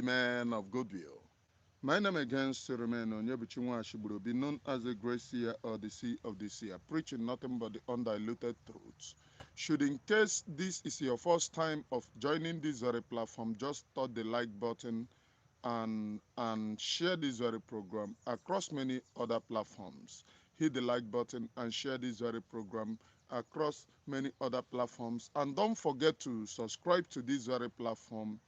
man of goodwill. My name again still remains Onyebuchinwa Ashiburo, be known as the Great Seer or the Sea of the Seer, preaching nothing but the undiluted truths. Should in case this is your first time of joining this very platform, just touch the like button and share this very program across many other platforms. Hit the like button and share this very program across many other platforms. And don't forget to subscribe to this very platform.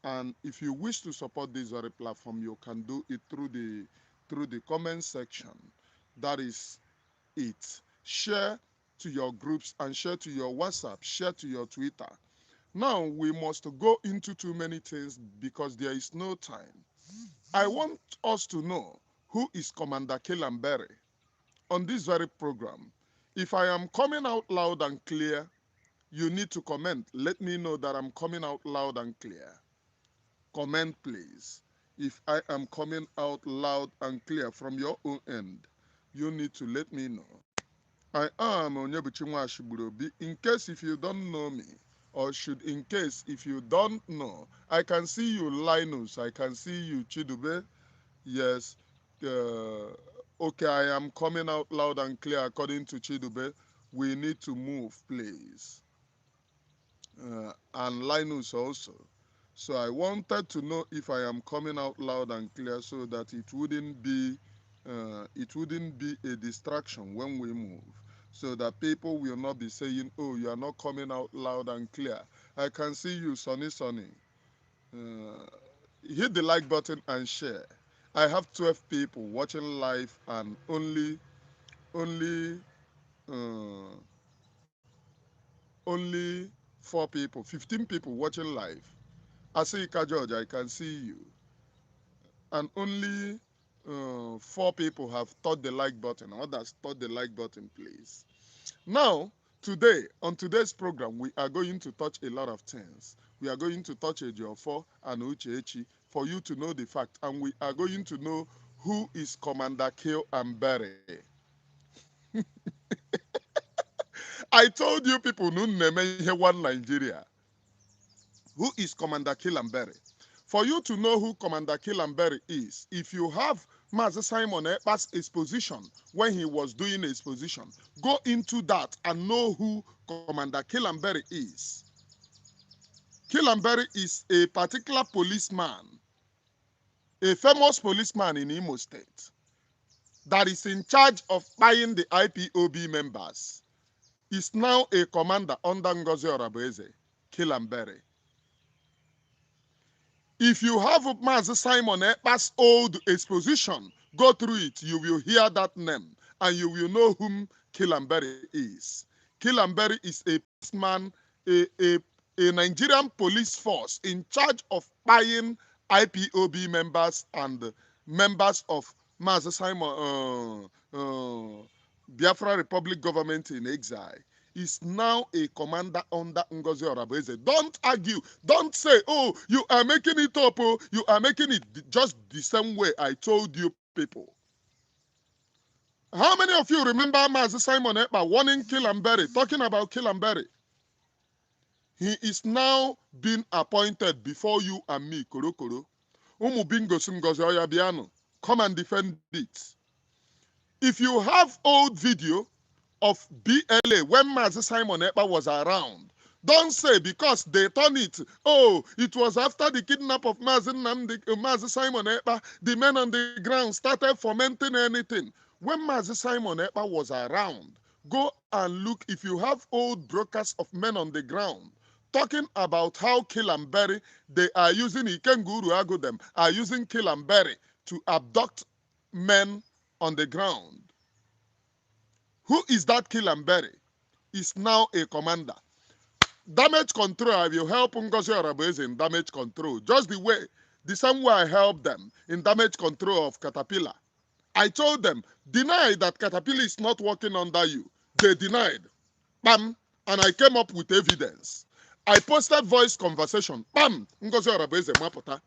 And if you wish to support this very platform, you can do it through the comment section. That is it. Share to your groups and share to your WhatsApp, share to your Twitter. Now we must go into too many things because there is no time. I want us to know who is Commander Kelambere on this very program. If I am coming out loud and clear, you need to comment. Let me know that I'm coming out loud and clear. Comment, please. If I am coming out loud and clear from your own end, you need to let me know. I am Onyebuchinwa Ashiburo. In case if you don't know me, or should in case if you don't know, I can see you Linus, I can see you Chidube. Yes. Okay, I am coming out loud and clear according to Chidube. We need to move, please. And Linus also. So I wanted to know if I am coming out loud and clear so that it wouldn't be a distraction when we move. So that people will not be saying, oh, you are not coming out loud and clear. I can see you, Sonny. Uh, Hit the like button and share. I have 12 people watching live and only uh, only 4 people, 15 people watching live. Asika George, I can see you. And only 4 people have touched the like button. Others touch the like button, please. Now, today, on today's program, we are going to touch a lot of things. We are going to touch Ejiofor and Uchechi for you to know the fact. And we are going to know who is Commander Kill and Berry. I told you people, one Nigeria. Who is Commander Kilambere? For you to know who Commander Kilambere is, if you have Mazi Simon Ekpa's exposition when he was doing exposition, go into that and know who Commander Kilambere is. Kilambere is a particular policeman, a famous policeman in Imo State, that is in charge of buying the IPOB members. Is now a commander under Ngozi Oragbueze, Kilambere. If you have Mazi Simon Ekpa's old exposition, go through it. You will hear that name and you will know whom Kilambere is. Kilambere is a policeman, a Nigerian police force in charge of buying IPOB members and members of Mazi Simon Biafra Republic government in exile. Is now a commander under Ngozi Oragbueze. Don't argue. Don't say, oh, you are making it up. Oh, you are making it just the same way I told you people. How many of you remember Mazi Simon Ekpa warning Kilambere, talking about Kilambere? He is now being appointed before you and me, Korokoro. Umu bingo Ngozi Oyabiano. Come and defend it. If you have old video of BLA when Mazi Simon Ekpa was around, don't say because they turn it, oh, it was after the kidnap of Mazi Simon Ekpa, the men on the ground started fomenting anything. When Mazi Simon Ekpa was around, go and look if you have old broadcasts of men on the ground talking about how Kilambere, they are using Ikenguru Agodem, are using Kilambere to abduct men on the ground. Who is that Kilambere? Is now a commander. Damage control, I will help Ngozi Oragbueze in damage control. Just the same way I helped them in damage control of Caterpillar. I told them, deny that Caterpillar is not working under you. They denied. Bam. And I came up with evidence. I posted voice conversation. Bam. Ngozi Oragbueze mapota.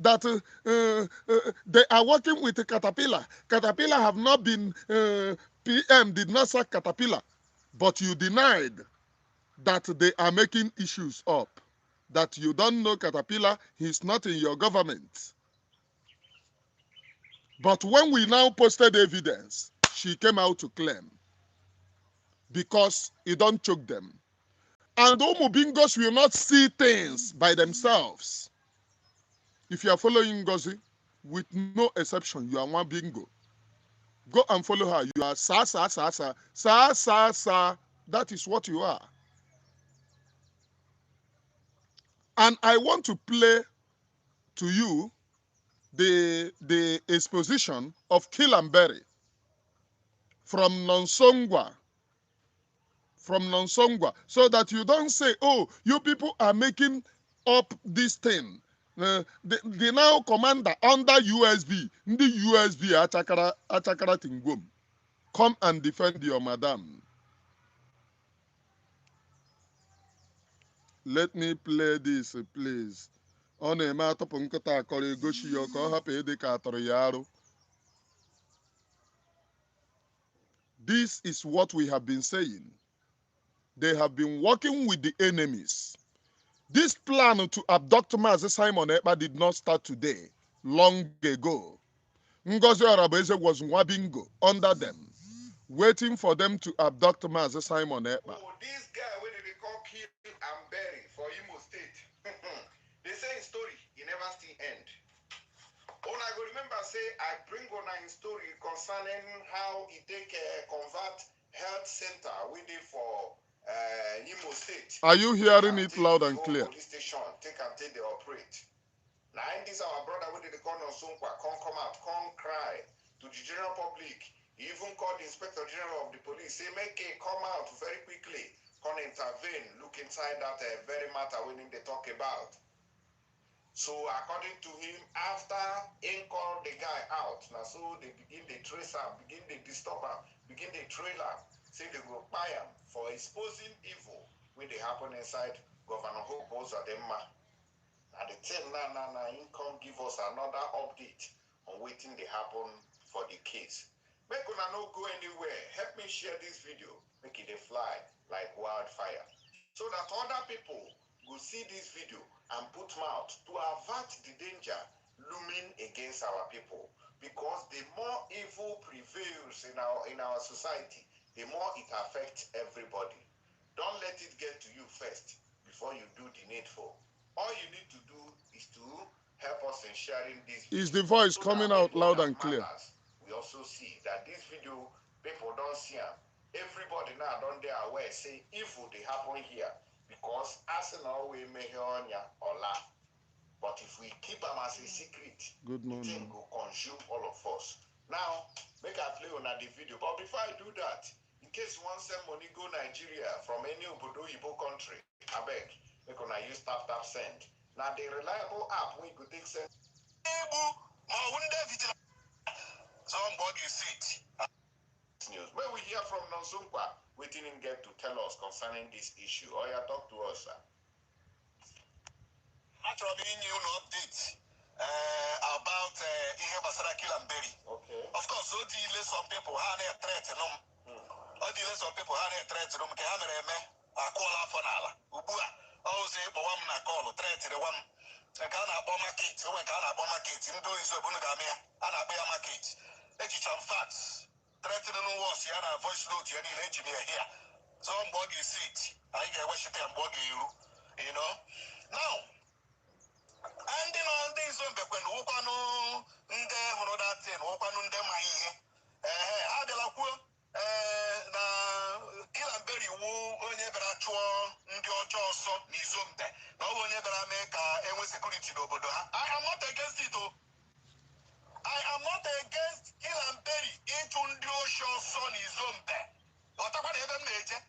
That they are working with Caterpillar. Caterpillar have not been, PM did not sack Caterpillar. But you denied that they are making issues up. that you don't know Caterpillar, he's not in your government. But when we now posted evidence, she came out to claim because you don't choke them. And Umu Bingos will not see things by themselves. If you are following Ngozi, with no exception, you are one bingo. Go and follow her. You are sa, sa, sa, sa, sa, sa, sa. That is what you are. And I want to play to you the exposition of Kilamberi from Nonsongwa, so that you don't say, oh, you people are making up this thing. The now commander under USB, the USB achakara tingum. Come and defend your madam. Let me play this, please. Ọ na-eme atọpụ nkịta akọrọ egosi ya ka ọ hapụ ịdị ka atọrọ ya arụ. This is what we have been saying. They have been working with the enemies. This plan to abduct Mazi Simon Ekpa did not start today, long ago. Ngozi Oragbueze was Nwabingo under them, waiting for them to abduct Mazi Simon Ekpa. Oh, this guy, what did they call Kill and Bury for Imo State? They say in story, he never see end. All I go remember say, I bring on a story concerning how he take convert health center we did for Imo State. Are you hearing it loud and clear? Police station, take and take they operate. Now, this our brother, we did the call on Sunkwa, come out, come cry to the general public. He even called the Inspector General of the police, say, make it come out very quickly, come intervene, look inside that very matter we need to talk about. So, according to him, after he called the guy out, now so they begin the trace him, begin the disturb him, begin the trail him, say they go buy him for exposing evil when they happen inside Governor Hope Ozadema. And the thing now, income give us another update on waiting they happen for the case. Make una no go anywhere. Help me share this video. Make it a fly like wildfire. So that other people will see this video and put mouth to avert the danger looming against our people. Because the more evil prevails in our society, the more it affects everybody. Don't let it get to you first before you do the needful. All you need to do is to help us in sharing this video. Is the voice so coming out loud and clear? We also see that this video, people don't see them. Everybody now don't they aware, say evil they happen here. Because Arsenal will make on ya or laugh. But if we keep them as a secret, Good morning. the thing will consume all of us. Now, make a play on the video. But before I do that, in case you want send money go Nigeria from any Obodo Igbo country, I beg, make una use tap send. Now the reliable app we could take send. Somebody sit. News. Where we hear from Nonsunkwa, we didn't get to tell us concerning this issue. Or you talk to us, sir. Actually, you know update about Ihe Basara Kilamberi. Okay. Of course, so delay some people had a threat in them. Or delay some people had a threat in them. Kamereme, I call up for Nala. Ubua, I was able to call threat to the one. I can't have bomb market. So we can't have bomb market. In doing so, Bunagamia, and I bear market. Let you some facts. Threatening was here, a voice note, you need engineer here. Somebody sit. I get what you can bug you know. Now, and in all this, when Wokano, that thing, Wokano, how the Laku, Kilamberi, who never actual, Njoso, Nizumde, no one ever make a security. I am not against it. I am not against Kilamberi into Njoso, son, Nizumde. What about even major?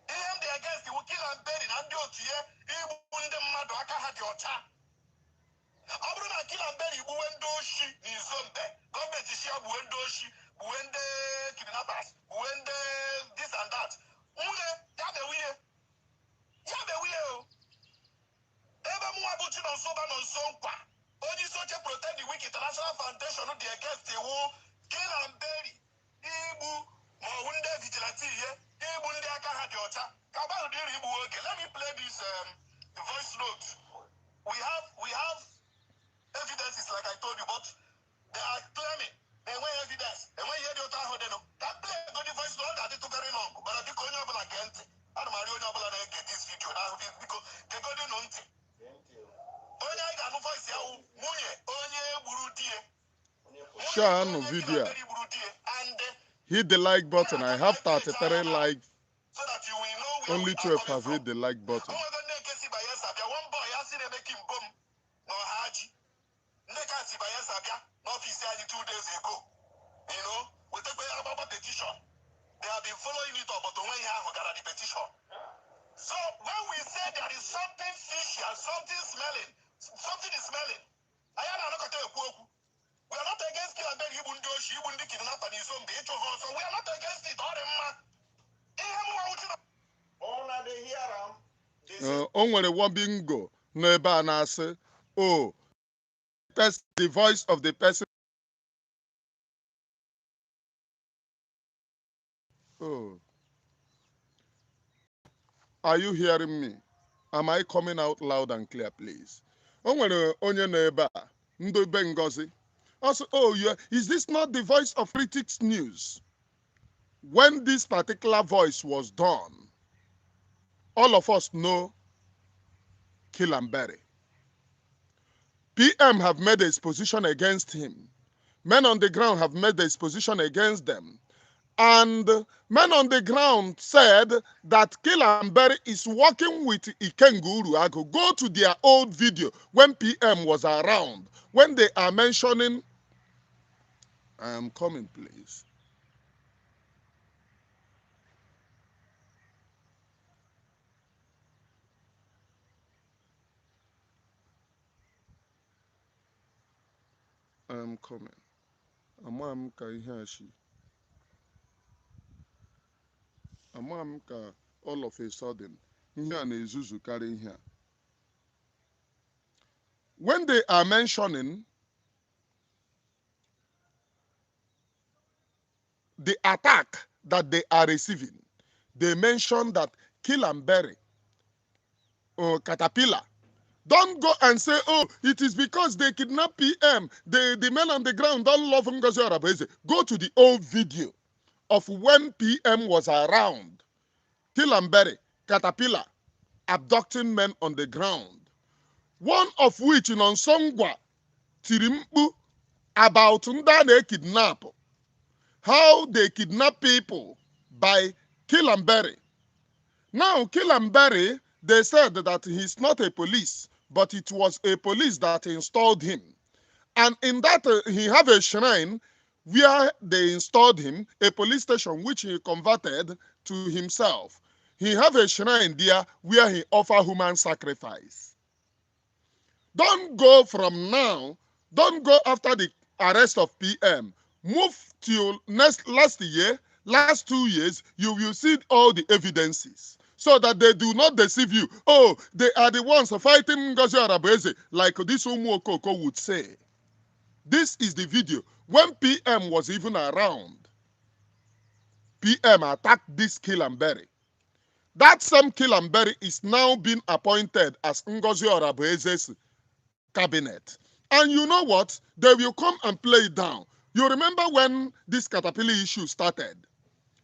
I am the against the Kilamberi and Njotie, even the Madoka had your time. Abruna Kilamberi, Buendoshi, Nizumde, government is here, Buendoshi, Buende kidnappers, Buende this and that. Ule, Yabewie, Eva Muabuchi on Soba on Sonpa. Only such a protect the weak international foundation of the against the war, Kilamberi, Ibu, Mawunde vigilante here, Ibu Ndiaka had your time. Kabal did Ibu, okay, let me play this The voice note. We have evidences, like I told you, but they are claiming they want evidence. And when you hear the other they know that play go the voice note that it too very long. But I think only able to get it. I don't know able to get this video now because they go the note. Onye I got no voice ya munye onye gburu die. Share no video. Hit the like button. I have 33 likes. So that you will know where Only we 12 are coming have from. hit the like button. One boy has seen him making bomb no haji. Neka si bayasa bia n'office ya 2 days ago. You know, we take about petition. They have been following it up, but when you have got the petition. So when we say there is something fishy and something smelling, something is smelling. I am not going to we are not against kill and beg you wouldn't do she wouldn't kidnap and his own day. So we are not against it. All o nwere wobingo n'ebe a na-asị oh the voice of the person. Oh, are you hearing me? Am I coming out loud and clear, please? O nwere onye n'ebe a ndị be Ngozi. Also, oh, yeah, is this not the voice of Critics News? When this particular voice was done, all of us know Kilambere. PM have made his position against him. Men on the ground have made his position against them. And men on the ground said that Kilambere is working with Ikengu Uruagu. Go to their old video when PM was around. When they are mentioning, I am coming, please. I am coming. Amam ka ihe ashi. Amam ka all of a sudden ihe a na-ezuzu karị ihe a. When they are mentioning the attack that they are receiving, they mention that Kilambere or Caterpillar. Don't go and say, oh, it is because they kidnap PM. The men on the ground don't love Ngozi Oragbueze. Go to the old video of when PM was around. Kilambere, Caterpillar, abducting men on the ground. One of which in Onsongwa, Tirimpu, about Ndane kidnap. How they kidnap people by Kilambere. Now, Kilambere, they said that he's not a police, but it was a police that installed him. And in that, he have a shrine where they installed him, a police station which he converted to himself. He have a shrine there where he offer human sacrifice. Don't go from now, don't go after the arrest of PM. Move till last 2 years, you will see all the evidences so that they do not deceive you. Oh, they are the ones fighting Ngozi Oragbueze, like this Umu Okoko would say. This is the video. When PM was even around, PM attacked this Kilambere. That same Kilambere is now being appointed as Ngozi Oragbueze's cabinet. And you know what? They will come and play it down. You remember when this Caterpillar issue started?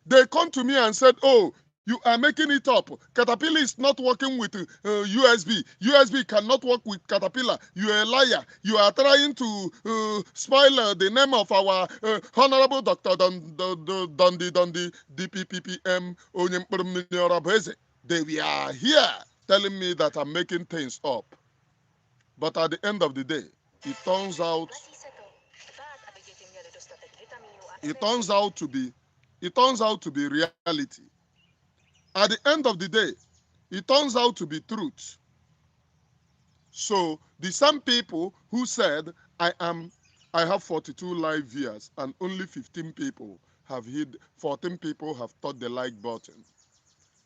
They come to me and said, oh, you are making it up. Caterpillar is not working with USB. USB cannot work with Caterpillar. You are a liar. You are trying to spoil the name of our Honorable Dr. Dondi DPPM Onyemkpurumini Oragbueze. They were here telling me that I'm making things up. But at the end of the day, it turns out to be reality. At the end of the day, it turns out to be truth. So the same people who said I have 42 live viewers and only 15 people have hit, 14 people have touched the like button.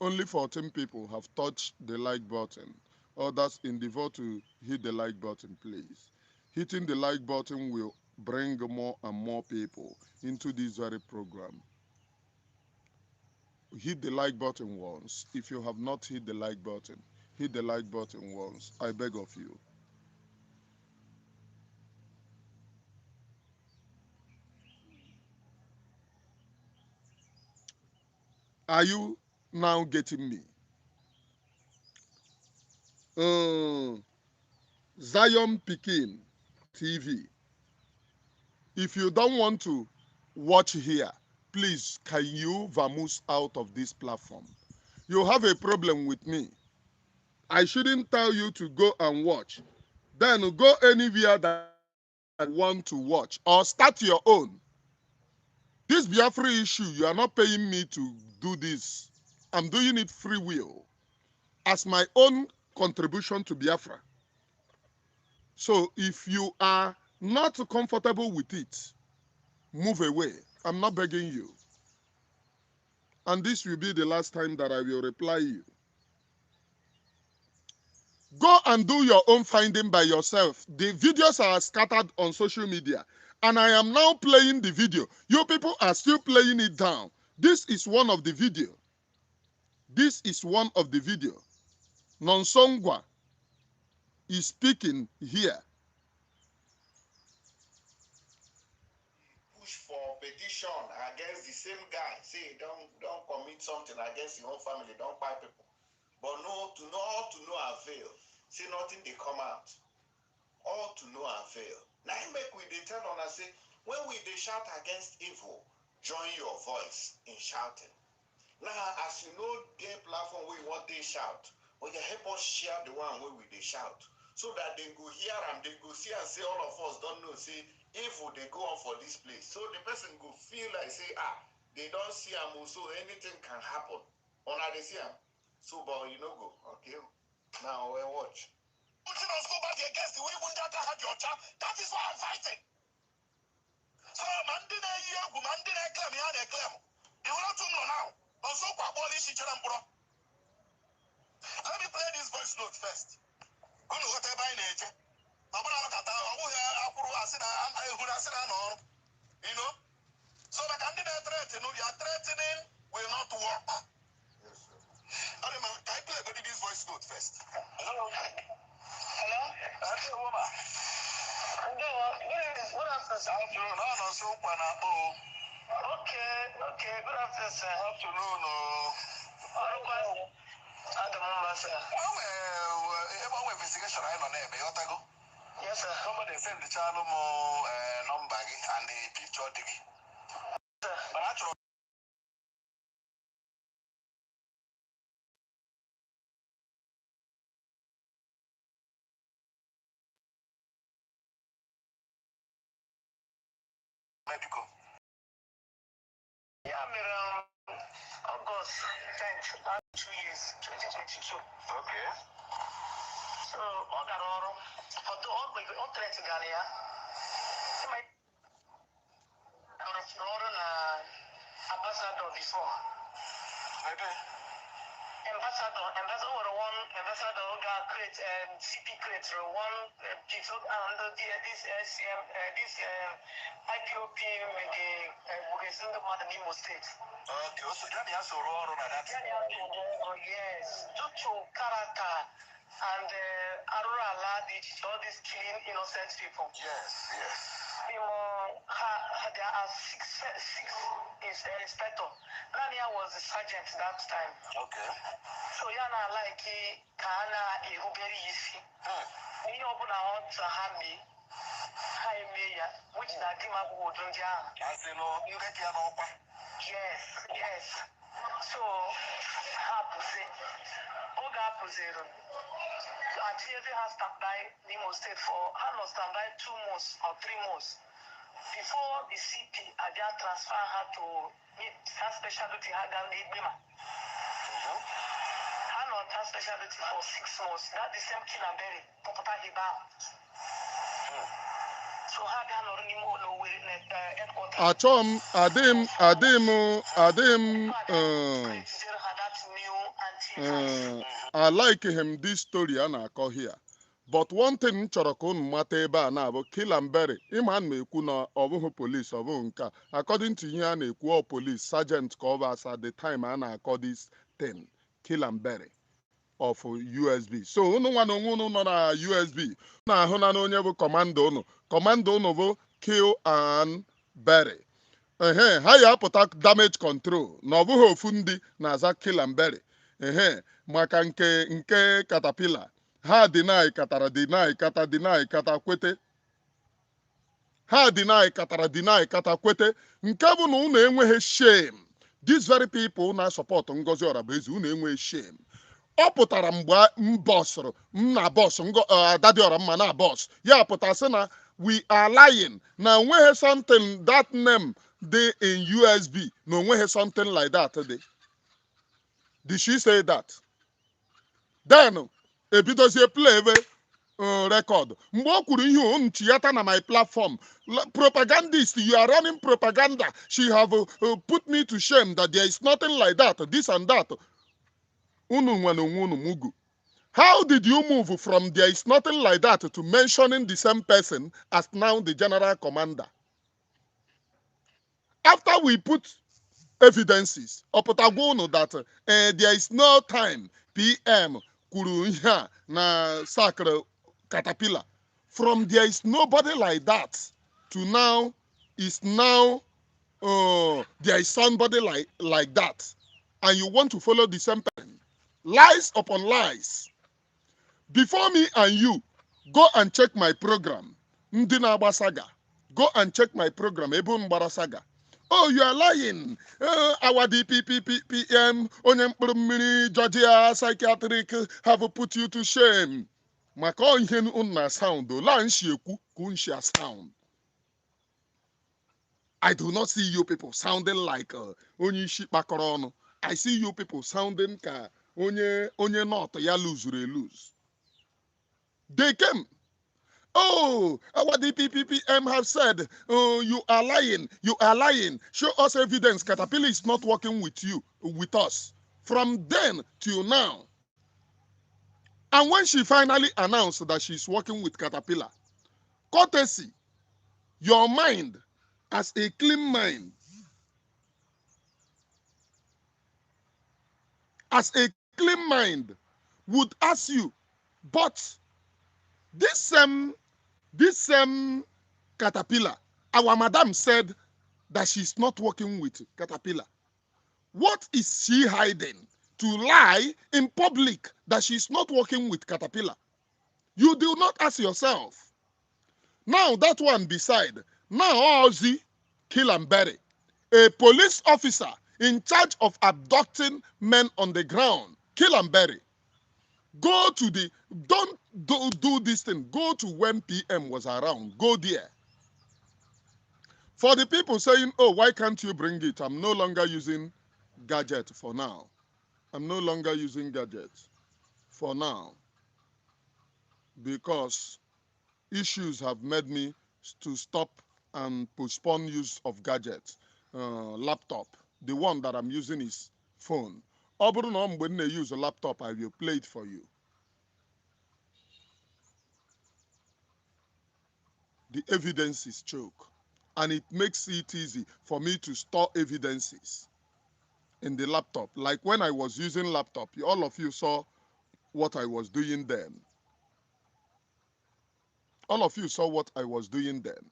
Only 14 people have touched the like button. Others endeavor to hit the like button, please. Hitting the like button will bring more and more people into this very program. Hit the like button once. If you have not hit the like button, hit the like button once. I beg of you. Are you now getting me? Zion Pekin TV. If you don't want to watch here, please can you vamoose out of this platform? You have a problem with me. I shouldn't tell you to go and watch. Then go anywhere that you want to watch or start your own. This Biafra issue, you are not paying me to do this. I'm doing it free will as my own contribution to Biafra. So if you are not comfortable with it, move away. I'm not begging you. And this will be the last time that I will reply you. Go and do your own finding by yourself. The videos are scattered on social media. And I am now playing the video. You people are still playing it down. This is one of the video. This is one of the video. Nonsongwa is speaking here. Push for petition against the same guy. Say don't commit something against your own family, don't buy people. But no, to no avail. Say nothing they come out. All to no avail. Now make we they tell on us say when we they shout against evil, join your voice in shouting. Now as you know their platform we want they shout, but you help us share the one where we they shout. So that they go hear and they go see and say all of us don't know, say evil they go on for this place. So the person go feel like say they don't see them, so anything can happen. Or they see them. So but you know go, okay. Now we watch. Putin us go back against the way Wundata had your child. That is why I'm fighting. So Mandina Yagu, Mandina Clam, Yana Clam. You want to know now. Also, let me play this voice note first. You know what I buy nature. You know? So the candidate threatening, you are threatening will not work. Yes, sir. Can I play this voice note first? Hello? Hello? Hello, woman. Good afternoon. Okay, good afternoon, sir. Afternoon. Investigation I don't know. Yes, sir. Somebody send the channel number and the picture. But actually, medical. Yeah, August 10th, 2 years, 2022. Okay. So, all that all threats Gania. Ambassador before. Okay. Ambassador one, ambassador got create CP create one people under this SCM this IPOP with the Bugesundo Imo State. Okay, so that has a role on that. Yes, due to character and Arura allowed all these killing innocent people. Yes. There are six inspector. Nania was the sergeant that time. Okay. So yana like Kana Iruberi Isi. You open a hot to have me. Hi Maya, which is a Dima Wodunja. As you know, you get your number. Yes. So Hapuse. Oga Puzero. Actually has standby Nimo State for almost standby 2 months or 3 months. Before the CP, I just transfer her to her specialty, her Gambia. Her not her specialty for 6 months. That's the same Kinaberi, Papa Hiba. So her gun or no way I like him this story a na-akọ here. But one thing m chọrọ ka unu mata ebe a na-abụ Kilamberi ịma na ekwu na ọ bụghị police ọ bụghị nke a. According to ihe a na-ekwu police sergeant ka ọ bụ as at the time a na-akọ this thing Kilamberi of USB. So unu nwa na onwe unu nọ na USB na-ahụ na onye bụ kọmanda unu. Kọmanda unu bụ kill and bury. Ha ya apụta damage control na ọ bụghị ofu ndị na-aza kill and bury. Maka nke Caterpillar ha deny kata kwete. Ha deny kata kwete. Nke bụ na unu enweghị shame. These very people na support Ngozi Oragbueze, unu enweghị shame. Ọ pụtara mgbe m bọsụrụ m na bọs Adadiora mma na bọs ya pụta sị na we are lying na onweghị something that name dị in USB na onweghị something like that dị. Did she say that? Then ebidozie play ebe record. Mgbe o kwuru ihe nchiyata na my platform, propagandist, you are running propaganda. She have put me to shame that there is nothing like that, this and that. Unu nwana unu mugu. How did you move from there is nothing like that to mentioning the same person as now the general commander? After we put evidences, opotagwa unu that there is no time PM kwuru ihe na sacre Caterpillar. From there is nobody like that to now is now there is somebody like that, and you want to follow the same person. Lies upon lies. Before me and you, go and check my program. Ndị na-agba saga. Go and check my program. Ebe mgbara saga. Oh, you are lying. Our DPPPM, onye mkpụrụ mmiri, Georgia psychiatric have put you to shame. Maka ihe unu sound, la nshi ekwu ka unshi sound. I do not see you people sounding like onye isi kpakọrọ ọnụ. I see you people sounding ka onye not ya lose. They came. Oh, our DPPM have said, oh, you are lying. You are lying. Show us evidence. Caterpillar is not working with us. From then till now. And when she finally announced that she's working with Caterpillar, courtesy, your mind, as a clean mind, would ask you, but this same Caterpillar, our madam said that she's not working with Caterpillar. What is she hiding to lie in public that she's not working with Caterpillar? You do not ask yourself. Now that one beside, now Ozzy, kill and bury. A police officer in charge of abducting men on the ground, kill and bury. Go to don't do this thing. Go to when PM was around. Go there. For the people saying, oh, why can't you bring it? I'm no longer using gadget for now. I'm no longer using gadget for now because issues have made me to stop and postpone use of gadgets. Laptop. The one that I'm using is phone. Ọ bụrụ na mgbe m use a laptop, I will play it for you. The evidence is choke, and it makes it easy for me to store evidences in the laptop. Like when I was using laptop, all of you saw what I was doing then. All of you saw what I was doing then.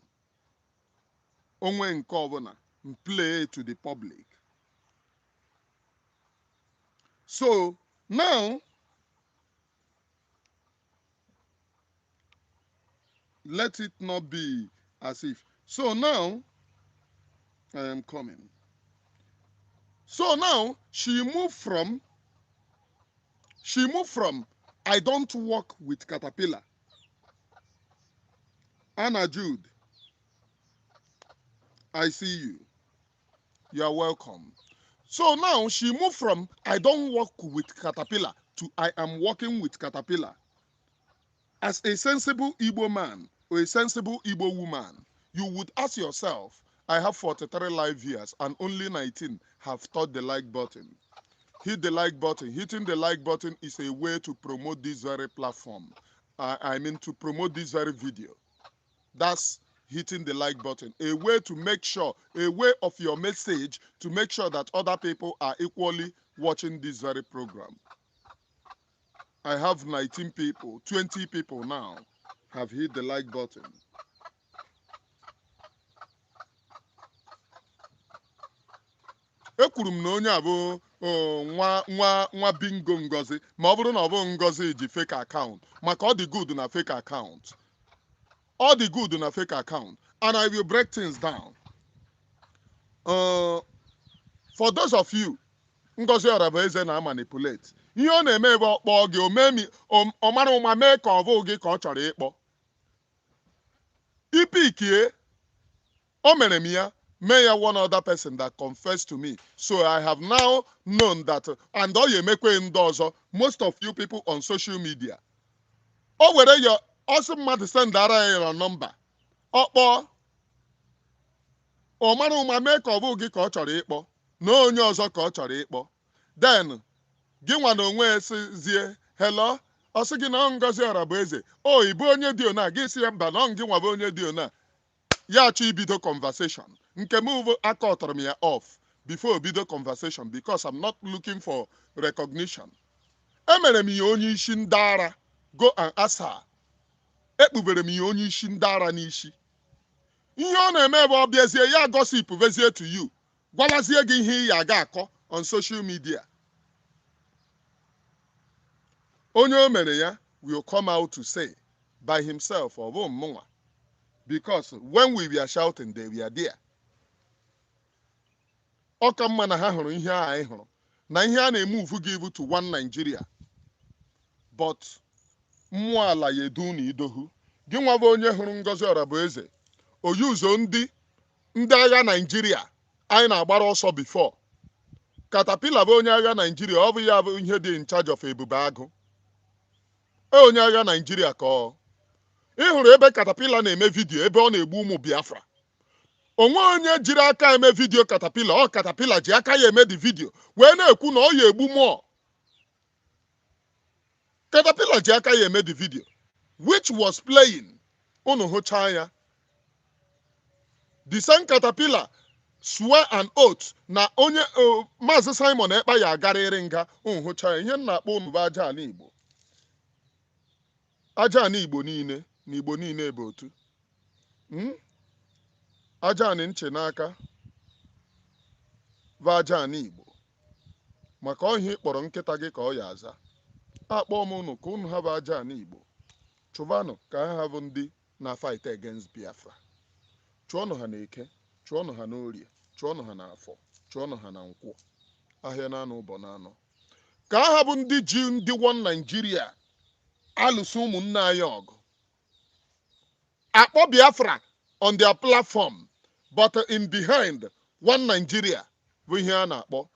Onwe nke ọbụla, play to the public. So now, let it not be as if. So now, I am coming. So now, she moved from, I don't work with Caterpillar. Anna Jude, I see you. You are welcome. So now she moved from I don't work with Caterpillar to I am working with Caterpillar. As a sensible Igbo man or a sensible Igbo woman, you would ask yourself, I have 43 live years and only 19 have touched the like button. Hit the like button. Hitting the like button is a way to promote this very platform. To promote this very video. That's hitting the like button, a way to make sure, a way of your message to make sure that other people are equally watching this very program. I have 19 people, 20 people now have hit the like button. Ekwuru m na onye a bụ nwa bingo Ngozi ma ọ bụrụ na ọ bụ Ngozi ji fake account maka ọ dị good na fake account. All the good na fake account, and I will break things down. For those of you, Ngozi Oragbueze na manipulate. Ihe ọ na-eme ebe ọ kpọọ gị ọ mara ụma mee ka ọ bụ gị ka ọ chọrọ ịkpọ. Ipikie, o mere m ya, mee ya one other person that confessed to me. So I have now known that, and ọ ya emekwe ndị ọzọ, most of you people on social media. O were ya ọsị mmadụ sendara ya your number. Ọ kpọọ. Ọ mara ụma mee ka ọ bụ gị ka ọ chọrọ ịkpọ na onye ọzọ ka ọ chọrọ ịkpọ. Then gị nwa na onwe esizie hello ọ sị gị na Ngozi Oragbueze o ịbụ onye dị ona gị si ya mba na gị nwa bụ onye dị ona ya achọ ibido conversation nke m aka ọtọrọ m ya off before bido conversation because I'm not looking for recognition. Emere m ya onye isi ndị ara go and ask her. Ekpubere m ya onye isi ndị ara n'isi. Ihe ọ na-eme ebe ọ bịazie ya gossip vezie to you gwalazie gị ihe ị ya aga akọ on social media. Onye o mere ya will come out to say by himself ọ bụ mụnwa because when we were shouting they were there. Ọ ka mma na ha hụrụ ihe a anyị hụrụ na ihe a na-emove give to one Nigeria but mmụọ ala ya edu na idohu. Gị nwa bụ onye hụrụ Ngozi Oragbueze o yuzo ndị agha Nigeria anyị na-agbara ọsọ before. Caterpillar bụ onye agha Nigeria, ọ bụ ya bụ ihe dị in charge of Ebube Agụ. Onye agha Nigeria ka ọ. Ị hụrụ ebe Caterpillar na-eme vidio ebe ọ na-egbu ụmụ Biafra. Onwe onye jiri aka eme vidio Caterpillar, ọ Caterpillar ji aka ya eme the vidio wee na-ekwu na ọ ya egbu mmụọ. Caterpillar ji aka ya eme the video which was playing. Unu hụchaa ya. The same Caterpillar swear an oath na onye Mazi Simon Ekpa ya agarịrị nga. Unu hụchaa ya. Ihe m na-akpọ unu bụ aja ala Igbo. Aja ala Igbo niile na Igbo niile bụ otu. Aja ala nche n'aka bụ aja ala Igbo. Maka ọhịa ịkpọrọ nkịta gị ka ọ ya aza. Akpọ m unu ka unu ha bụ aja ala Igbo. Chụvanụ ka ha bụ ndị na fight against Biafra. Chụọnụ ha n'Eke, chụọnụ ha n'Orie, chụọnụ ha n'Afọ, chụọnụ ha na Nkwọ. Ahịa na-anọ ụbọ na-anọ. Ka ha bụ ndị ji ndị one Nigeria alụso ụmụnne anyị ọgụ. Akpọ Biafra on their platform but in behind one Nigeria bụ ihe a na-akpọ.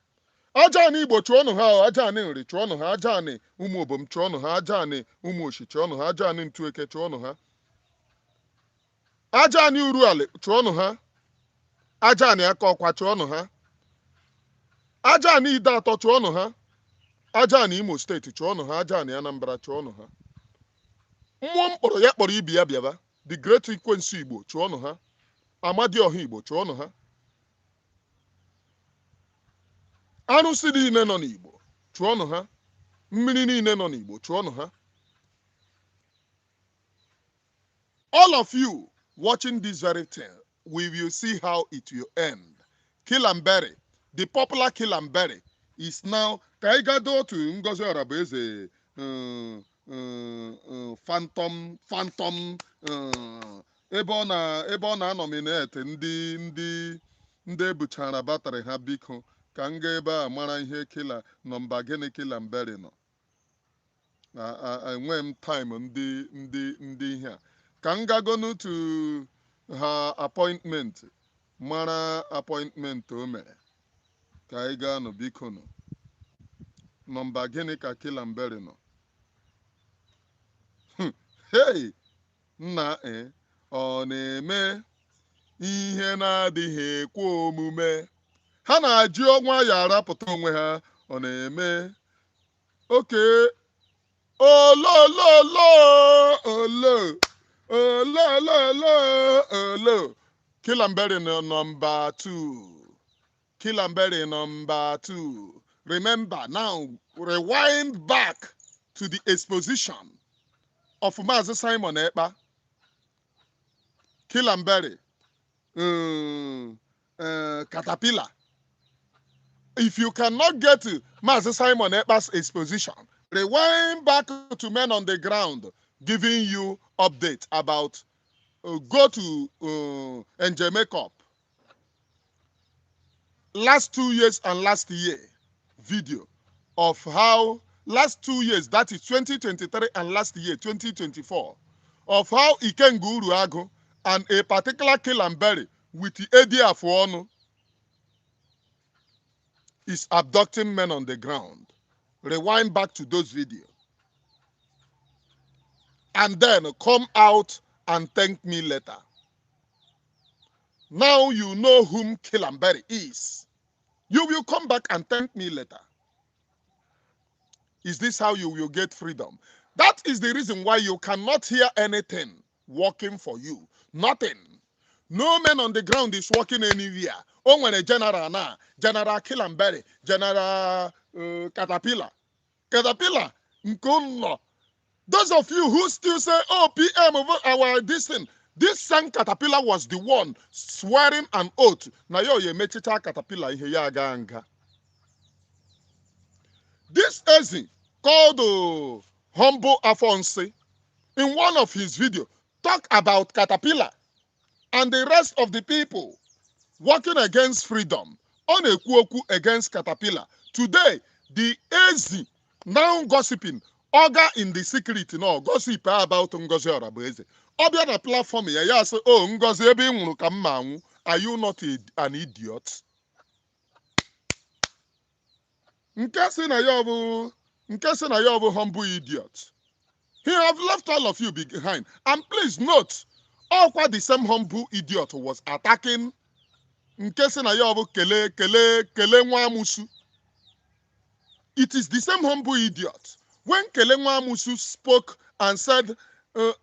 Aja ani Igbo chụọnụ ha, aja ani Nri chụọnụ ha, aja ani ụmụ Obom chụọnụ ha, aja ani ụmụ Oshi chụọnụ ha, aja ani Ntueke chụọnụ ha. Aja ani Uruali chụọnụ ha. Aja ani Aka Ọkwa chụọnụ ha. Aja ani Ide Atọ chụọnụ ha. Aja ani Imo steeti chụọnụ ha, aja ani Anambra chụọnụ ha. Mmụọ mkpọrọ ya kpọrọ ibi ya bịaba. The Great Ikwensu Igbo chụọnụ ha. Amadioha Igbo chụọnụ ha. Arụsị niile nọ n'Igbo chụọnụ ha. Mmiri niile nọ n'Igbo chụọnụ ha. All of you watching this very thing, we will see how it will end. Kill and bury. The popular kill and bury is now ka anyị gado to Ngozi Oragbueze phantom ebe ọ na-anominate ndị ebuchara batrị ha biko ka m gaa ebe a mara ihe kila nọmba gịnị kila mberi nọ. Enwe m time ndị ihe a ka m gagonu to ha appointment mara appointment o mere ka anyị gaa nụ biko nụ nọmba gịnị ka kila mberi nọ. Hey nna ọ na-eme ihe na-adịghị ekwe omume. Ha na-ajụ ọnwa ya arapụta onwe ha. Ọ na-eme oke olo Kilamberi number 2. Kilamberi number 2. Remember now, rewind back to the exposition of Mazi Simon Ekpa, Kilamberi, Caterpillar. If you cannot get to Mazi Simon Ekpa's exposition, rewind back to Men on the Ground giving you update about go to NJ Makeup. Last 2 years and last year video of how last 2 years, that is 2023 and last year 2024, of how Ikengu Uruagu and a particular Kilamberi with the Edi Afuonu is abducting men on the ground. Rewind back to those videos. And then come out and thank me later. Now you know whom Kilamberi is. You will come back and thank me later. Is this how you will get freedom? That is the reason why you cannot hear anything working for you. Nothing. No man on the ground is working anywhere. Oh, when a general now, General Kilamberi, General Caterpillar. Caterpillar, Nkono. Those of you who still say, oh, PM, our this thing, this same Caterpillar was the one swearing an oath. Now you mechita Caterpillar here ganga. This Ezi called Humble Afonso in one of his videos talk about Caterpillar and the rest of the people working against freedom on a kuoku against Caterpillar. Today, the Ezi now gossiping, Oga in the secret, no, gossip about Ngozi Oragbueze. Obia na platform ya say, oh, Ngozi ebe nwuru ka mma anwụ. Are you not an idiot? Nke si na ya bụ humble idiot. He have left all of you behind. And please note, all quite the same humble idiot was attacking nke si na ya bụ kele nwa amusu. It is the same humble idiot. When Kele Nwamusu spoke and said, ha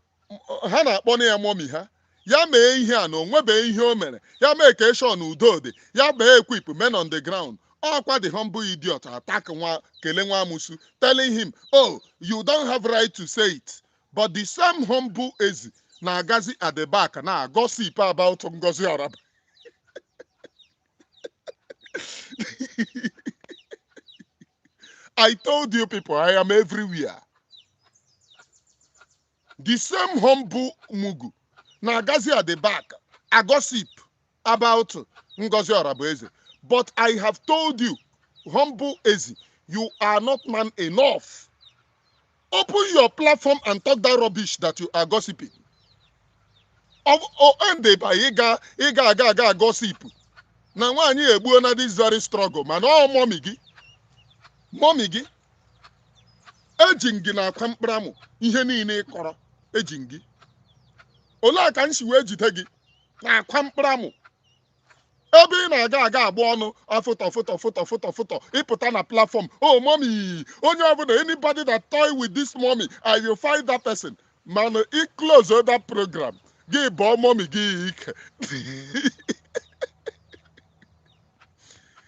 na-akpọ ya mommy ha, ya mee ihe a na onwebe ihe o mere, ya mee ka esho na udo dị, ya bee equip men on the ground. Ọkwa the humble idiot attack Kele Nwamusu, telling him, oh, you don't have right to say it. But the same humble Ezi na-agazi at the back na gossip about Ngozi Oragbueze. I told you people, I am everywhere. The same humble Mugu, Nagazi at the back, a gossip about Ngozi Oragbueze. But I have told you, humble Ezi, you are not man enough. Open your platform and talk that rubbish that you are gossiping. And they by iga gossip. Now when you na this very struggle, man, oh mommy gi ejingi na akwa mkpramụ ihe niile kọrọ ejingi ole aka nsi wee jide gị na akwa mkpramụ ebe ị na-aga agba ọnụ afụtọ ịpụta na platform. Oh mommy, onye ọbụla anybody that toy with this mommy, I will find that person. Man, ị close that program gị bọọ mommy gị ike.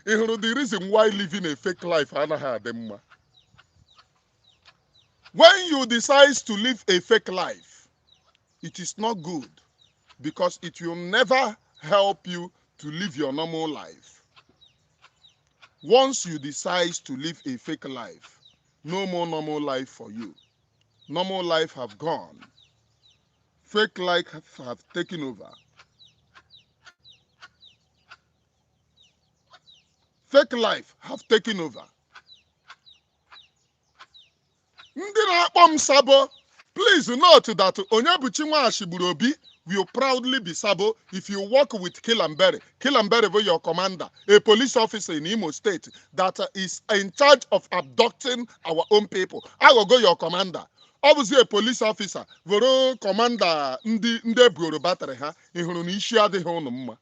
You know the reason why living a fake life anaghị adị mma. When you decide to live a fake life, it is not good because it will never help you to live your normal life. Once you decide to live a fake life, no more normal life for you. Normal life have gone. Fake life have taken over. Fake life have taken over. Ndị na-akpọ m Sabo, please note that Onyebuchi Nwashigburobi will proudly be Sabo if you work with Kilamberi. Kilamberi is your commander, a police officer in Imo State that is in charge of abducting our own people. I will go your commander. Obviously a police officer, voro commander ndị eburo battery ha, ihuru na isi adịghị unu mma.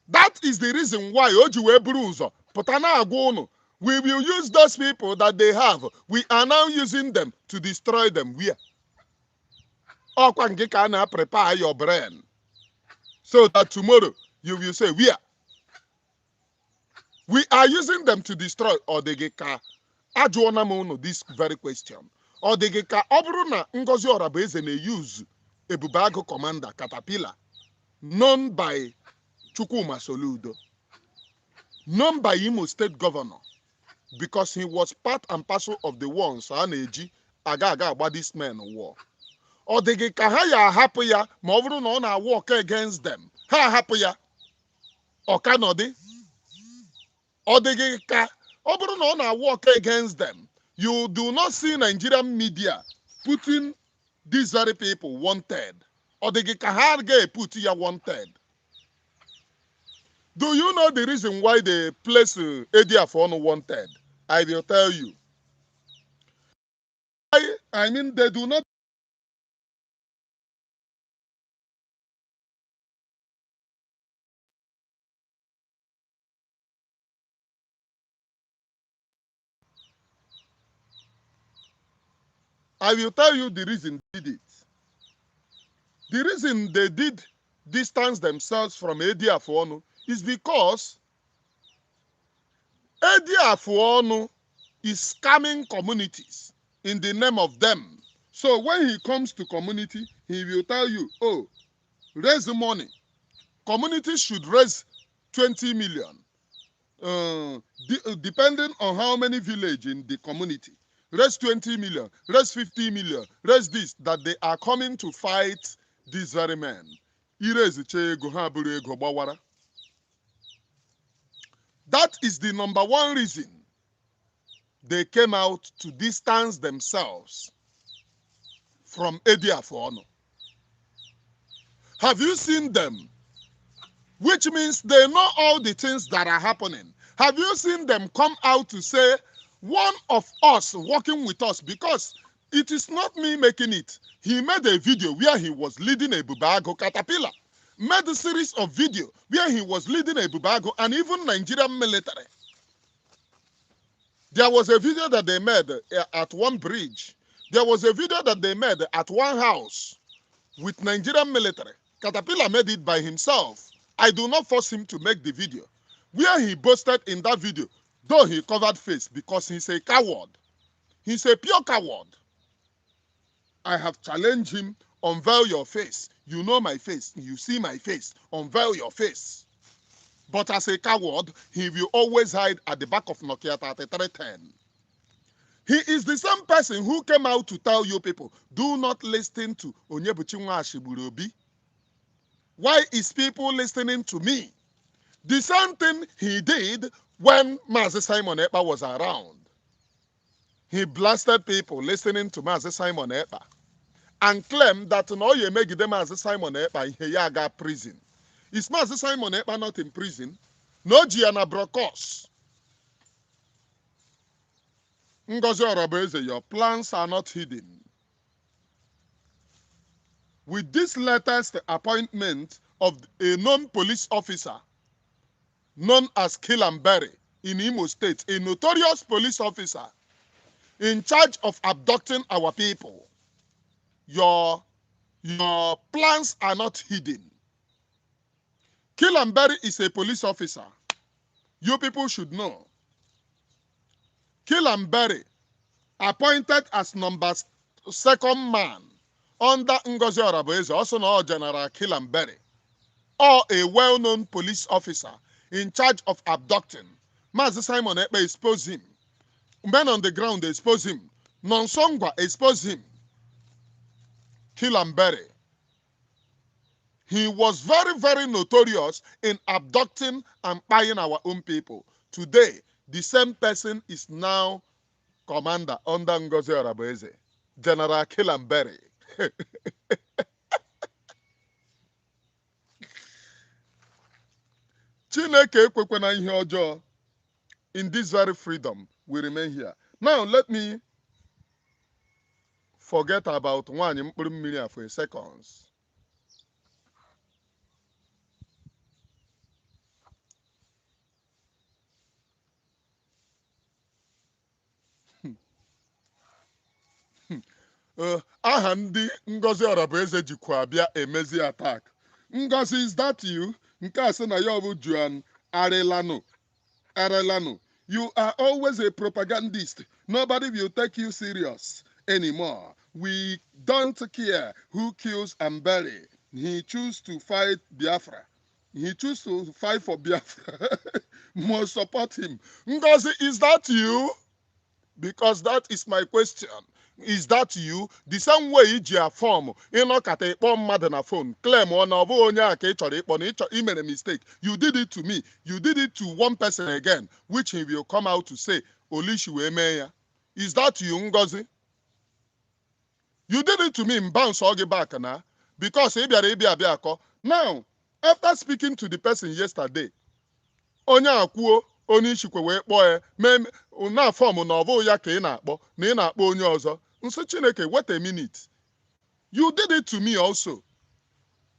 That is the reason why Oji wee buru ụzọ pụta na-agwa unu. We will use those people that they have. We are now using them to destroy them. Where? Ọkwa nke ka na prepare your brain so that tomorrow you will say where? We are using them to destroy or the geka. Ajụọna m unu this very question. Ọ dị gị ka ọ bụrụ na Ngozi Oragbueze na-use Ebubeagụ Commander Caterpillar known by Chukwuma Soludo, known by Imo State Governor, because he was part and parcel of the ones a na-eji aga agba this man war. Ọ dị gị ka ha ya ahapụ ya ma ọ bụrụ na ọ na-work against them? Ha ahapụ ya ọkanọdị? Ọ dị gị ka ọ bụrụ na ọ na-work against them, you do not see Nigerian media putting these very people wanted? Ọ dị gị ka ha ga-eput ya wanted? Do you know the reason why they place Ejiofor on wanted? I will tell you. I mean, they do not. I will tell you the reason they did it. The reason they did distance themselves from Ejiofor is because Ejiofor is scamming communities in the name of them. So when he comes to community, he will tell you, oh, raise the money. Communities should raise 20 million, depending on how many village in the community. Raise 20 million, raise 50 million, raise this, that they are coming to fight these very men. That is the number one reason they came out to distance themselves from Ejiofor. Have you seen them? Which means they know all the things that are happening. Have you seen them come out to say, one of us working with us, because it is not me making it. He made a video where he was leading a Ebubeagụ Caterpillar. Made a series of video where he was leading a Ebubeagụ and even Nigerian military. There was a video that they made at one bridge. There was a video that they made at one house with Nigerian military. Caterpillar made it by himself. I do not force him to make the video. Where he boasted in that video, though he covered face because he's a coward. He's a pure coward. I have challenged him, unveil your face. You know my face. You see my face. Unveil your face. But as a coward, he will always hide at the back of Nokia 3310. He is the same person who came out to tell you people, do not listen to Onyebuchi Nwashiburobi. Why is people listening to me? The same thing he did when Mazi Simon Ekpa was around. He blasted people listening to Mazi Simon Ekpa and claimed that no, you make them Mazi Simon Ekpa in Yaga prison. Is Mazi Simon Ekpa not in prison? No, Gianna Brokos. Ngozi Oragbueze, your plans are not hidden. With this latest appointment of a non-police officer known as Kilamberi in Imo State, a notorious police officer in charge of abducting our people, your plans are not hidden. Kilamberi is a police officer. You people should know. Kilamberi, appointed as second man under Ngozi Oragbueze, also known as General Kilamberi, or a well-known police officer in charge of abducting. Mazi Simon Ekpa exposed him. Men on the ground exposed him. Nonsongwa exposed him. Kilamberi. He was very, very notorious in abducting and buying our own people. Today, the same person is now commander under Ngozi Oragbueze, General Kilamberi. Chineke ekwekwana ihe ọjọọ. In this very freedom, we remain here. Now, let me forget about nwanyị mkpụrụ mmiri for a second. Aha ndị Ngozi Oragbueze jikwa abịa emezi attack. Ngozi, is that you? Nke a sị na ya ọ bụ Juan Arellano. You are always a propagandist. Nobody will take you serious anymore. We don't care who kills and bury. He chooses to fight Biafra. He chooses to fight for Biafra. Must support him. Ngozi, is that you? Because that is my question. Is that you? The same way iji a form ịnọkata ịkpọ mmadụ na phone claim ọ na ọ bụ onye a ka ị chọrọ ịkpọ na ị mere mistake. You did it to me. You did it to one person again, which he will come out to say, Olishi wee mee ya. Is that you, Ngozi? You did it to me in bounce all gị back na because ị bịara ịbịa abịa akọ. Now, after speaking to the person yesterday, onye akwuo onye ishikwe wee kpọọ ya mee na fọm na ọ bụ ya ka ị na-akpọ na ị na-akpọ onye ọzọ. Nsị Chineke, wait a minute. You did it to me also.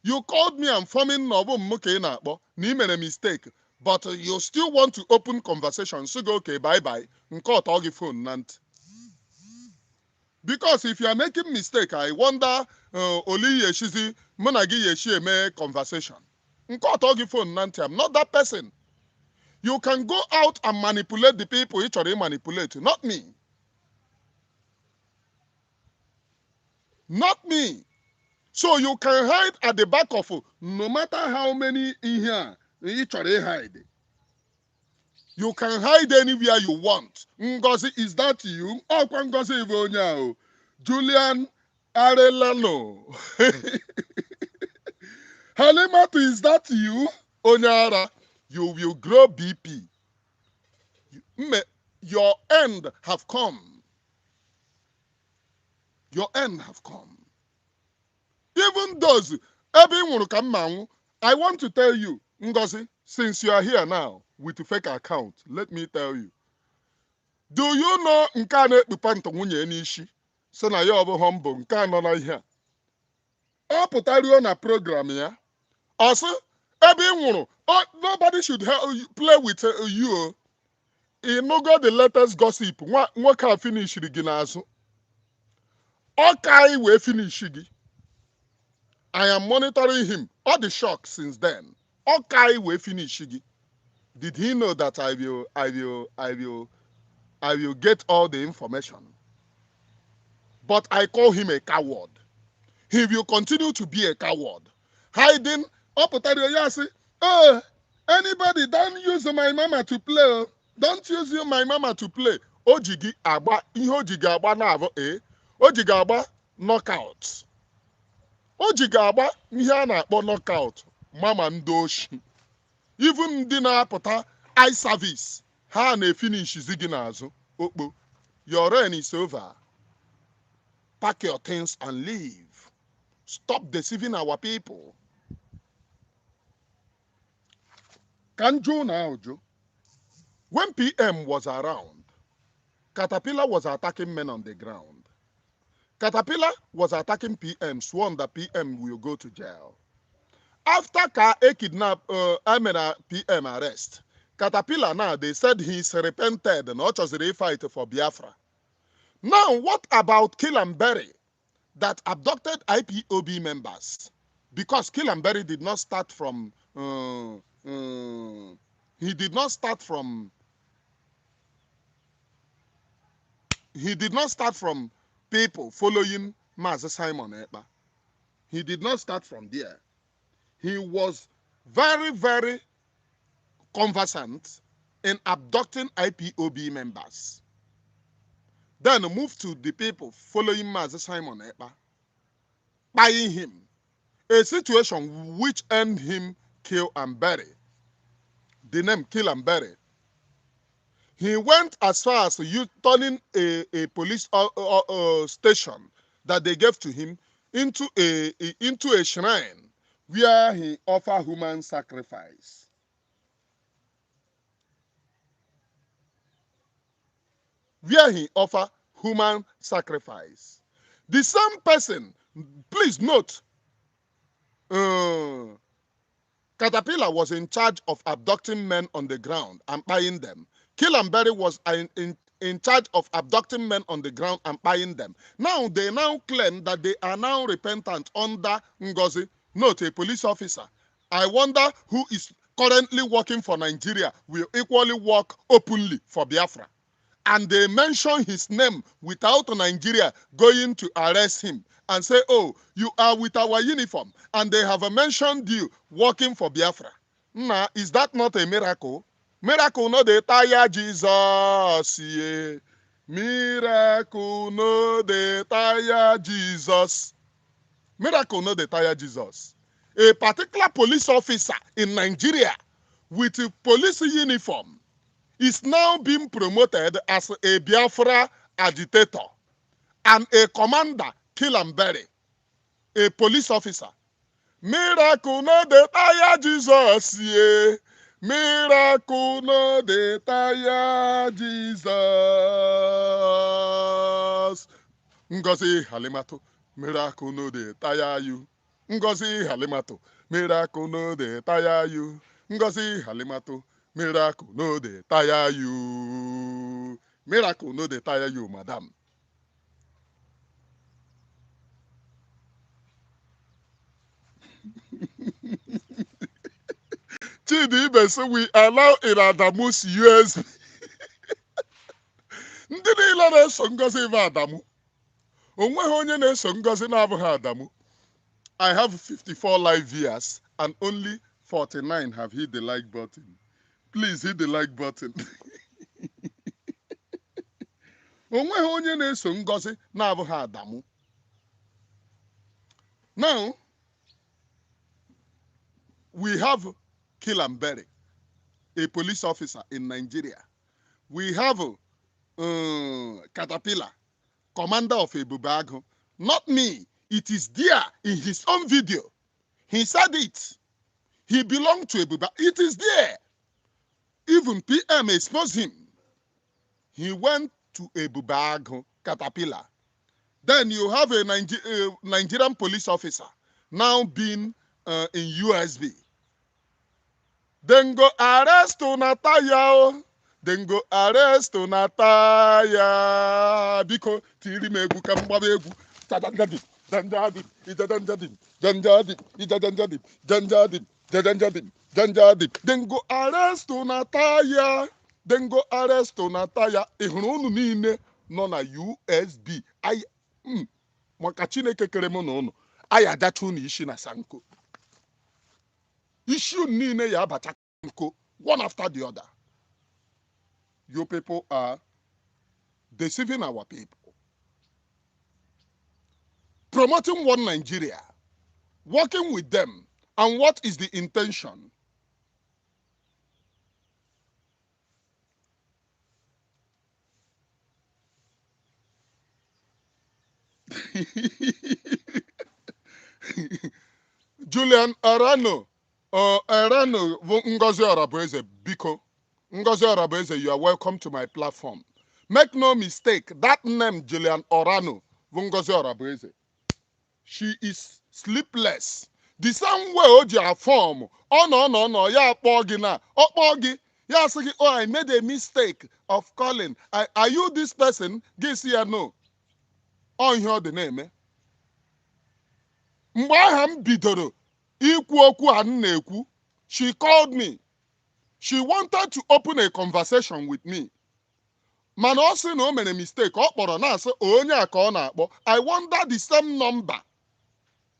You called me and forming na ọ bụ m ka ị na-akpọ na ị mere mistake, but you still want to open conversation. So go, okay, bye bye. Nke ọtọ gị phone na ntị. Because if you are making mistake, I wonder Oli Yeshizi, Monagi Yeshi eme conversation. Nke ọtọ gị phone na ntị. I'm not that person. You can go out and manipulate the people you try to manipulate, not me. Not me. So you can hide at the back of no matter how many in here you try to hide. You can hide anywhere you want. Ngozi, is that you? Oh, Ngozi Ivonyao. Julian Arellano. Halimatu, is that you? Onyara, you will grow BP. Your end have come. Your end have come. Even those, I want to tell you, Ngozi, since you are here now with a fake account, let me tell you. Do you know Nkane Upanto Munye Nishi? So na yobo humble, Nkano na here. Ọ pụtara na program ya. Also, nobody should play with you. You know, got the latest gossip. What can finish the ginazo? Okay, we finish. I am monitoring him. All the shock since then. Okay, we finish. Did he know that I will get all the information? But I call him a coward. He will continue to be a coward. Hiding up anybody don't use my mama to play. Don't use my mama to play. Ojigi agba ihe ojigi agba na avo ojigi agba knockout. Ojigi agba ihe a na-akpọ knockout. Mama ndoshi. Even ndị na-apụta eye service ha na-finish zigi n'azụ okpo. Your reign is over. Pack your things and leave. Stop deceiving our people. Can Joe now, Joe? When PM was around, Caterpillar was attacking men on the ground. Caterpillar was attacking PM, sworn that PM will go to jail. After a kidnap, PM arrest, Caterpillar now, they said he's repented and not just a fight for Biafra. Now, what about Kill and Bury that abducted IPOB members? Because Kill and Bury did not start from he did not start from people following Mazi Simon Ekpa. He did not start from there. He was very, very conversant in abducting IPOB members. Then moved to the people following Mazi Simon Ekpa, buying him. A situation which earned him kill and bury. The name Kill and Bury. He went as far as turning a police station that they gave to him into a shrine where he offered human sacrifice. Where he offered human sacrifice. The same person, please note, Caterpillar was in charge of abducting men on the ground and buying them. Kill and Bury was in charge of abducting men on the ground and buying them. Now, they now claim that they are now repentant under Ngozi, not a police officer. I wonder who is currently working for Nigeria will equally work openly for Biafra. And they mention his name without Nigeria going to arrest him and say, oh, you are with our uniform. And they have mentioned you working for Biafra. Now, is that not a miracle? Miracle no dey tire Jesus. Yeah. Miracle no dey tire Jesus. Miracle no dey tire Jesus. A particular police officer in Nigeria with a police uniform is now being promoted as a Biafra agitator and a commander, kill and bury, a police officer. Miracle no dey tire Jesus, yeah. Miracle no dey tire Jesus. Ngozi Halimatu, miracle no dey tire you. Ngozi Halimatu, miracle no dey tire you. Ngozi Halimatu, miracle no dey tire you. Miracle no dey tire you, madam. Chidi Ibe say we allow Iradamu's USB. Ndị niile na-eso Ngozi ibe Adamu. Onweghị onye na-eso Ngozi na-abụghị Adamu. I have 54 live viewers and only 49 have hit the like button. Please hit the like button. Onweghị onye na-eso Ngozi na-abụghị Adamu. Now, we have kill and bury, a police officer in Nigeria. We have Caterpillar, commander of Ebubago. Not me. It is there in his own video. He said it. He belonged to Ebubago. It is there. Even PM exposed him. He went to Ebubago, Caterpillar. Then you have a Nigerian police officer now being in USB. Then go arrest Onataya. Then go arrest Onataya. Because tiri megu kambabegu. Tadanjadim. Danjadim. Idadanjadim. Danjadim. Idadanjadim. Danjadim. Dadanjadim. Danjadim. Then go arrest Onataya. Then go arrest Onataya. Ihunu niile nọ na USB. Maka Chineke kere mụ na ụnụ. Anyị adacha unu isi na sanko. Issue niile ya abacha nko, one after the other. You people are deceiving our people. Promoting one Nigeria, working with them, and what is the intention? Julian Arano, Arano Ngozi Oragbueze, Biko. Ngozi Oragbueze, you are welcome to my platform. Make no mistake, that name, Julian Orano Ngozi Oragbueze, she is sleepless. The same way Oji form, oh no, yeah, Pogi na, oh Pogi, yeah, say, oh, I made a mistake of calling. Are you this person? Guess here, no. On here the name, eh? Mgbe aha m bidoro ikwu okwu a m na-ekwu, she called me. She wanted to open a conversation with me. Mana ọ sị na o mere mistake, ọ kpọrọ na-asị onye a ka ọ na-akpọ. I wonder the same number.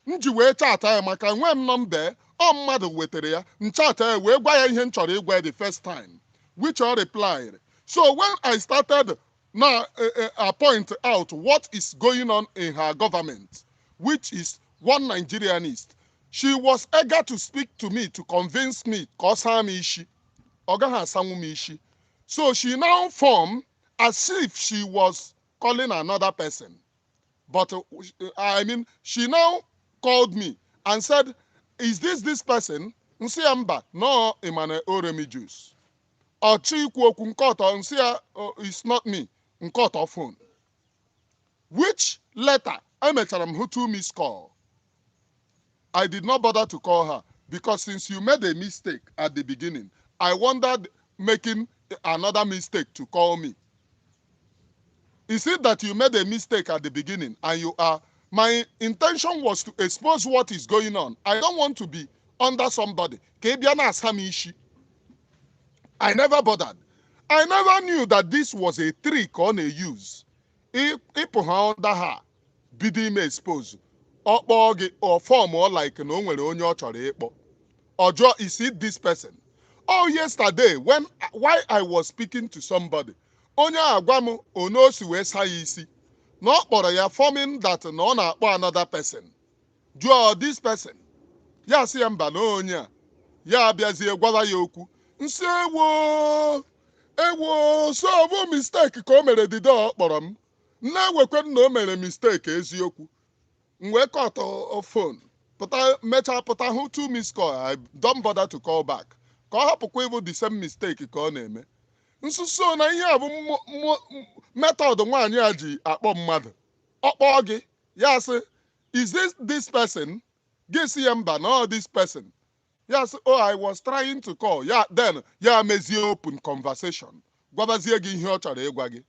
M ji wee chata ya maka nwe m nọmba ọ mmadụ wetere ya, m chata ya wee gwa ya ihe m chọrọ ịgwa ya the first time, which I replied. So when I started now point out what is going on in her government, which is one Nigerianist, she was eager to speak to me to convince me so she now formed as if she was calling another person. But I mean, she now called me and said, is this person? Nsiamba, no, Emmanuel Oremi Juice. Or Chikwo Kunkoto, Nsia, it's not me, Nkoto phone. Which letter? I met her who to miss call. I did not bother to call her because since you made a mistake at the beginning, I wondered making another mistake to call me. Is it that you made a mistake at the beginning and you are... My intention was to expose what is going on. I don't want to be under somebody. Ka ị bịa na-asa m isi. I never bothered. I never knew that this was a trick on a use. Ịpụ ha under her, bido ime expose. Ọ kpọọ gị or form or like na o nwere onye ọ chọrọ ịkpọ. Ojo, is it this person? Oh, yesterday, while I was speaking to somebody, onye agwa m ono si wee saa ya isi. Na ọ kpọrọ ya forming that na ọ na-akpọ another person. Jụọ this person. Ya sị ya mba na onye a. Ya abịazie gwara ya okwu. Nsị ewo so ọ bụ mistake ka o mere dide ọ kpọrọ m. Na-ewekwe na o mere mistake eziokwu. M wee kọtọ phone. Mechaa pụta hụ 2 missed call. I don't bother to call back. Ka ọ hapụkwa ịbụ the same mistake ka ọ na-eme. Nsuso na ihe a bụ method nwaanyị a ji akpọ mmadụ. Ọ kpọọ gị, ya sị, is this person? Gị sị ya mba, no this person. Ya sị, oh, I was trying to call. Then ya mezie open conversation. Gwabazie gị ihe ọ chọrọ ịgwa gị.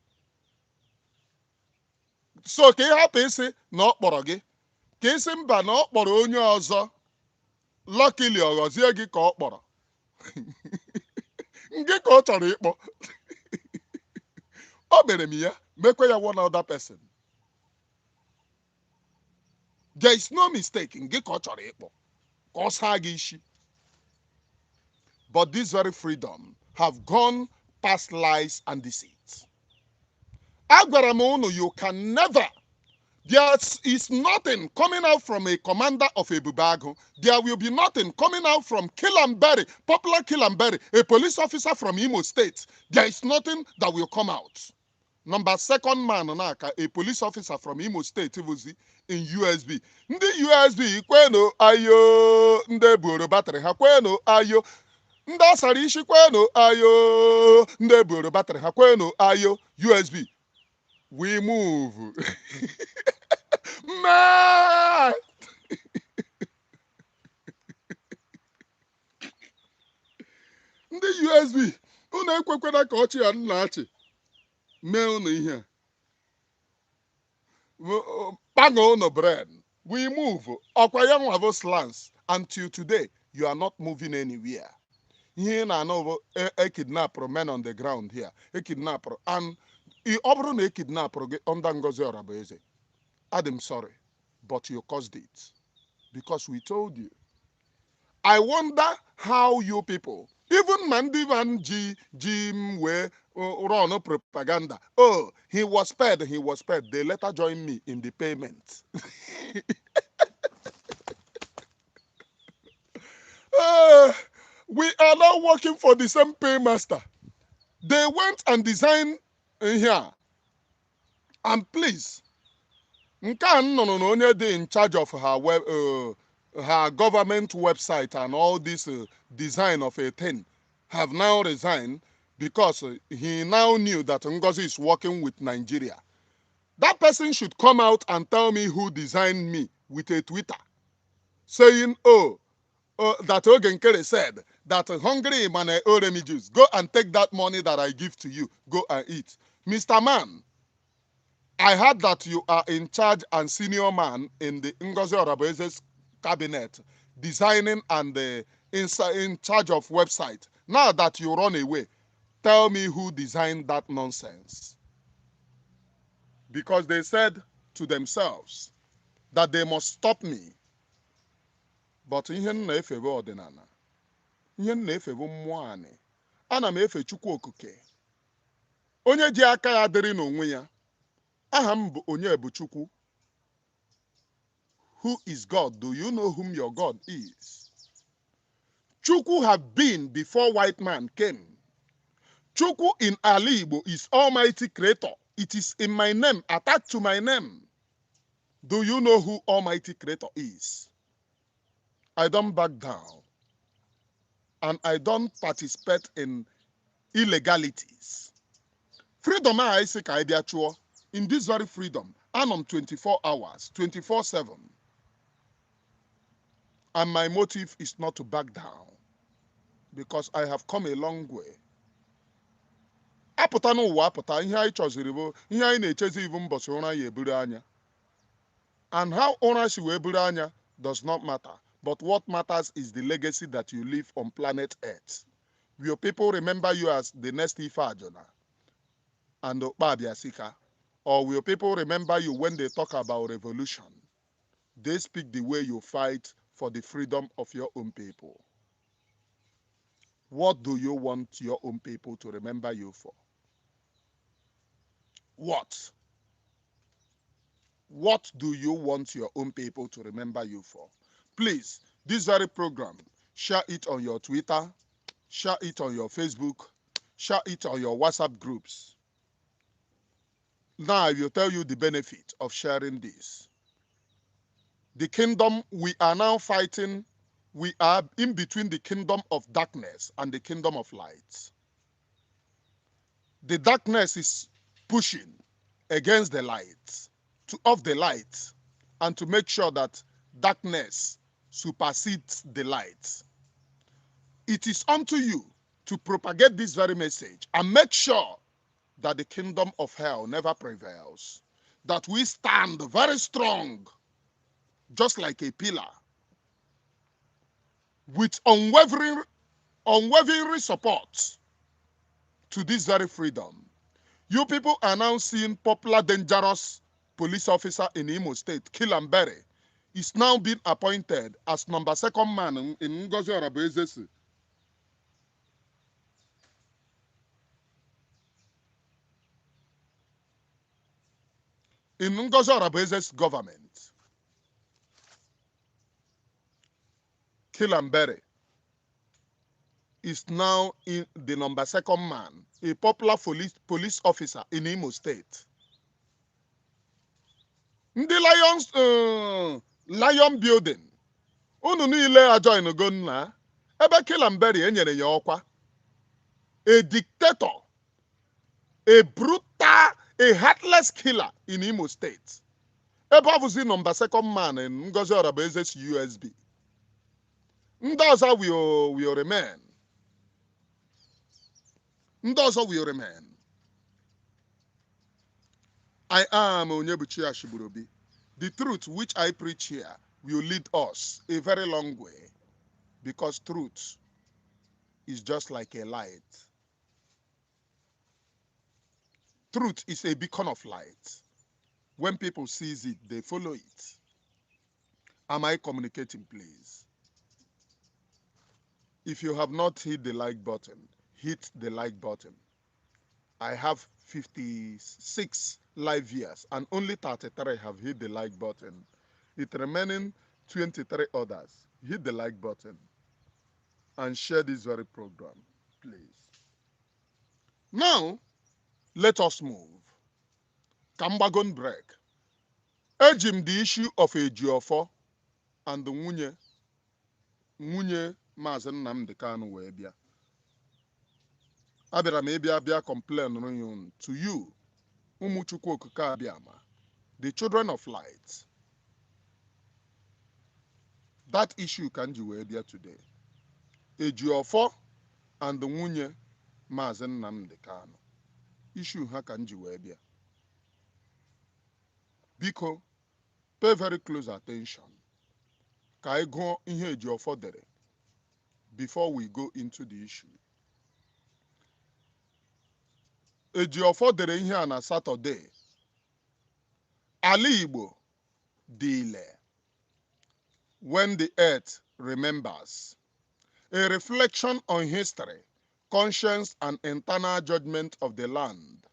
So ka ị hapụ ịsị na ọ kpọrọ gị. Ka ị sị mba na ọ kpọrọ onye ọzọ. Luckily ọ ghọzie gị ka ọ kpọrọ. Gị ka ọ chọrọ ịkpọ. O mere m ya, mekwe ya one other person. There is no mistake. Gị ka ọ chọrọ ịkpọ. Ka ọ saa gị isi. But this very freedom have gone past lies and deceit. Agwara m unu, you can never. There is nothing coming out from a commander of a Bubago. There will be nothing coming out from Kilamberi, popular Kilamberi, a police officer from Imo State. There is nothing that will come out. Number second man, a police officer from Imo State, in USB. Ndị USB, kweno ayo, ndị buru battery ha, kweno ayo. Ndị asara isi, kweno ayo, ndị buru battery ha, kweno ayo, USB. We move. Man! Ndị USB, unu ekwekwena ka ọchị ya nna achị mee unu ihe a. Pago unu brain. We move. Ọkwa ya nwa bụ slants. Until today, you are not moving anywhere. Ihe na anọ a kidnapper men on the ground here. A kidnapper. And ọ bụrụ na a kidnapper gị under Ngozi Oragbueze, I'm sorry, but you caused it. Because we told you. I wonder how you people, even Mandivan Jim were run propaganda. Oh, he was paid. They later joined me in the payment. We are now working for the same paymaster. They went and designed here. And please, Nkan no onye dey in charge of her government website and all this design of a thing have now resigned because he now knew that Ngozi is working with Nigeria. That person should come out and tell me who designed me with a Twitter saying, that Ogenkere said that hungry man oremi juice, go and take that money that I give to you, go and eat. Mr. Man, I heard that you are in charge and senior man in the Ngozi Oragbueze's cabinet, designing and in charge of website. Now that you run away, tell me who designed that nonsense. Because they said to themselves that they must stop me. But ihe nna efe bụ ọdịnala. Ihe nna efe bụ mmụọ anị. Ana m efe Chukwu Okike. Onye ji aka ya dịrị n'onwe ya. Aha m bụ onye bụ Chukwu. Who is God? Do you know whom your God is? Chukwu have been before white man came. Chukwu in Ali Igbo is Almighty Creator. It is in my name, attached to my name. Do you know who Almighty Creator is? I don't back down. And I don't participate in illegalities. Freedom I say ka bịa chụọ. In this very freedom, I'm 24 hours, 24/7. And my motive is not to back down. Because I have come a long way. Apụta n'ụwa apụta, ihe anyị chọziri bụ, ihe anyị na-echezi ibu mbọsị ụra ya eburu anya. And how ụra si wee buru anya does not matter. but what matters is the legacy that you leave on planet Earth. Will people remember you as the next Ife Ajona and Okpabiasika? Or will people remember you when they talk about revolution? They speak the way you fight for the freedom of your own people. What do you want your own people to remember you for? What? What do you want your own people to remember you for? Please, this very program, share it on your Twitter, share it on your Facebook, share it on your WhatsApp groups. Now I will tell you the benefit of sharing this. The kingdom we are now fighting, we are in between the kingdom of darkness and the kingdom of light. The darkness is pushing against the light, to off the light, and to make sure that darkness supersedes the light. It is unto you to propagate this very message and make sure that the kingdom of hell never prevails, that we stand very strong, just like a pillar, with unwavering support to this very freedom. You people are now seeing popular dangerous police officer in Imo State, Kilambere, is now being appointed as number second man in Ngozi Oragbueze. In Ngozi Oragbueze's government, Kilambere is now in the number second man, a popular police officer in Imo State. Ndị Lion Building, unu niile ajoin go nna, ebe Kilambere enyere ya ọkwa. A dictator, a brutal, a heartless killer in Imo State. Ebe ọ bụzi number second man in Ngozi Oragbueze's USB. Ndị ọzọ will remain. Ndị ọzọ will remain. I am Onyebuchi Ashigburobi. The truth which I preach here will lead us a very long way, because truth is just like a light. Truth is a beacon of light. When people see it, they follow it. Am I communicating, please? If you have not hit the like button, hit the like button. I have 56 live viewers and only 33 have hit the like button. It remaining 23 others. Hit the like button and share this very program, please. Now, let us move. Kambagon break. Ejim the issue of Ejiofor and the nwunye Mazi Nnamdi Kanu wee bịa. Abịara m ịbịa complain to you, ụmụ Chukwu okike abịama, the children of light. That issue ka nji wee bịa today. Ejiofor and the nwunye Mazi Nnamdi Kanu. Issue ha ka nji wee bịa. Biko, pay very close attention. Ka anyị gụọ ihe Ejiofor dere before we go into the issue. Ejiofor dere ihe a na Saturday. Ala Igbo dị ile, when the earth remembers. A reflection on history, conscience, and internal judgment of the land.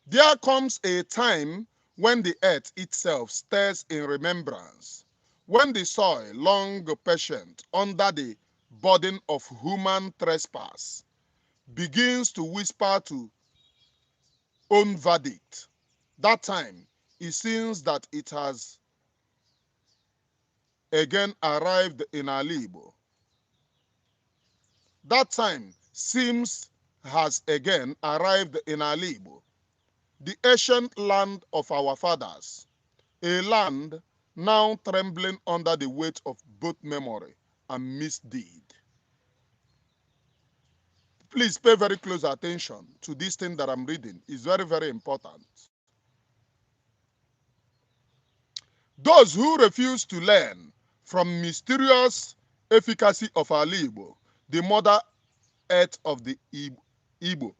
There comes a time when the earth itself stirs in remembrance, when the soil, long patient under the burden of human trespass, begins to whisper to own verdict. That time, it seems that it has again arrived in Ala Igbo. That time seems has again arrived in Ala Igbo, the ancient land of our fathers, a land now trembling under the weight of both memory and misdeed. Please pay very close attention to this thing that I'm reading. It's very, very important. Those who refuse to learn From mysterious efficacy of Ala Igbo, the mother earth of the Igbo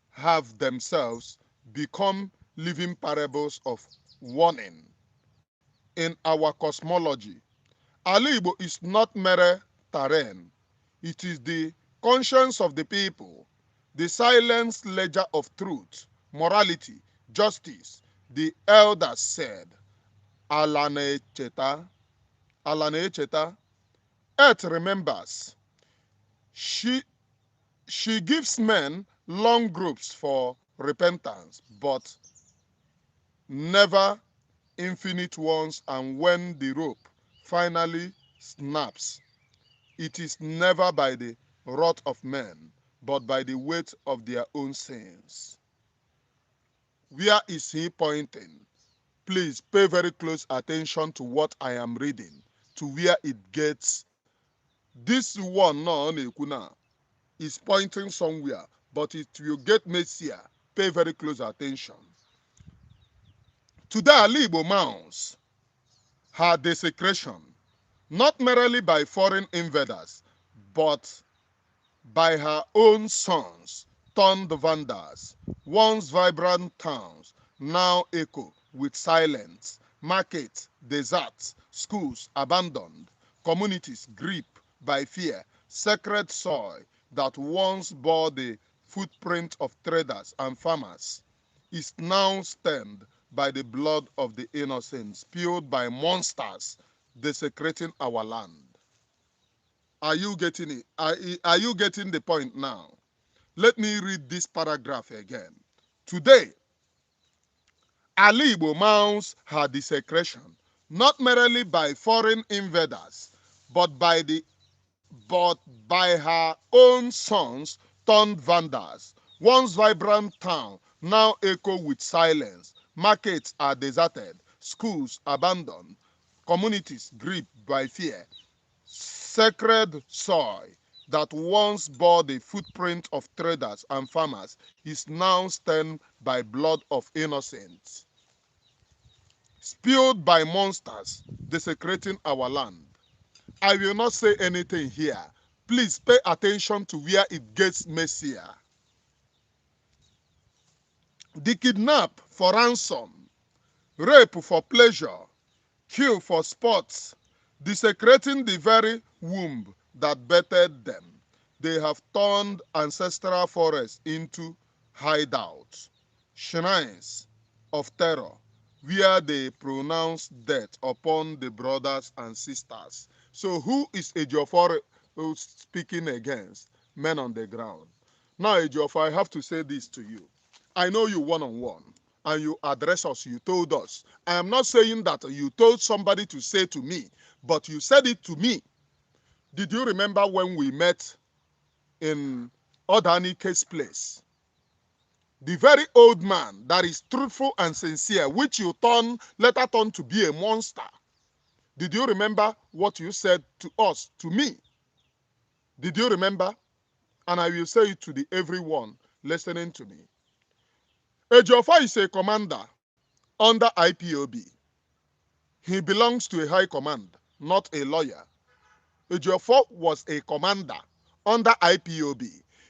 have themselves become living parables of warning. In our cosmology, Ala Igbo is not mere terrain. It is the conscience of the people, the silent ledger of truth, morality, justice. The elders said, Ala na-echeta, Ala na-echeta. Earth remembers. She, she gives men long groups for repentance, but never infinite ones. And when the rope finally snaps, it is never by the wrath of men, but by the weight of their own sins. Where is he pointing? Please pay very close attention to what I am reading, to where it gets. This one no na-ekwu now is pointing somewhere, but it will get messier. Pay very close attention. Today, Ala Igbo mounds her desecration, not merely by foreign invaders, but by her own sons, turned vandals. Once vibrant towns now echo with silence, markets, deserts, schools abandoned, communities gripped by fear, sacred soil that once bore the footprint of traders and farmers is now stained by the blood of the innocent, spilled by monsters desecrating our land. Are you getting it? Are you getting the point now? Let me read this paragraph again. Today, Ala Igbo mounts her desecration, not merely by foreign invaders, but but by her own sons turned vandals. Once vibrant town now echo with silence. Markets are deserted, schools abandoned, communities gripped by fear. Sacred soil that once bore the footprint of traders and farmers is now stained by blood of innocents, spilled by monsters desecrating our land. I will not say anything here. Please pay attention to where it gets messier. The kidnap for ransom, rape for pleasure, kill for sports, desecrating the very womb that birthed them. They have turned ancestral forests into hideouts, shrines of terror, where they pronounce death upon the brothers and sisters. So who is Ejiofor speaking against? Men on the ground. Now, Ejiofor, I have to say this to you. I know you one-on-one, and you address us, you told us. I am not saying that you told somebody to say to me, but you said it to me. Did you remember when we met in Odanike's place? The very old man that is truthful and sincere, which you later turned to be a monster. Did you remember what you said to us, to me? Did you remember? And I will say it to everyone listening to me. Ejiofor is a commander under IPOB. He belongs to a high command, not a lawyer. Ejiofor was a commander under IPOB.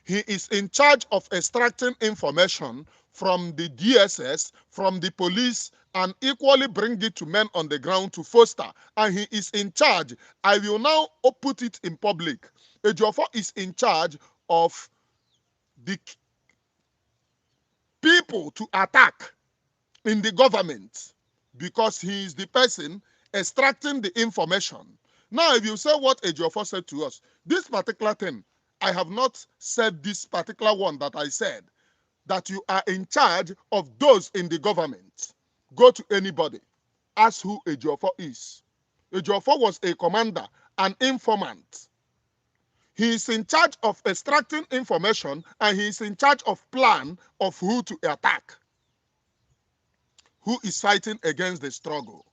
He is in charge of extracting information from the DSS, from the police, and equally bring it to men on the ground to foster. And he is in charge. I will now put it in public. Ejiofor is in charge of the people to attack in the government because he is the person extracting the information. Now, if you say what Ejiofor said to us, this particular thing, I have not said this particular one that I said, that you are in charge of those in the government. Go to anybody. Ask who Ejiofor is. Ejiofor was a commander, an informant. He is in charge of extracting information, and he is in charge of plan of who to attack, who is fighting against the struggle.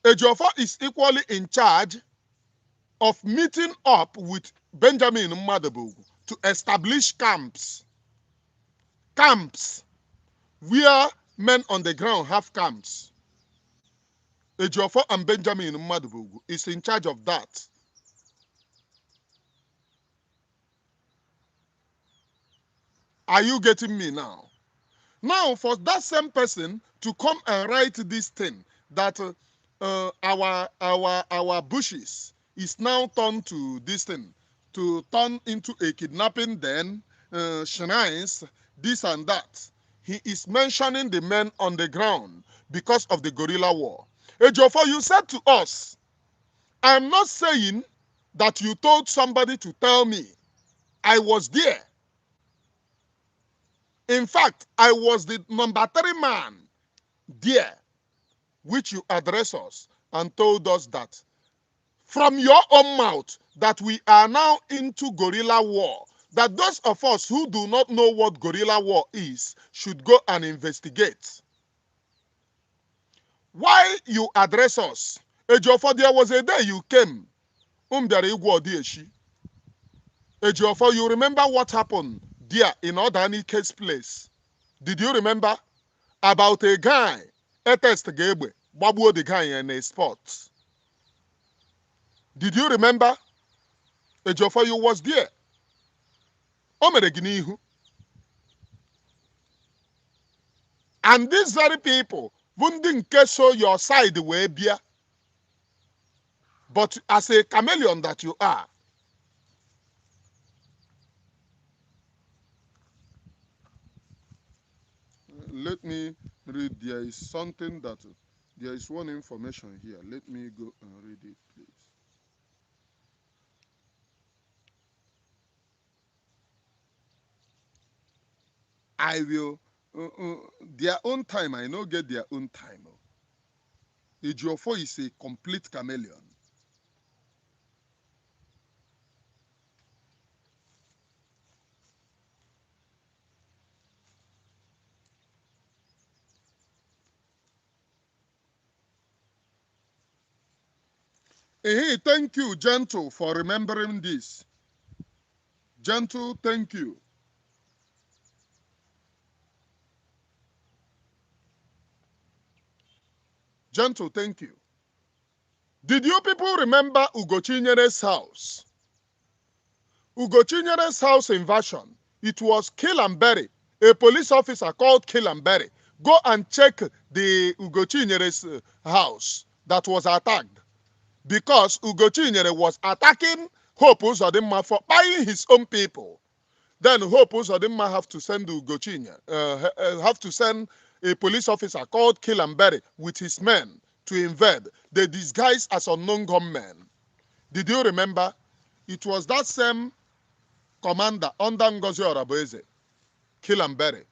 Ejiofor is equally in charge of meeting up with Benjamin Madabu to establish camps where men on the ground have camps. Ejiofor and Benjamin Mmadubugu is in charge of that. Are you getting me now? Now, for that same person to come and write this thing that our bushes is now turned to this thing, to turn into a kidnapping den, shrines, this and that. He is mentioning the men on the ground because of the guerrilla war. Ejiofor, you said to us, I'm not saying that you told somebody to tell me. I was there. In fact, I was the number 3 man there, which you address us and told us that from your own mouth that we are now into guerrilla war, that those of us who do not know what guerrilla war is should go and investigate. Why you address us? Ejiofor, there was a day you came. Ejiofor, you remember what happened there in Odanike's place? Did you remember? About a guy, a test Gebe, Babu the guy in a spot. Did you remember? Ejiofor, you was there. And these very people wouldn't show your side way beer. But as a chameleon that you are, let me read. There is something that there is one information here. Let me go and read it, please. I will their own time. I know get their own time. Ejiofor is a complete chameleon. Hey, thank you, Gentle, for remembering this. Gentle, thank you. Gentle, thank you. Did you people remember Ugochinere's house? Ugochinere's house invasion. It was kill and bury. A police officer called kill and bury. Go and check the Ugochinere's house that was attacked. Because Ugochinyere was attacking Hope Uzodimma for buying his own people. Then Hope Uzodimma have to send Ugochinyere, have to send a police officer called Kill and Bury with his men to invade. They disguised as unknown gunmen. Did you remember? It was that same commander under Ngozi Oragbueze, Kill and Bury,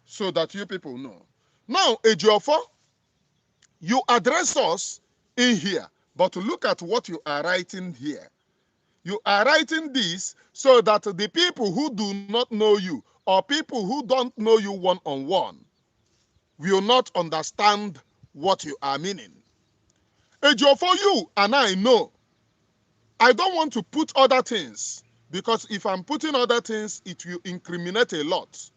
so that you people know. Now, Ejiofor, you address us in here, but look at what you are writing here. You are writing this so that the people who do not know you or people who don't know you one-on-one will not understand what you are meaning. Ejiofor, you and I know. I don't want to put other things because if I'm putting other things, it will incriminate a lot.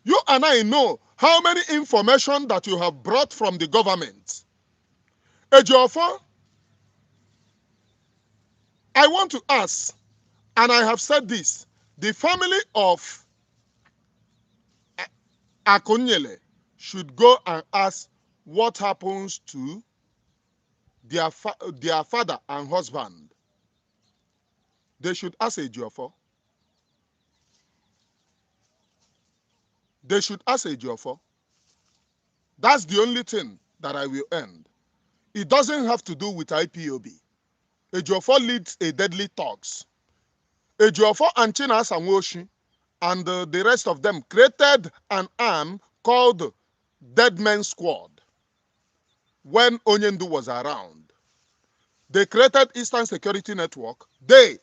You and I know how many information that you have brought from the government. Ejiofor, I want to ask, and I have said this, the family of Akunyele should go and ask what happens to their father and husband. They should ask Ejiofor. They should ask Ejiofor. That's the only thing that I will end. It doesn't have to do with IPOB. Ejiofor leads a deadly talks. Ejiofor and Chinasa Nwoshi and the rest of them created an arm called Dead Men Squad when Onyendu was around. They created Eastern Security Network. They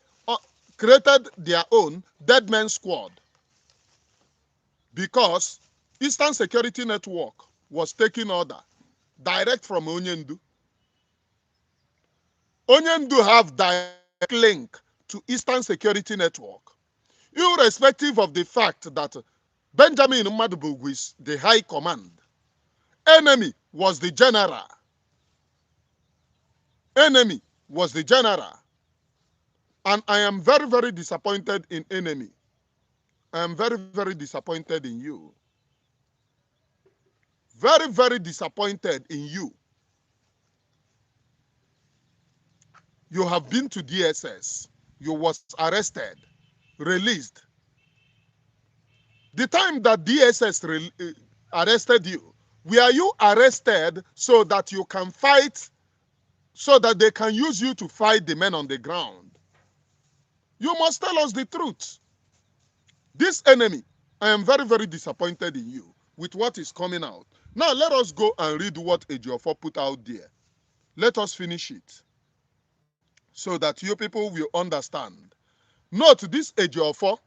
created their own Dead Men Squad because Eastern Security Network was taking order direct from Onyendu. Onyendu have direct link to Eastern Security Network, irrespective of the fact that Benjamin Mmadubugu is the high command. Enemy was the general. Enemy was the general. And I am very, very disappointed in enemy. I am very, very disappointed in you. Very, very disappointed in you. You have been to DSS. You was arrested, released. The time that DSS arrested you, were you arrested so that you can fight, so that they can use you to fight the men on the ground? You must tell us the truth. This enemy, I am very, very disappointed in you with what is coming out. Now let us go and read what Ejiofor put out there. Let us finish it so that you people will understand. Note this Ejiofor,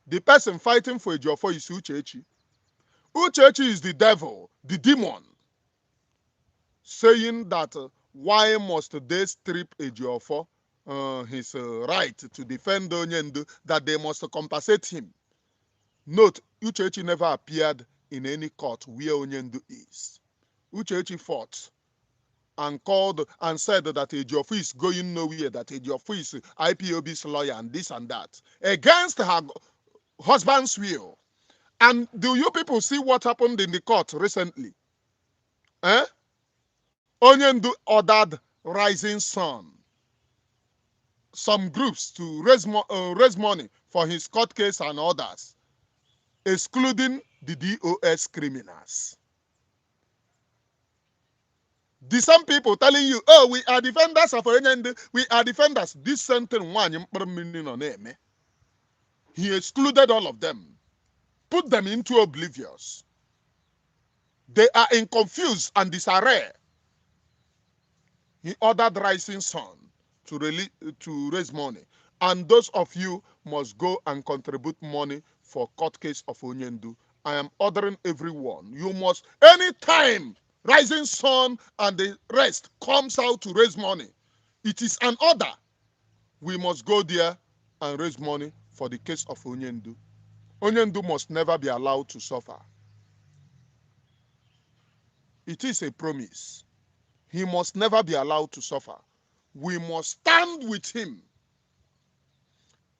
the person fighting for Ejiofor is Uchechi. Uchechi is the devil, the demon, saying that why must they strip Ejiofor his right to defend Onyendu, that they must compensate him. Note, Uchechi never appeared in any court where Onyendu is. Uchechi fought and called and said that Ejiofor is going nowhere, that Ejiofor is IPOB's lawyer and this and that, against her husband's will. And do you people see what happened in the court recently? Eh? Onyendu ordered Rising Sun, some groups, to raise money for his court case and others, excluding the DOS criminals. The some people telling you, oh, we are defenders of Onyendu, we are defenders. This sentence, he excluded all of them, put them into oblivious. They are in confused and disarray. He ordered Rising Sun to raise money. And those of you must go and contribute money for court case of Onyendu. I am ordering everyone. You must, anytime Rising Sun and the rest comes out to raise money, it is an order. We must go there and raise money for the case of Onyendu. Onyendu must never be allowed to suffer. It is a promise. He must never be allowed to suffer. We must stand with him.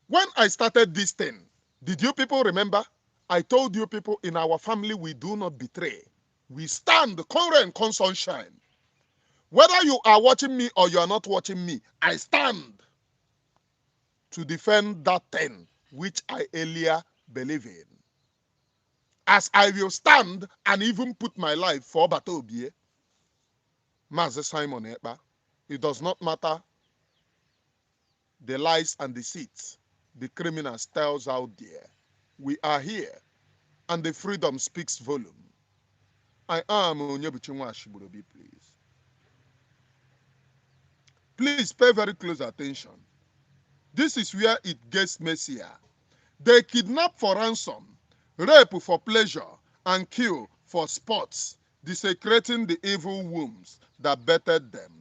When I started this thing, did you people remember? I told you people, in our family, we do not betray. We stand, current and sunshine. Whether you are watching me or you are not watching me, I stand to defend that thing which I earlier believe in. As I will stand and even put my life for Batobie, Mazi Simon Ekpa. It does not matter the lies and deceits the criminals tells out there. We are here, and the freedom speaks volume. I am Onyebuchi Nwashigburubi, please. Please pay very close attention. This is where it gets messier. They kidnap for ransom, rape for pleasure, and kill for sports, desecrating the evil wombs that bettered them.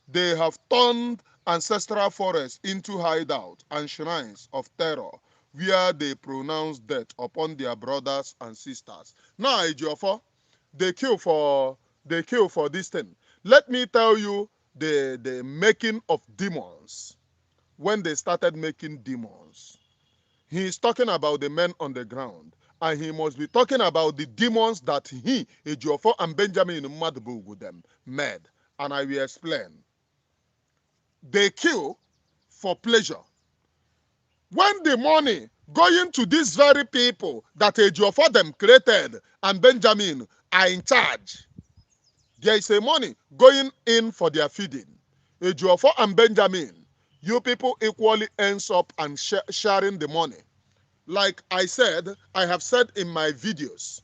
They have turned ancestral forests into hideouts and shrines of terror, where they pronounce death upon their brothers and sisters. Now, Ejiofor, they kill for this thing. Let me tell you the making of demons. When they started making demons, he is talking about the men on the ground, and he must be talking about the demons that he, Ejiofor, and Benjamin Mmadụbụgwu them made. And I will explain. They kill for pleasure. When the money going to these very people that Ejiofor them created and Benjamin are in charge, there is a money going in for their feeding. Ejiofor and Benjamin, you people equally ends up and sharing the money. Like I said, I have said in my videos,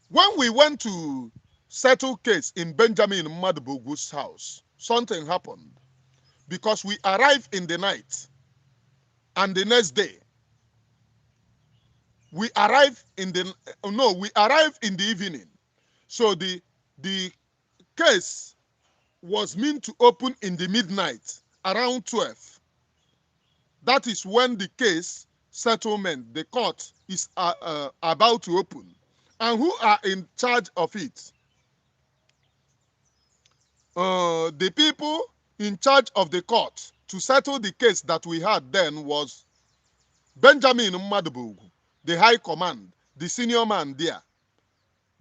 when we went to settle case in Benjamin Mmadụbụgwu's house, something happened. Because we arrived in the night, and the next day, we arrived in the evening. So the case was meant to open in the midnight, around 12. That is when the case settlement, the court, is about to open. And who are in charge of it? the people in charge of the court to settle the case that we had then was Benjamin Mmadubugu, the high command, the senior man there.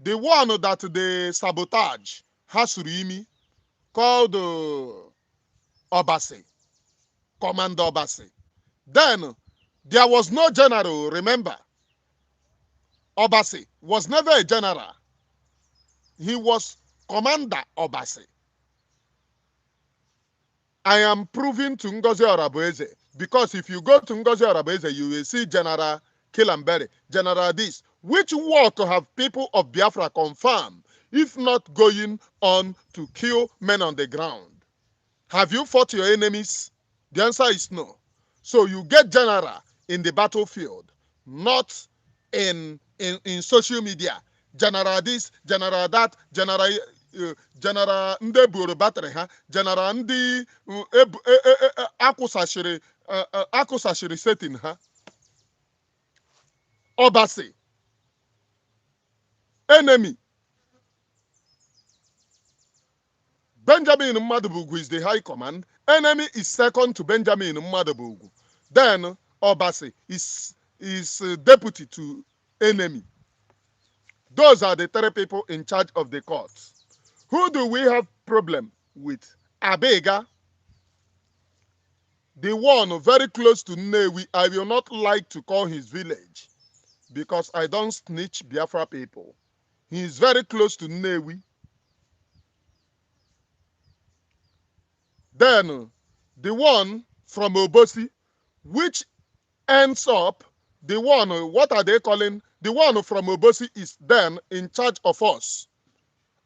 The one that they sabotage Hasurimi called Obasi, Commander Obasi. Then there was no general, remember. Obasi was never a general. He was Commander Obasi. I am proving to Ngozi Oragbueze because if you go to Ngozi Oragbueze, you will see General Kilamberi, General this. Which work have people of Biafra confirmed if not going on to kill men on the ground? Have you fought your enemies? The answer is no. So you get general in the battlefield, not in social media. General this, general that, general ndị buru batrị ha, general ndị akwụsachiri setting ha. Obasi, enemy. Benjamin Mmadubugu is the high command. Enemy is second to Benjamin Mmadubugu. Then Obasi is deputy to enemy. Those are the three people in charge of the court. Who do we have problem with? Abega, the one very close to Nnewi. I will not like to call his village because I don't snitch Biafra people. He is very close to Nnewi. Then the one from Obosi, which ends up the one, what are they calling? The one from Obosi is then in charge of us.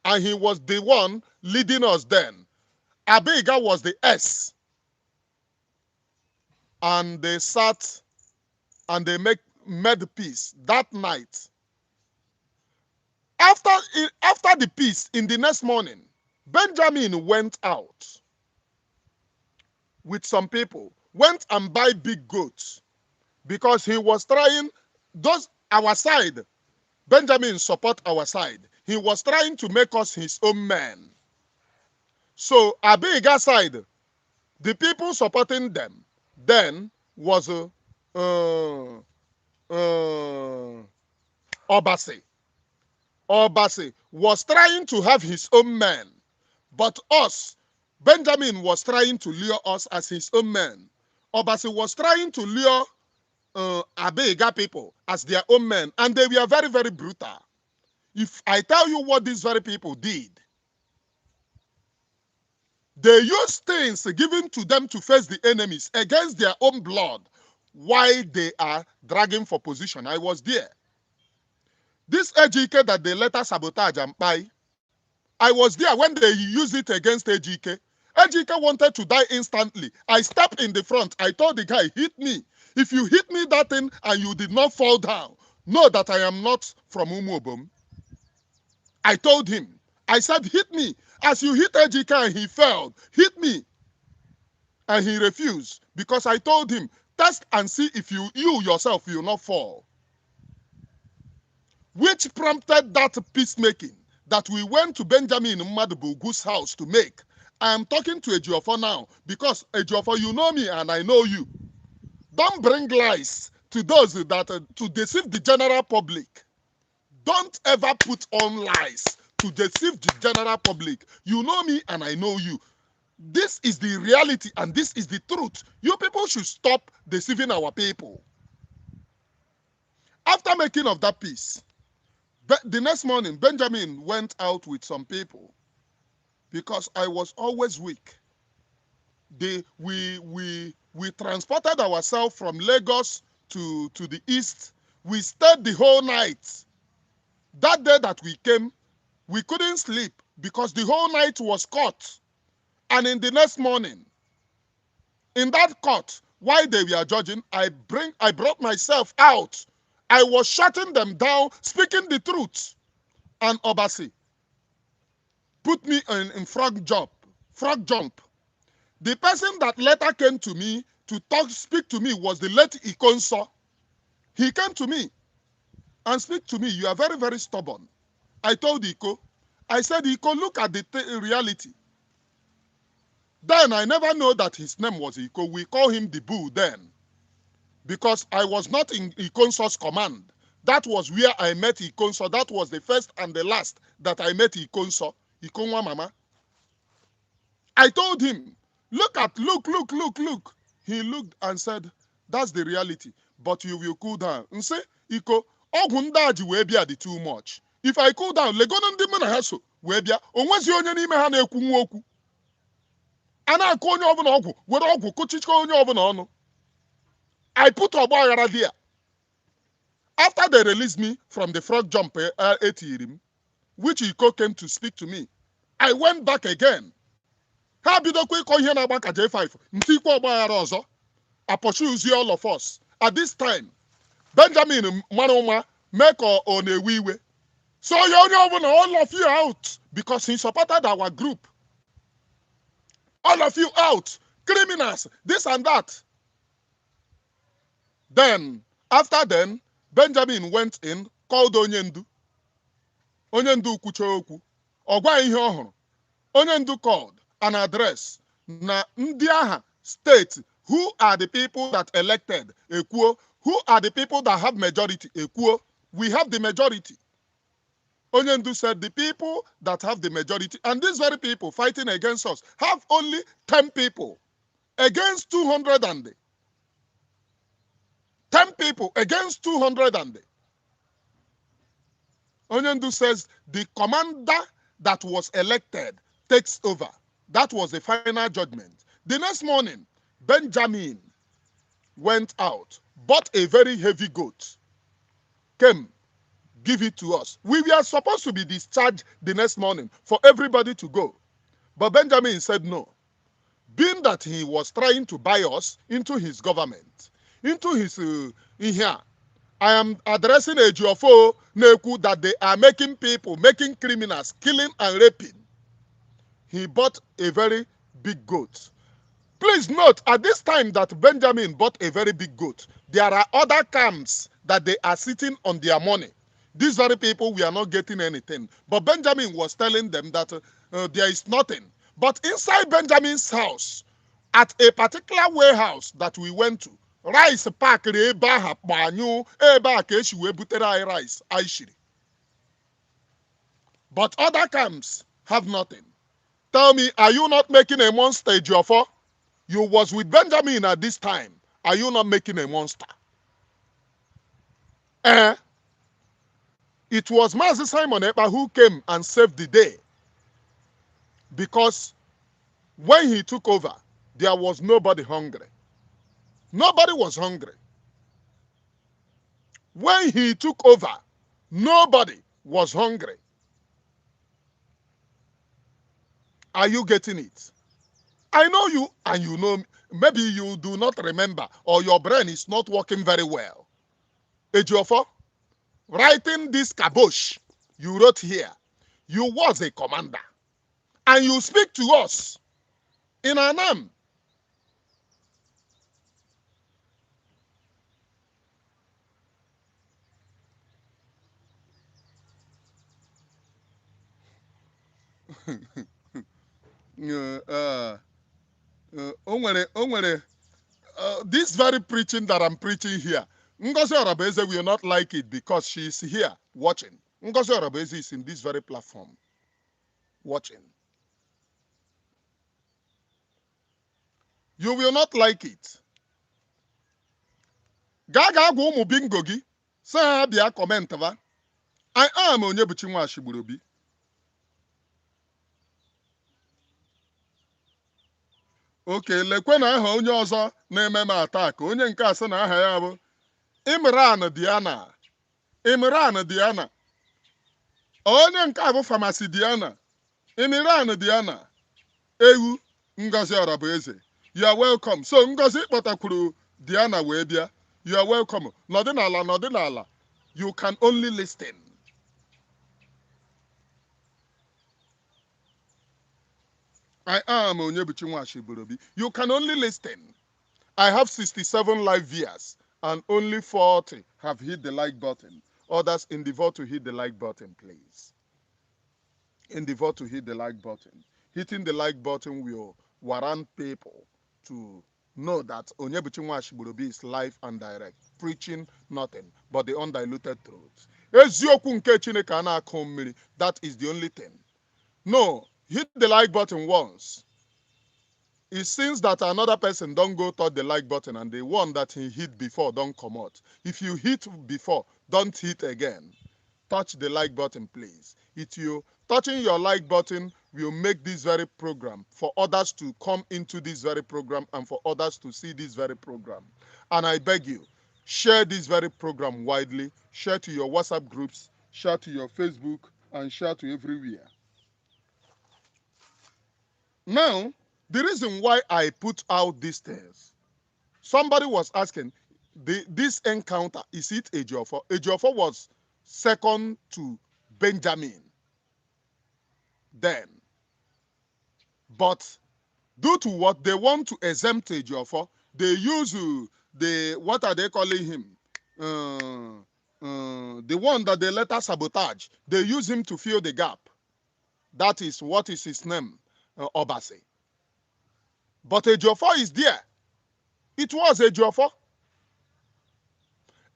And he was the one leading us then. Abega was the S. And they sat and they made peace that night. After the peace, in the next morning, Benjamin went out with some people, went and buy big goats because he was trying, our side, Benjamin support our side. He was trying to make us his own men. So Abega side, the people supporting them then was Obasi. Obasi was trying to have his own men, but us, Benjamin was trying to lure us as his own men. Obasi was trying to lure Abega people as their own men, and they were very, very brutal. If I tell you what these very people did, they used things given to them to face the enemies against their own blood while they are dragging for position. I was there. This Ejike that they later sabotage and buy, I was there when they used it against Ejike. Ejike wanted to die instantly. I stepped in the front. I told the guy, hit me. If you hit me that thing and you did not fall down, know that I am not from Umuobom. I told him. I said, hit me. As you hit Ejike and he fell, hit me. And he refused because I told him, test and see if you yourself will not fall. Which prompted that peacemaking that we went to Benjamin Mmadubugu's house to make. I am talking to Ejiofor now because Ejiofor, you know me and I know you. Don't bring lies to those that to deceive the general public. Don't ever put on lies to deceive the general public. You know me and I know you. This is the reality and this is the truth. You people should stop deceiving our people. After making of that peace, the next morning, Benjamin went out with some people because I was always weak. We transported ourselves from Lagos to the east. We stayed the whole night. That day that we came, we couldn't sleep because the whole night was caught. And in the next morning, in that court, while they were judging, I brought myself out. I was shutting them down, speaking the truth. And Obasi put me in frog jump. The person that later came to me to speak to me was the late Ikonso. He came to me and speak to me. You are very, very stubborn. I told Iko, I said, Iko, look at the reality. Then I never know that his name was Iko. We call him the Bull then, because I was not in Ikonso's command. That was where I met Ikonso. That was the first and the last that I met Ikonso, Ikonwa Mama. I told him, look. He looked and said, that's the reality, but you will cool down. And say, Iko, ọgwụ ndị a ji wee bịa dị too much. If I cool down, legono ndị mụ na ha so wee bịa, onwezi onye n'ime ha na-ekwu nwa okwu. A na-akụ onye ọbụla ọgwụ, were ọgwụ kụchichika onye ọbụla ọnụ. I put ọgba aghara there. After they released me from the frog jump etirim, which Iko came to speak to me, I went back again. Ha bidokwa ịkọ ihe na-agba ka J5, ntikwa ọgba aghara ọzọ. I pursue all of us. At this time, Benjamin Manoma make on a iwe. So all of you out, because he supported our group. All of you out, criminals, this and that. Then, after then, Benjamin went in, called Onyendu. Onyendu kwucha okwu. Ọgwa ihe ọhụrụ. Onyendu called an address na ndị agha state. Who are the people that elected Equo? Who are the people that have majority Equo? We have the majority. Onyendu said the people that have the majority, and these very people fighting against us have only 10 people against 200 and 10 people against 200 and Onyendu says the commander that was elected takes over. That was the final judgment. The next morning, Benjamin went out, bought a very heavy goat, came, give it to us. We were supposed to be discharged the next morning for everybody to go. But Benjamin said no. Being that he was trying to buy us into his government, into his here, I am addressing Ejiofor Neku that they are making people, making criminals, killing and raping. He bought a very big goat. Please note, at this time that Benjamin bought a very big goat, there are other camps that they are sitting on their money. These very people, we are not getting anything. But Benjamin was telling them that there is nothing. But inside Benjamin's house, at a particular warehouse that we went to, rice pack rice, but other camps have nothing. Tell me, are you not making a monster, Ejiofor? You was with Benjamin at this time. Are you not making a monster? It was Mazi Simon Ekpa who came and saved the day. Because when he took over, there was nobody hungry. Nobody was hungry. When he took over, nobody was hungry. Are you getting it? I know you, and you know, maybe you do not remember, or your brain is not working very well. Ejiofor, writing this kabosh you wrote here, you was a commander, and you speak to us in our name. This very preaching that I'm preaching here, Ngozi Oragbueze will not like it because she is here watching. Ngozi Oragbueze is in this very platform watching. You will not like it. Gaga umu bingo gi. Sa bia comment va. I am Onyebuchi nwa Ashigburobi. Okay, lekwe na aha onye ọzọ na-eme m attack. Onye nke a sị na aha ya bụ Imran Diana. Imran Diana. Onye nke a bụ Pharmacy Diana. Imran Diana. Ewu Ngozi Oragbueze. You are welcome. So Ngozi kpọtakwuru Diana wee bịa. You are welcome. Nọdịnala. You can only listen. I am Onyebuchi nwa Ashigburobi. You can only listen. I have 67 live viewers and only 40 have hit the like button. Others endeavor to hit the like button, please. Endeavor to hit the like button. Hitting the like button will warrant people to know that Onyebuchi Nwashigburubi is live and direct, preaching nothing but the undiluted truth. Eziokwu nke Chineke a na-akụ mmiri, that is the only thing. No, hit the like button once. It seems that another person don't go touch the like button and the one that he hit before don't come out. If you hit before, don't hit again. Touch the like button, please. Touching your like button will make this very program for others to come into this very program and for others to see this very program. And I beg you, share this very program widely, share to your WhatsApp groups, share to your Facebook, and share to everywhere. Now, the reason why I put out these things, somebody was asking, this encounter, is it Ejiofor? Ejiofor was second to Benjamin then. But due to what they want to exempt Ejiofor, they use what are they calling him? The one that they later sabotage. They use him to fill the gap. That is what is his name, Obase. But Ejiofor is there. It was Ejiofor.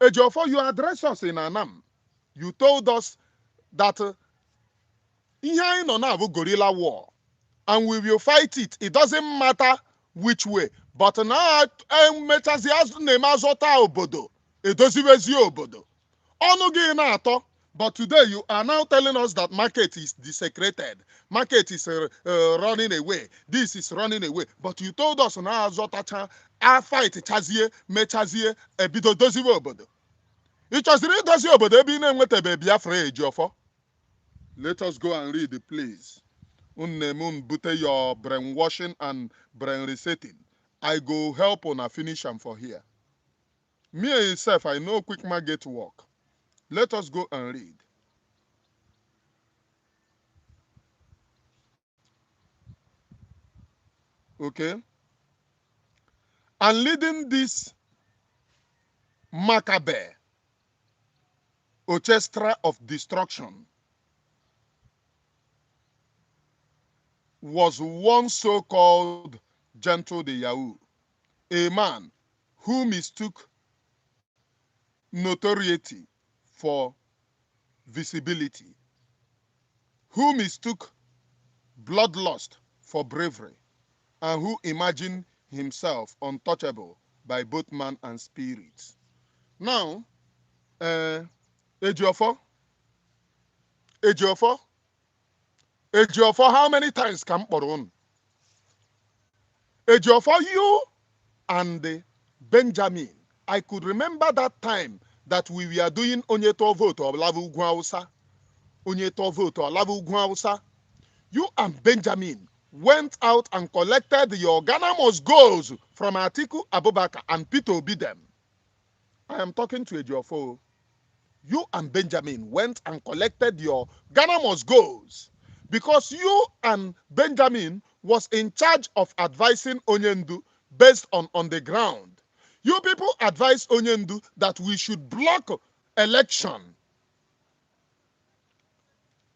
Ejiofor, you addressed us in Anam. You told us that ihe anyị nọ na bụ guerrilla war, and we will fight it. It doesn't matter which way. But now, emechazi na-eme azọta obodo, edoziwezi obodo. Ọnụ gị na-atọ. But today you are now telling us that market is desecrated. Market is running away. This is running away. But you told us na azọtacha, a fight chazie, mechazie, ebido doziwe obodo. Ị chọziri idozi obodo ebe ị na-enwetabe Biafra Ejiofor? Let us go and read, please. Bute your brainwashing and brain resetting. I go help on a finish am for here. Me and yourself, I know quick market work. Let us go and read. Okay? And leading this Maccabee orchestra of destruction was one so-called Gentle the Yahoo, a man who mistook notoriety for visibility, who mistook bloodlust for bravery, and who imagined himself untouchable by both man and spirit. Now, Ejiofor, how many times can Poron? Ejiofor, you and Benjamin, I could remember that time that we were doing Onyeto vote or Lavu Gwausa. Onyeto vote or Lavu Gwausa. You and Benjamin went out and collected your Ghana must goals from Atiku Abubakar and Peter Obidem. I am talking to Ejiofor. You and Benjamin went and collected your Ghana must goals because you and Benjamin was in charge of advising Onyendu based on the ground. You people advised Onyendu that we should block election.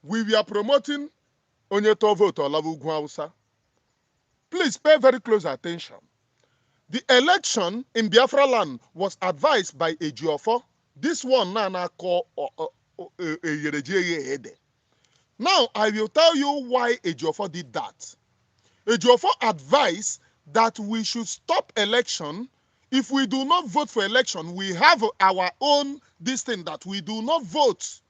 We were promoting Onyeto vote or Lavu Gwausa. Please pay very close attention. The election in Biafra land was advised by Ejiofor. This one Nana call Now I will tell you why Ejiofor did that. Ejiofor advised that we should stop election. If we do not vote for election, we have our own this thing that we do not vote.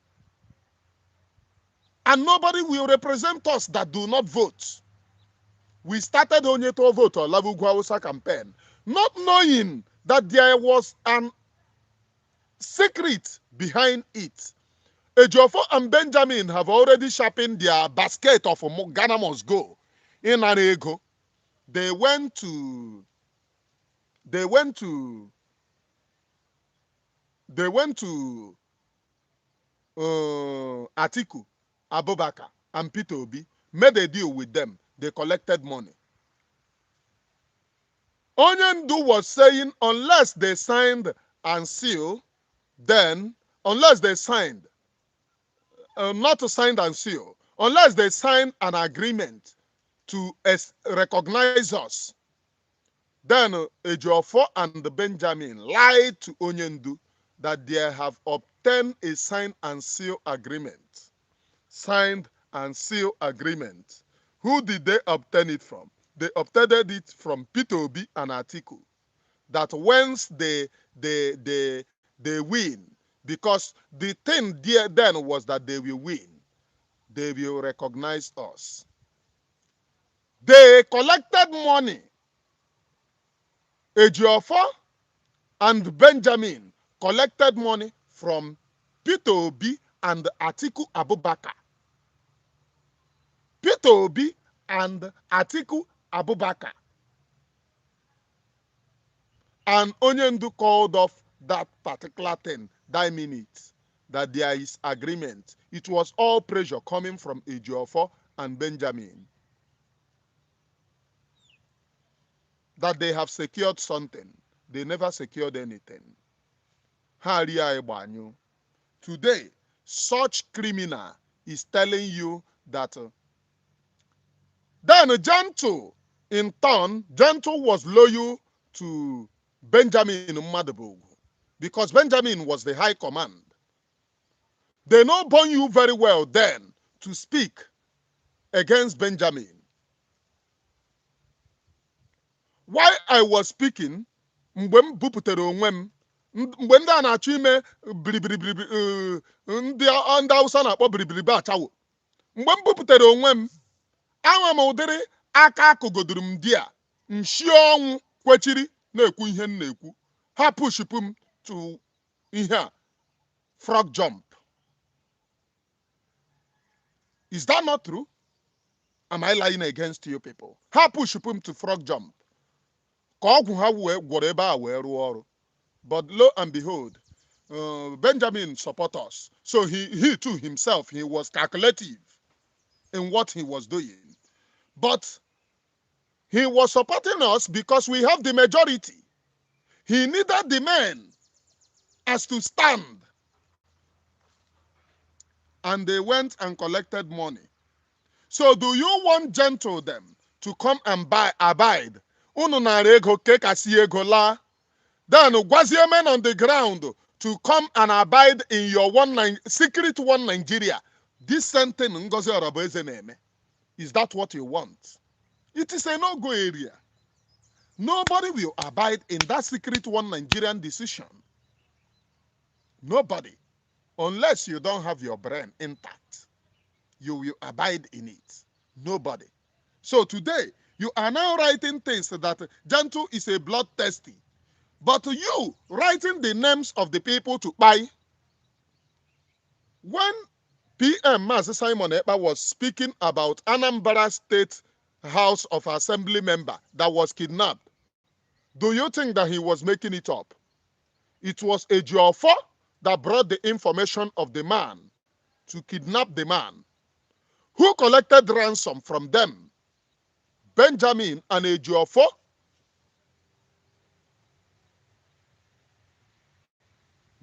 And nobody will represent us that do not vote. We started Onyeto vote or Lavu Gwausa campaign, not knowing that there was an secret behind it. Ejiofor and Benjamin have already sharpened their basket of Ghana must go. In Arego, they went to Atiku Abubakar and Peter Obi, made a deal with them. They collected money. Onyendu was saying unless they signed and sealed, then unless they signed, not signed and sealed, unless they signed an agreement to recognize us. Then Ejiofor and Benjamin lied to Onyendu that they have obtained a signed and seal agreement. Signed and seal agreement. Who did they obtain it from? They obtained it from Peter Obi and Atiku. That once they win, because the thing there then was that they will win, they will recognize us. They collected money. Ejiofor and Benjamin collected money from Peter Obi and Atiku Abubakar. Peter Obi and Atiku Abubakar. And Onyendu called off that particular thing that minute, that there is agreement. It was all pressure coming from Ejiofor and Benjamin that they have secured something. They never secured anything. Today, such criminal is telling you that then Gentle, in turn, Gentle was loyal to Benjamin Mmadụbụgwu because Benjamin was the high command. They know you very well then to speak against Benjamin. While I was speaking, mgbe m bupụtara onwe m, mgbe ndị a na-achọ ime biribiribiri ndị Hausa na-akpọ biribiribi achawo, mgbe m bupụtara onwe m, anwa m ụdịrị aka akụgodoro m di a nshi ọnwụ kwechiri na-ekwu ihe m na-ekwu, ha pushipụ m to ihe a frog jump. Is that not true? Am I lying against you people? Ha pushipụ m to frog jump. Ka ọgwụ ha gwọrọ ebe a wee rụọ ọrụ. But lo and behold, Benjamin support us. So he too himself, he was calculative in what he was doing. But he was supporting us because we have the majority. He needed the men as to stand. And they went and collected money. So do you want Gentle them to come and abide? Unu nara ego kekasi ego la. Then Gwazie men on the ground to come and abide in your secret one Nigeria. This sentence Ngozi Oragbueze neme. Is that what you want? It is a no-go area. Nobody will abide in that secret one Nigerian decision. Nobody. Unless you don't have your brain intact, you will abide in it. Nobody. So today, you are now writing things that Gentle is a bloodthirsty. But you writing the names of the people to buy. When PM Mazi Simon Ekpa was speaking about Anambra State House of Assembly member that was kidnapped, do you think that he was making it up? It was Ejiofor that brought the information of the man to kidnap the man. Who collected ransom from them? Benjamin and Ejiofor.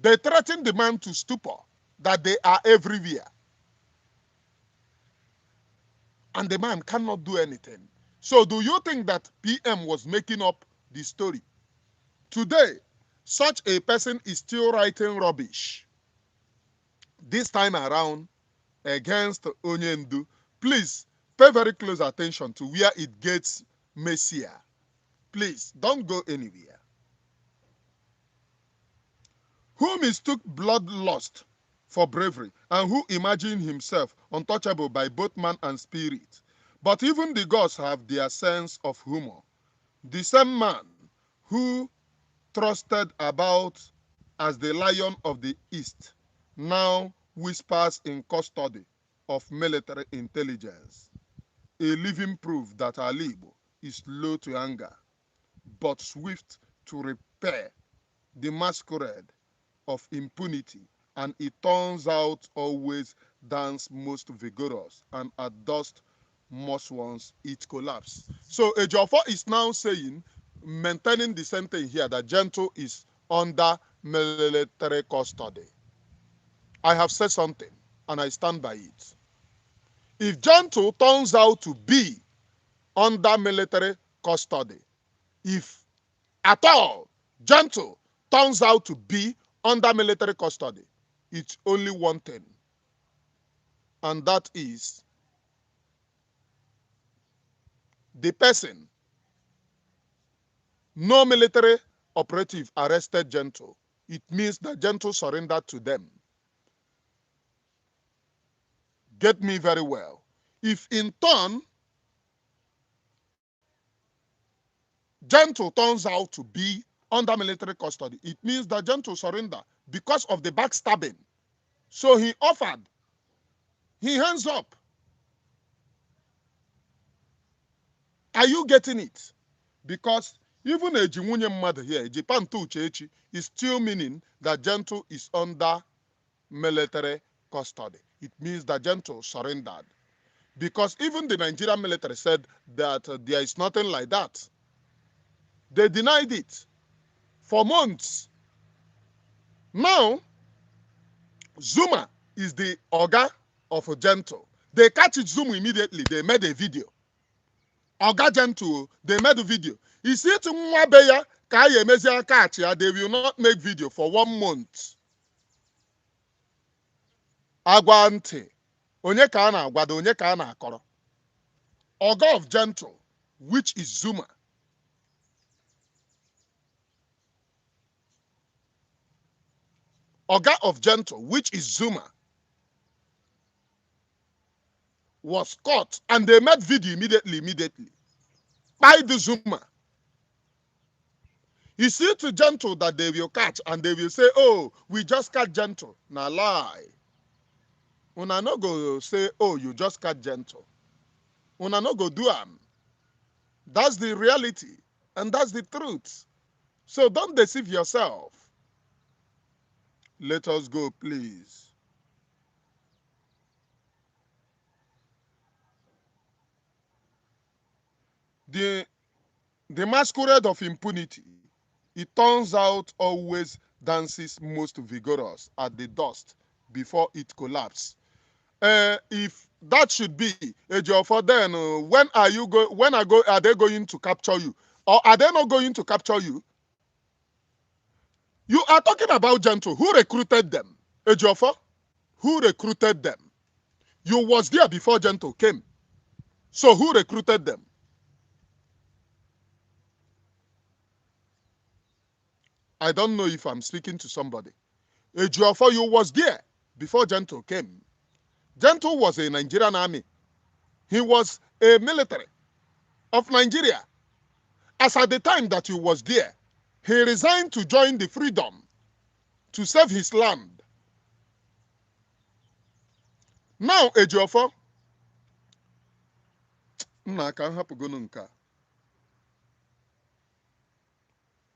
They threatened the man to stupor, that they are everywhere. And the man cannot do anything. So do you think that PM was making up the story? Today, such a person is still writing rubbish. This time around, against Onyendu. Please, pay very close attention to where it gets messier. Please, don't go anywhere. Who mistook bloodlust for bravery, and who imagined himself untouchable by both man and spirit. But even the gods have their sense of humor. The same man who trusted about as the lion of the east now whispers in custody of military intelligence. A living proof that Ali Igbo is slow to anger, but swift to repair the masquerade of impunity, and it turns out always dance most vigorous, and at dust most once it collapse. So Ejiofor is now saying, maintaining the same thing here, that Gentle is under military custody. I have said something, and I stand by it. If Gentle turns out to be under military custody. If at all Gentle turns out to be under military custody, it's only one thing, and that is the person, no military operative arrested Gentle. It means that Gentle surrendered to them. Get me very well. If in turn Gentle turns out to be under military custody, it means that Gentle surrendered because of the backstabbing. So he offered, he hands up. Are you getting it? Because even a Jimunye mother here, Japan to Uchechi, is still meaning that Gentle is under military custody. It means that Gentle surrendered. Because even the Nigerian military said that there is nothing like that. They denied it for months. Now, Zuma is the Oga of Gentle. They catch it Zuma immediately. They made a video. Oga Gentle, they made a video. You see to Mwabeya, Kaya Mezia Kachia, they will not make video for 1 month. Agwante. Onye ka na agwado, onye ka na akoro. Oga of Gentle, which is Zuma. Oga of Gentle, which is Zuma, was caught and they made video immediately by the Zuma. You see to Gentle that they will catch and they will say, oh, we just catch Gentle. Now lie. Una no go say, oh, you just catch Gentle. Una no go do am. That's the reality and that's the truth. So don't deceive yourself. Let us go, please. The masquerade of impunity, it turns out always dances most vigorous at the dust before it collapses. If that should be Ejiofor, then when are you are they going to capture you? Or are they not going to capture you? You are talking about Gentle. Who recruited them? Ejiofor? Who recruited them? You was there before Gentle came. So who recruited them? I don't know if I'm speaking to somebody. Ejiofor, you was there before Gentle came. Gentle was a Nigerian army. He was a military of Nigeria. As at the time that he was there, he resigned to join the freedom to save his land. Now, Ejiofor,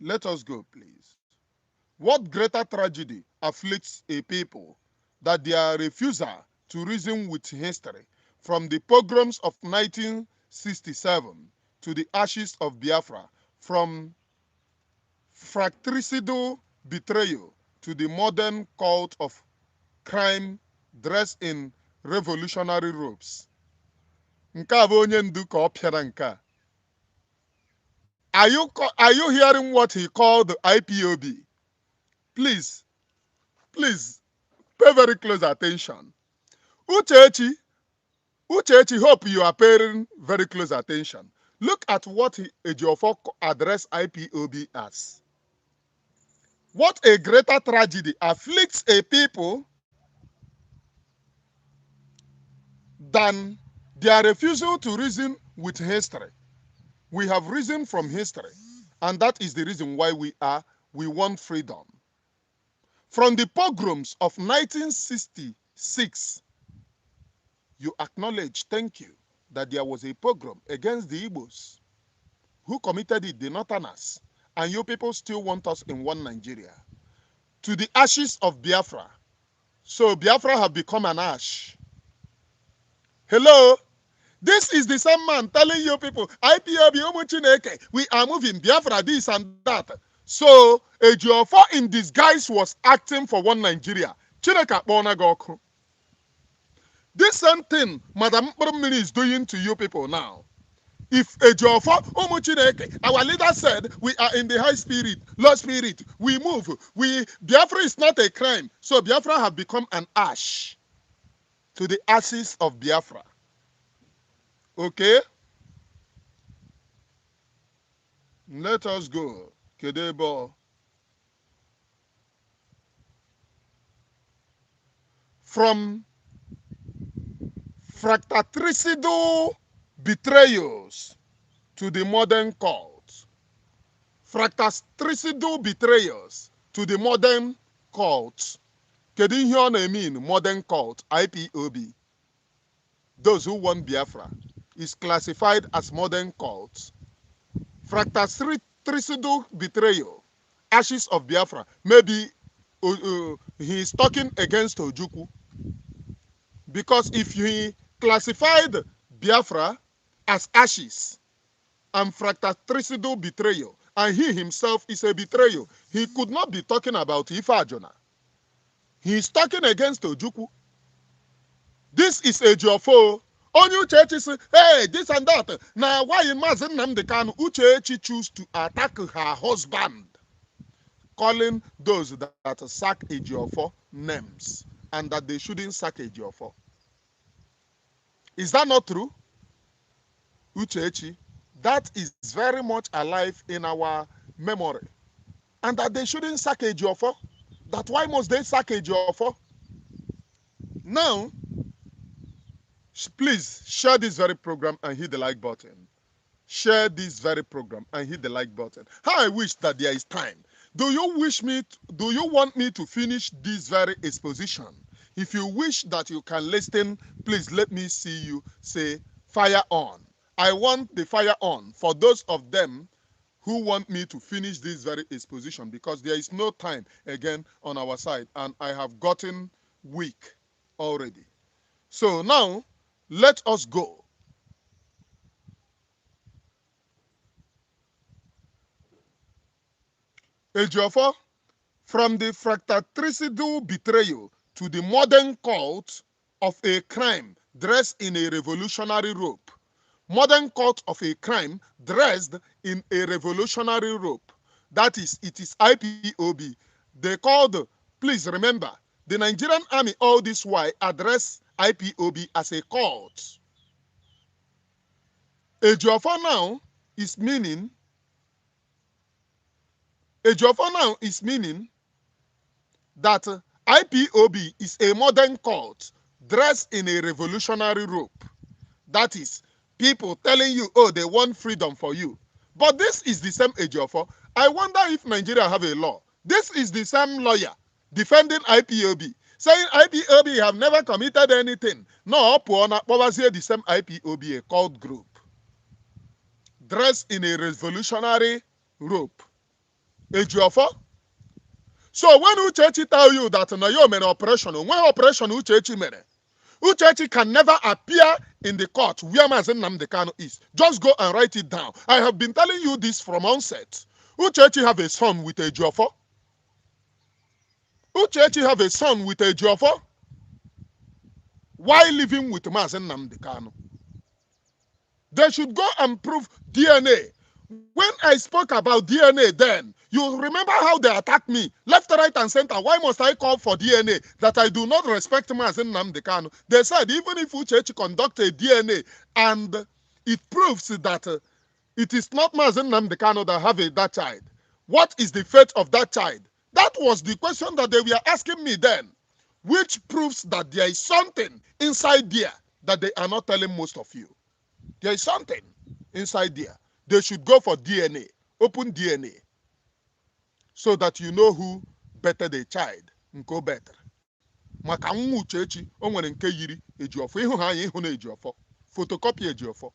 let us go, please. What greater tragedy afflicts a people that their refusal to reason with history, from the pogroms of 1967 to the ashes of Biafra, from fratricidal betrayal to the modern cult of crime dressed in revolutionary robes? Nke a bụ onye ndu ka ọ pịara nke a. Are you hearing what he called the IPOB? Please pay very close attention. Uchechi, hope you are paying very close attention. Look at what Ejiofor addressed IPOB as. What a greater tragedy afflicts a people than their refusal to reason with history. We have reasoned from history, and that is the reason why we want freedom. From the pogroms of 1966, you acknowledge, thank you, that there was a pogrom against the Igbos. Who committed it? The Northerners. And you people still want us in one Nigeria. To the ashes of Biafra. So Biafra have become an ash. Hello? This is the same man telling you people, IPOB, we are moving Biafra, this and that. So Ejiofor in disguise was acting for one Nigeria. This same thing Madam Mini is doing to you people now. If Ejiofor, Umu Chineke, our leader said we are in the high spirit, low spirit, we move. Biafra is not a crime. So Biafra have become an ash to the ashes of Biafra. Okay? Let us go. Kedebo. From fratricidal betrayals to the modern cult. Fratricidal betrayals to the modern cult. Kedu ihe ọ na-mean modern cult, IPOB? Those who want Biafra is classified as modern cult. Fratricidal betrayal, ashes of Biafra. Maybe he is talking against Ojukwu. Because if he classified Biafra as ashes and fratricidal betrayal, and he himself is a betrayal, he could not be talking about Ife Ajona. He is talking against Ojukwu. This is Ejiofor. Onye Uchechi say, hey, this and that. Now, why Mazi Nnamdi Kanu, Uchechi choose to attack her husband, calling those that sack Ejiofor names, and that they shouldn't sack Ejiofor. Is that not true? Uchechi, that is very much alive in our memory. And that they shouldn't sack Ejiofor. That why must they sack Ejiofor? Now, please share this very program and hit the like button. Share this very program and hit the like button. How I wish that there is time. Do you want me to finish this very exposition? If you wish that you can listen, please let me see you say fire on. I want the fire on for those of them who want me to finish this very exposition, because there is no time again on our side and I have gotten weak already. So now, let us go. Ejiofor, from the fratricidal betrayal to the modern cult of a crime dressed in a revolutionary robe. Modern cult of a crime dressed in a revolutionary robe. That is, it is IPOB. They called, please remember, the Nigerian army all this while addressed IPOB as a cult. Ejiofor now is meaning that IPOB is a modern cult dressed in a revolutionary robe. That is, people telling you, oh, they want freedom for you. But this is the same Ejiofor. I wonder if Nigeria have a law. This is the same lawyer defending IPOB, saying IPOB have never committed anything. No, the same IPOB, a cult group, dressed in a revolutionary robe. Ejiofor. So when Uchechi tell you that na you made operation, when operation Uchechi made, Uchechi can never appear in the court where Mazi Nnamdi Kanu is. Just go and write it down. I have been telling you this from onset. Uchechi have a son with Ejiofor. Uchechi have a son with Ejiofor while living with Mazi Nnamdi Kanu. They should go and prove DNA. When I spoke about DNA then, you remember how they attacked me, left, right, and center. Why must I call for DNA? That I do not respect Mazi Nnamdi Kanu. They said even if Uchechi conduct a DNA and it proves that it is not Mazi Nnamdi Kanu that have that child, what is the fate of that child? That was the question that they were asking me then, which proves that there is something inside there that they are not telling most of you. There is something inside there. They should go for DNA, open DNA, so that you know who better the child, nko better. Maka nwa Uchechi, o nwere nke yiri Ejiofor. Ịhụ ha anya ịhụ na Ejiofor. Photocopy Ejiofor.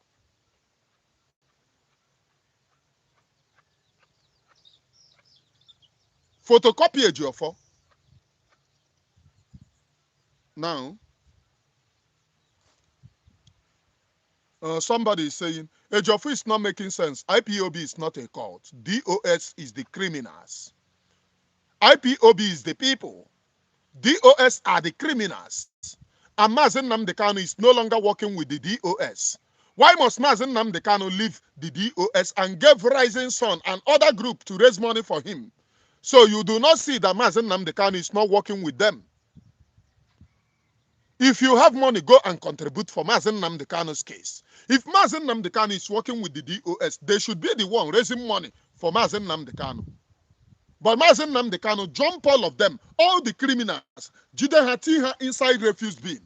Photocopy Ejiofor. Now, somebody is saying, Ejiofor is not making sense. IPOB is not a cult. DOS is the criminals. IPOB is the people. DOS are the criminals. And Mazi Nnamdi Kanu is no longer working with the DOS. Why must Mazi Nnamdi Kanu leave the DOS and gave Rising Sun and other group to raise money for him? So you do not see that Mazi Nnamdi Kanu is not working with them. If you have money, go and contribute for Mazi Nnamdi Kanu's case. If Mazi Nnamdi Kanu is working with the DOS, they should be the one raising money for Mazi Nnamdi Kanu. But Mazi Nnamdi Kanu jump all of them, all the criminals, Jide Hatiha inside refuse bin,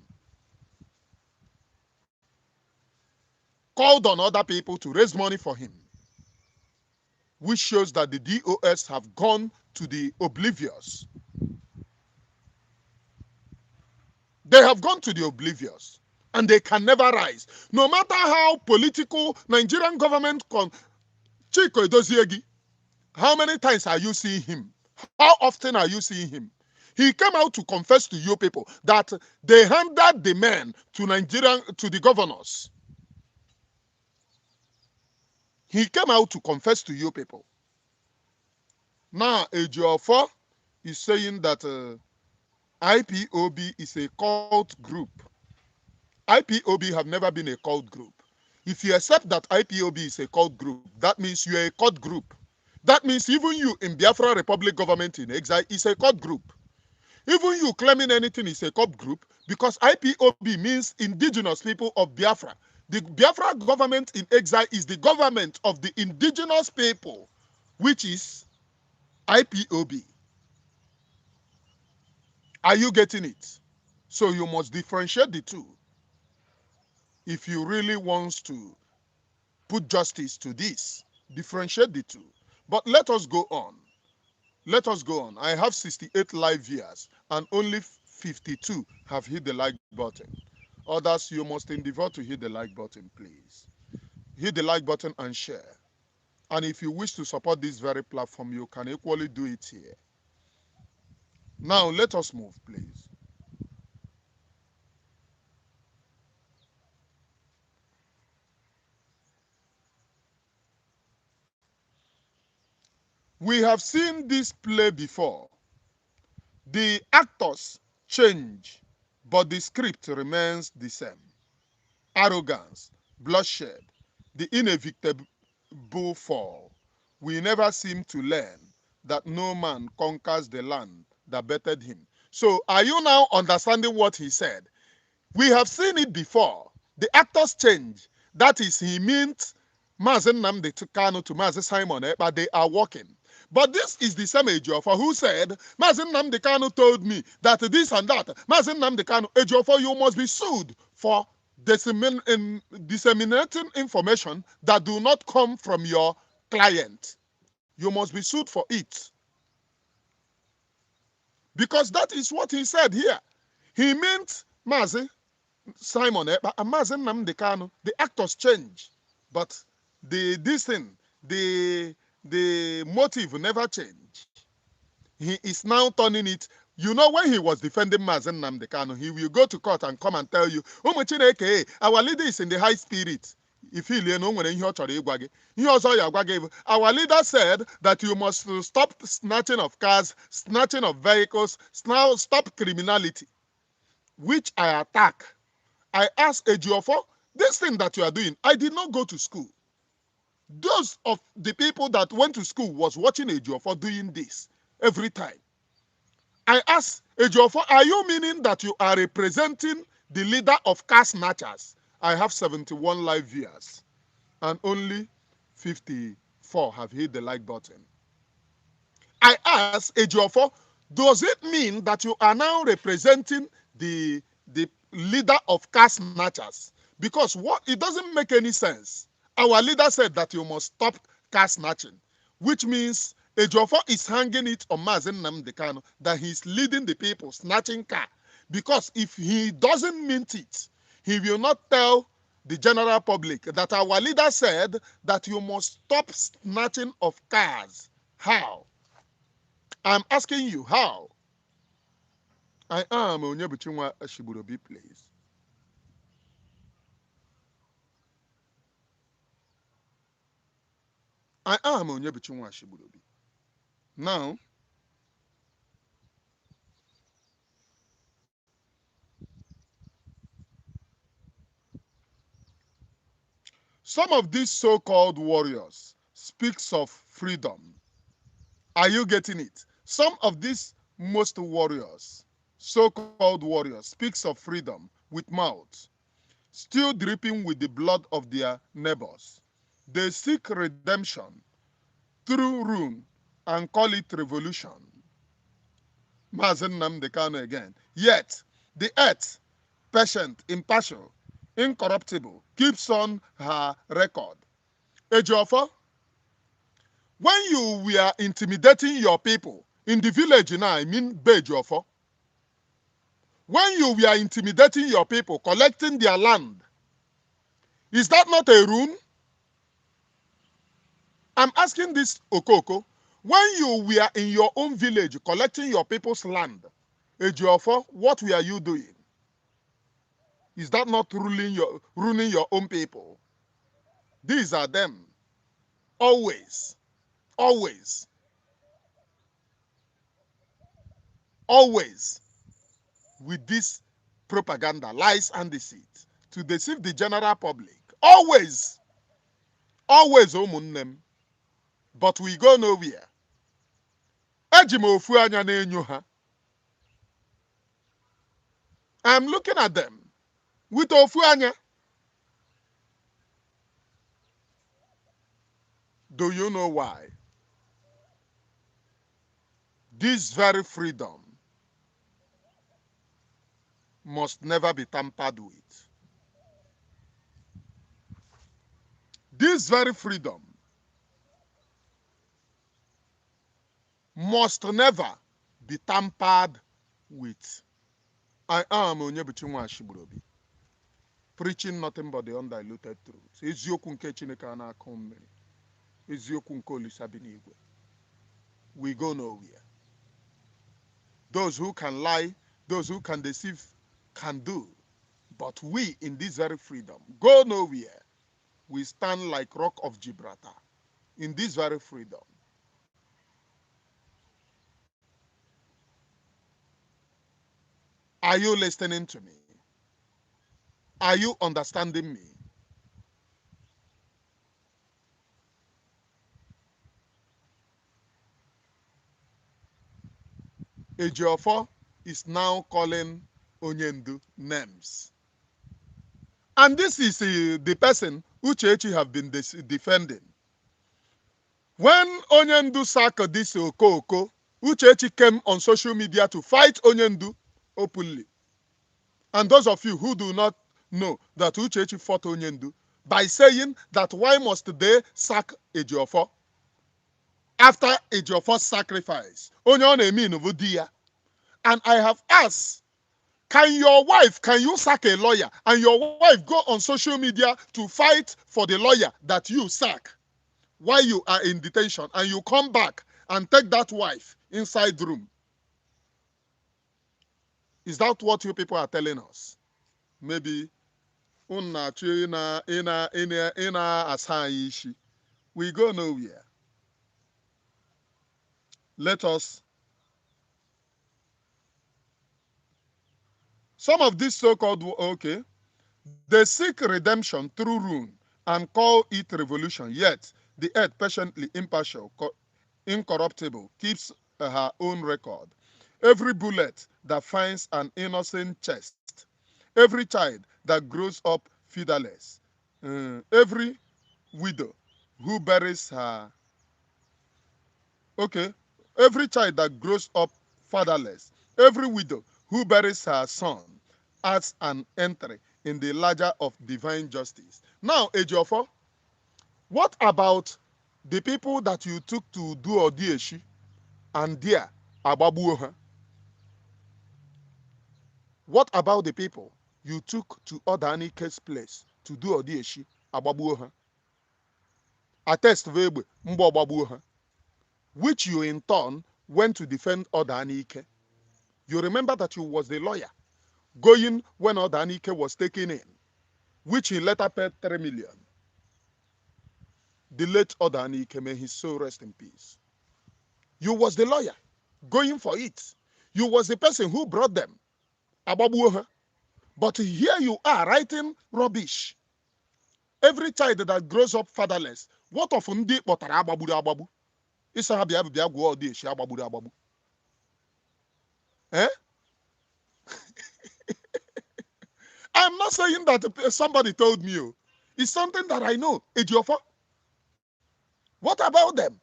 called on other people to raise money for him, which shows that the DOS have gone to the oblivious. They have gone to the oblivious, and they can never rise. No matter how political Nigerian government Chiko Edoziegi, how many times are you seeing him? How often are you seeing him? He came out to confess to you people that they handed the men to the governors. He came out to confess to you people. Now, Ejiofor is saying that IPOB is a cult group. IPOB have never been a cult group. If you accept that IPOB is a cult group, that means you're a cult group. That means even you in Biafra Republic government in exile is a cult group. Even you claiming anything is a cult group because IPOB means indigenous people of Biafra. The Biafra government in exile is the government of the indigenous people, which is IPOB. Are you getting it? So you must differentiate the two if you really want to put justice to this. Differentiate the two. But let us go on. Let us go on. I have 68 live viewers and only 52 have hit the like button. Others, you must endeavor to hit the like button, please. Hit the like button and share. And if you wish to support this very platform, you can equally do it here. Now, let us move, please. We have seen this play before. The actors change, but the script remains the same. Arrogance, bloodshed, the inevitable fall. We never seem to learn that no man conquers the land that bettered him. So, are you now understanding what he said? We have seen it before. The actors change. That is, he meant Mazi Nnamdi Kanu to Mazi Simon, but they are working. But this is the same Ejiofor who said, Mazi Nnamdi Kanu told me that this and that. Mazi Nnamdi Kanu, Ejiofor, you must be sued for disseminating information that do not come from your client. You must be sued for it. Because that is what he said here. He meant Mazi Simon and Mazi Nnamdi Kanu. The actors change, but the motive never change. He is now turning it. You know, when he was defending Mazi Nnamdi Kanu, he will go to court and come and tell you, our leader is in the high spirit. If he our leader said that you must stop snatching of cars, snatching of vehicles, stop criminality, which I attack. I asked Ejiofor, this thing that you are doing, I did not go to school. Those of the people that went to school was watching Ejiofor doing this every time. I asked Ejiofor, are you meaning that you are representing the leader of car snatchers? I have 71 live viewers and only 54 have hit the like button. I asked Ejiofor, does it mean that you are now representing the leader of car snatchers? Because what it doesn't make any sense. Our leader said that you must stop car snatching, which means Ejiofor is hanging it on Mazi Nnamdi Kanu that he's leading the people snatching car. Because if he doesn't mean it, he will not tell the general public that our leader said that you must stop snatching of cars. How? I'm asking you, how? I am Onyebuchinwa Ashiburobi, please. I am Onyebuchinwa Ashiburobi. Now, Some of these so-called warriors speaks of freedom. Are you getting it? Some of these most warriors, so-called warriors, speaks of freedom with mouth, still dripping with the blood of their neighbors. They seek redemption through ruin and call it revolution. Mazi Nnamdi Kanu again. Yet, the earth, patient, impartial, incorruptible, keeps on her record. Ejiofor, when you were intimidating your people in the village now, I mean Ejiofor, when you were intimidating your people, collecting their land, is that not a rune? I'm asking this Okoko. When you were in your own village collecting your people's land, Ejiofor, what were you doing? Is that not ruining your own people? These are them. Always, always, always with this propaganda, lies, and deceit to deceive the general public. Always, always, ụmụnne. But we go nowhere. Eji m ofu anya na-enyo ha. I'm looking at them with ofu anya. Do you know why? This very freedom must never be tampered with. This very freedom must never be tampered with. I am Onyebuchi Nwashigburobi, preaching nothing but the undiluted truth. Eziokwu nke Chineke a na-akọ mmiri. Eziokwu nke Olisa bi n'igwe. We go nowhere. Those who can lie, those who can deceive, can do. But we, in this very freedom, go nowhere. We stand like Rock of Gibraltar in this very freedom. Are you listening to me? Are you understanding me? Ejiofor is now calling Onyendu names. And this is the person Uchechi have been defending. When Onyendu sacked this Okoko, Uchechi came on social media to fight Onyendu openly. And those of you who do not know that Uchechi fought Onyendu by saying that why must they sack Ejiofor after Ejiofor's sacrifice? And I have asked, can you sack a lawyer and your wife go on social media to fight for the lawyer that you sack while you are in detention, and you come back and take that wife inside the room? Is that what you people are telling us? Maybe we go nowhere. Let us. Some of these so-called, okay, they seek redemption through ruin and call it revolution. Yet the earth, patiently impartial, incorruptible, keeps her own record. Every bullet that finds an innocent chest, every child that grows up feederless, every widow who buries her, okay, every child that grows up fatherless, every widow who buries her son adds an entry in the ledger of divine justice. Now, Ejiofor, what about the people that you took to do Odieshi and there, Ababuoha? What about the people you took to Odanike's place to do Odieshi, Ababuoha? Attest Vebe, Mbo Ababuoha, which you in turn went to defend Odanike. You remember that you was the lawyer going when Odanike was taken in, which he later paid 3 million. The late Odanike, may his soul rest in peace. You was the lawyer going for it. You was the person who brought them, Ababuoha. But here you are writing rubbish Every child that grows up fatherless, what of ndị kpọtara agbagburu agbagbu? Ịsa ha bịa bịa gwụọ ọdị echi agbagburu agbagbu. Eh? I'm not saying that somebody told me. Oh. It's something that I know. Ejiofor. What about them?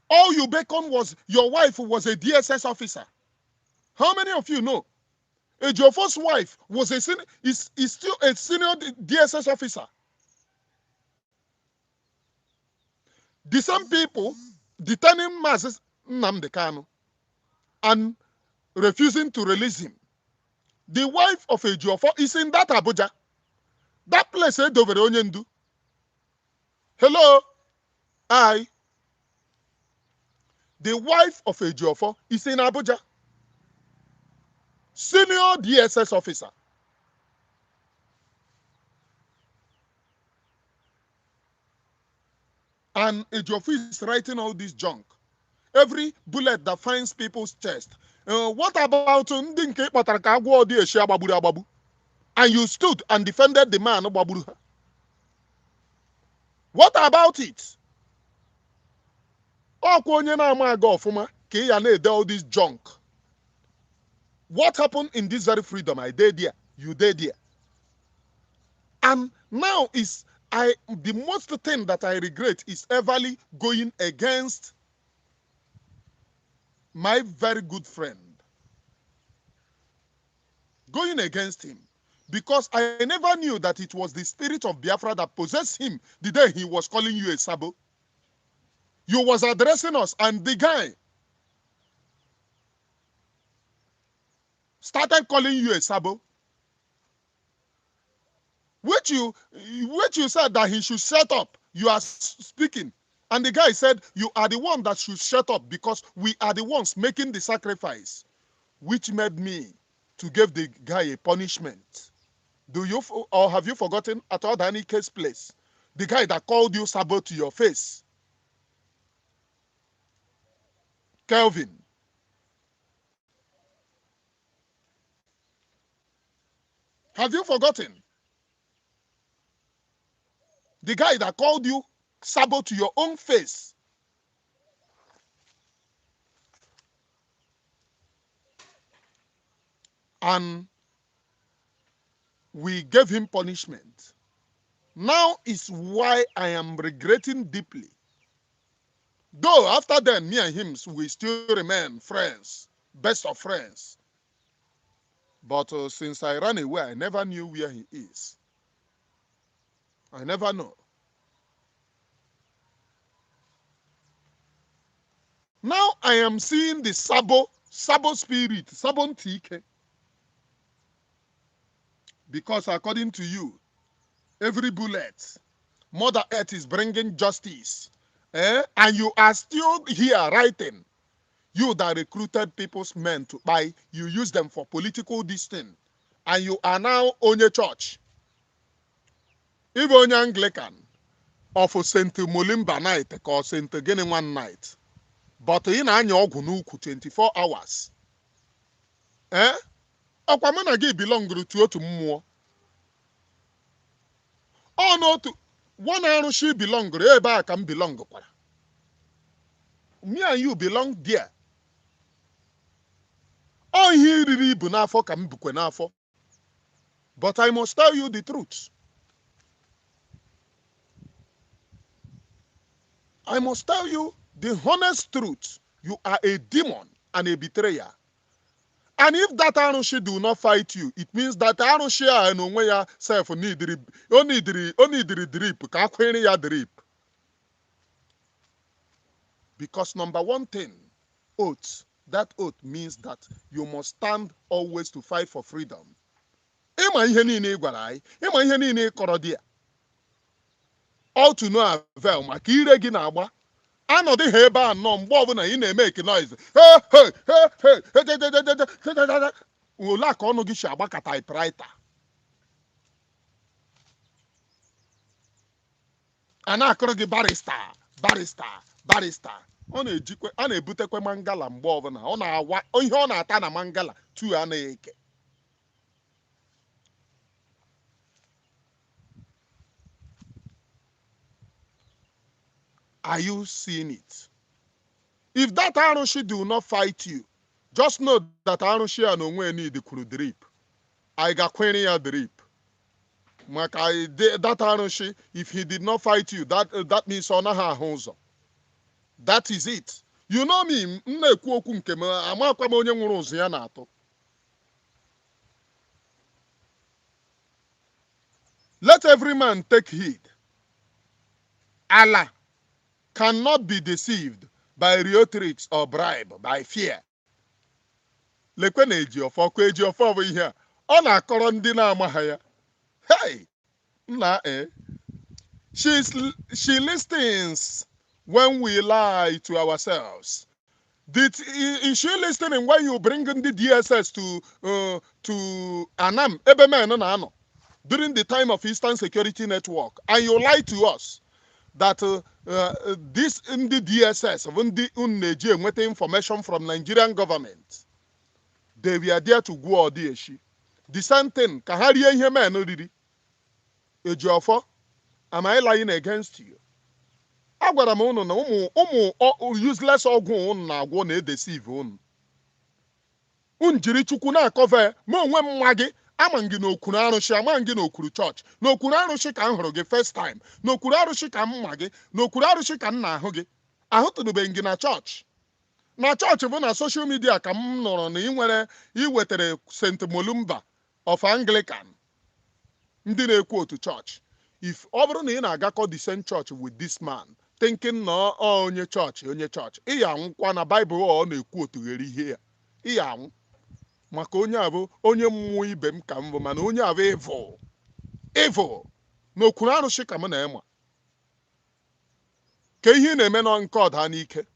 All you beckon was your wife was a DSS officer. How many of you know? Ejiofor's wife was is still a senior DSS officer. The same people detaining Mazi Nnamdi Kanu and refusing to release him. The wife of Ejiofor is in that Abuja. That place, Dovere Onyendu. Hello? Hi. The wife of Ejiofor is in Abuja. Senior DSS officer. And Ejiofor is writing all this junk. Every bullet that finds people's chest. What about ndị nke kpatara ka agwọ dị eshi agbagburu agbagbu? And you stood and defended the man gbagburu ha. What about it? Ọkwa onye na-ama aga ọfụma ka ị ya na-ede all this junk. What happened in this very freedom? I did there. You did there. And now is the most thing that I regret is everly going against my very good friend. Going against him. Because I never knew that it was the spirit of Biafra that possessed him the day he was calling you a sabo. You was addressing us and the guy started calling you a sabo. Which you said that he should shut up. You are speaking. And the guy said, you are the one that should shut up because we are the ones making the sacrifice. Which made me to give the guy a punishment. Do you, or have you forgotten at all any case place? The guy that called you sabo to your face. Kelvin. Have you forgotten? The guy that called you sabo to your own face. And we gave him punishment. Now is why I am regretting deeply. Though after then, me and him, we still remain friends, best of friends. But since I ran away, I never knew where he is. I never know. Now I am seeing the sabo spirit, Sabon Tike. Because according to you, every bullet, Mother Earth is bringing justice. And you are still here writing. You that recruited people's men to buy, you use them for political disdain. And you are now on your church. Even on Anglican of St. Molimba night or St. Gene one night. But in Anya Ogunuku 24 hours. Okwamana gi belong to otu mmụọ. Oh no, to one arụsị belong ebe a ka m belong kwara. Me and you belong there. Oh, ihe riri ibu n'afọ ka m bukwe n'afọ. But I must tell you the truth. I must tell you the honest truth. You are a demon and a betrayer. And if that Arushi do not fight you, it means that Arushi and onwe self need drip. Only drip. Kakwene ya drip. Because number one thing, oath. That oath means that you must stand always to fight for freedom. Ịma ihe niile gwara anyị, ịma ihe niile kọrọ dị. All to no avail maka ire gị na-agba. Anọdụ ha ebe a nọ mgbe ọbụla ị na-emeke noise. Ole aka ọnụ gị si agba ka typewriter. A na-akụrụ gị barista. Ọ na-ebutekwe mangala mgbe ọbụla. Ọ na-awa ihe ọ na-ata na mangala tu anaghị eke. Are you seeing it? If that Arushi do not fight you, just know that Arushi and onwe need the drip. I got query ya drip. That Arushi, if he did not fight you, that means onaha honzo. That is it. You know me, m na-ekwu okwu nke m, amakwa m onye nwụrụ ụzụ ya na-atụ. Let every man take heed. Allah cannot be deceived by rhetorics or bribe, by fear. Lekwe na Ejiofor, kwa Ejiofor bụ ihe a. Ọ na-akọrọ ndị na-amaghị ya. Hey! Nna she listens when we lie to ourselves. Is she listening when you bring in the DSS to Anam, Ebeme na ano, during the time of Eastern Security Network, and you lie to us that this in the DSS, when the UNEJ with information from Nigerian government, they were there to go or the same thing. Kahari Yemen already. Ejiofor, am I lying against you? Agwara m unu na ụmụ useless ọgwụ unu na-agwọ na-edeceive unu. Unu jiri Chukwu na-akọve ma onwe mma gị ama gị n'okuru arụsị ama gị n'okuru chọọchị. N'okuru arụsị ka m hụrụ gị first time. N'okuru arụsị ka m ma gị. N'okuru arụsị ka m na-ahụ gị. Ahụtụbeghị gị na chọọchị. Na chọọchị bụ na social media ka m nọrọ na iwetere St. Molumba of Anglican. Ndị na-ekwu otu chọọchị. If ọ bụrụ na ị na-agakọ the same church with this man, thinking na onye chọọchị, ị ya anwụkwa na Bible ọ na-ekwu otu ghere ihe ya. Ị ya anwụ. Maka onye abụ onye mmụọ ibe m ka m bụ, mana onye abụ evil. N'okuru arụsị ka m na-ema. Ka ihe ị na-eme nọ nke ọda n'ike.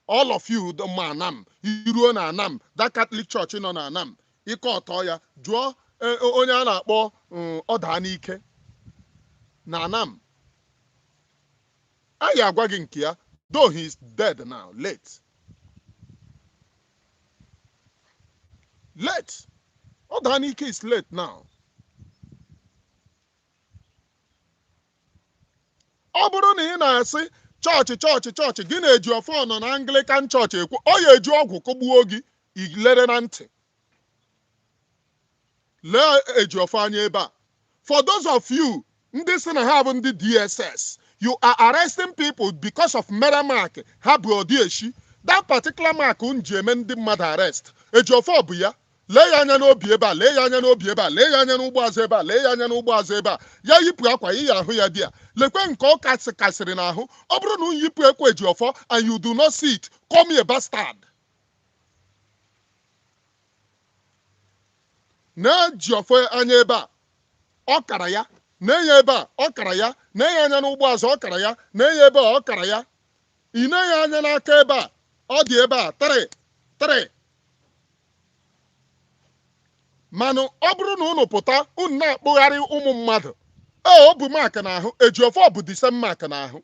All of you ma Anam, iruo na Anam, that Catholic church nọ na Anam, ike ọtọ ya, jụọ onye a na-akpọ ọda n'ike na Anam. Anyị agwa gị nke ya, though he is dead now, late. Ọda n'ike is late now. Ọ bụrụ na ị na-asị chọọchị gị na Ejiofor nọ na Anglican church ekwu, ọ ya eji ọgwụ kụgbuo gị, ilere na ntị. Lee Ejiofor anya ebe a. For those of you ndị sị na ha bụ ndị DSS, you are arresting people because of mere mark ha bụ odieshi. That particular mark ji eme ndị mmadụ arrest. Ejiofor bụ ya. Lee ya anya n'obi ebe a, lee ya anya n'obi ebe a, lee ya anya n'ugbo azụ ebe a, lee ya anya n'ugbo azụ ebe a. Ya yipụ akwa iyi ahụ ya dị a. Lekwe nke ọ kasịrị n'ahụ. Ọ bụrụ na unu yipụ ekwe Ejiofor and you do not see it, call me a bastard. Na Ejiofor anya ebe a, ọ kara ya. Na-enye ebe a, ọ kara ya. Na-enye anya n'ugbo azụ, ọ kara ya. Na-enye ebe a, ọ kara ya. Ị na-enye anya n'aka ebe a, ọ dị ebe a, tịrị. Manụ ọ bụrụ na unu pụta, unu na-akpụgharị ụmụ mmadụ. Ọ bụ mark n'ahụ. Ejiofor bụ the same mark n'ahụ.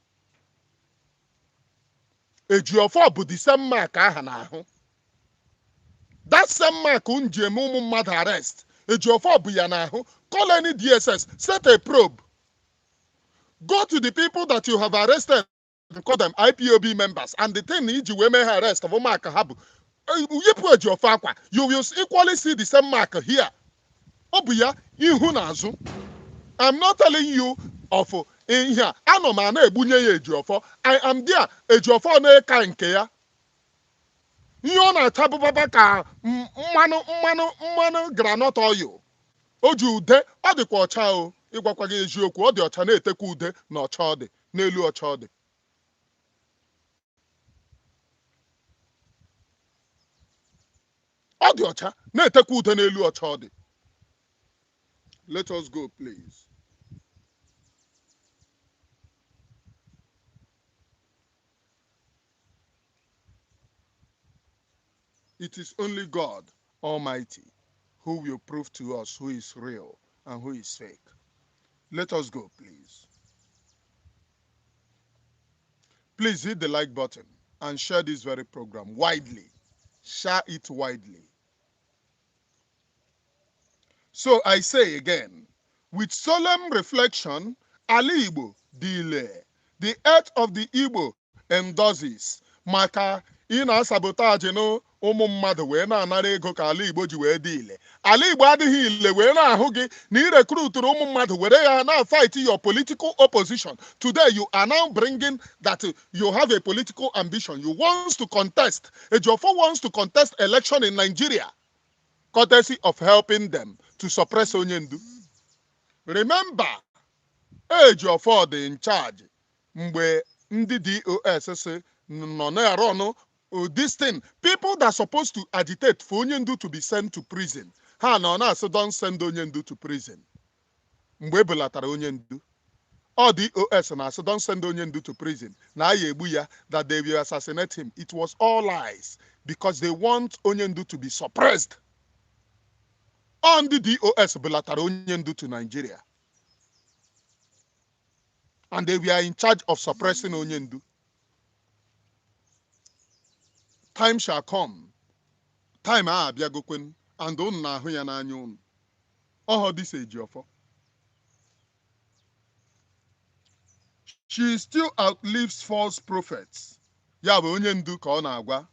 Ejiofor bụ the same mark aha n'ahụ. That same mark unu ji eme ụmụ mmadụ arrest. Ejiofor bụ ya n'ahụ. Call any DSS, set a probe. Go to the people that you have arrested and call them IPOB members. And the thing iji wee mee ha arrest of mark ha bụ. Yipụ Ejiofor akwa, you will equally see the same mark here. Ọ bụ ya ihu na azụ. I'm not telling you of in here. Anọ m na-egbunye ya Ejiofor. I am there. Ejiofor na-eka nke ya. Ihe ọ na-achabụbaba ka mmanụ granọt oil. O ji ude, ọ dịkwa ọcha o. Ịgwakwa gị eziokwu, ọ dị ọcha na-etekwa ude na ọcha ọ dị, n'elu ọcha ọ dị. Ọ dị ọcha na-etekwa ude n'elu ọcha ọ dị. Let us go, please. It is only God Almighty who will prove to us who is real and who is fake. Let us go, please. Please hit the like button and share this very program widely. Share it widely. So I say again, with solemn reflection, Ali Igbo delay. The earth of the Igbo endorses maka ị na-asabotaji no ụmụ mmadụ wee na-anara ego ka ala Igbo ji wee dị ile. Ala Igbo adịghị ile wee na-ahụ gị na ị rekruturu ụmụ mmadụ were ya na fight your political opposition. Today you are now bringing that you have a political ambition. You want to contest. Ejiofor wants to contest election in Nigeria, courtesy of helping them to suppress Onyendu. Remember, Ejiofor dị in charge mgbe ndị DOS nọ na-arụ this thing. People that are supposed to agitate for Onyendu to be sent to prison. Ha nọ na-asị don't send Onyendu to prison. Mgbe ebelatara Onyendu. All DOS na-asị don't send Onyendu to prison. Na ya egbu ya that they will assassinate him. It was all lies because they want Onyendu to be suppressed. On the DOS belatara Onyendu to Nigeria. And they were in charge of suppressing Onyendu. Time shall come. Time abịagokwen, and unu na-ahụ ya n'anya unu. Ọhọ this Ejiofor. She still outlives false prophets. Ya bụ Onyendu ka ọ na-agwa.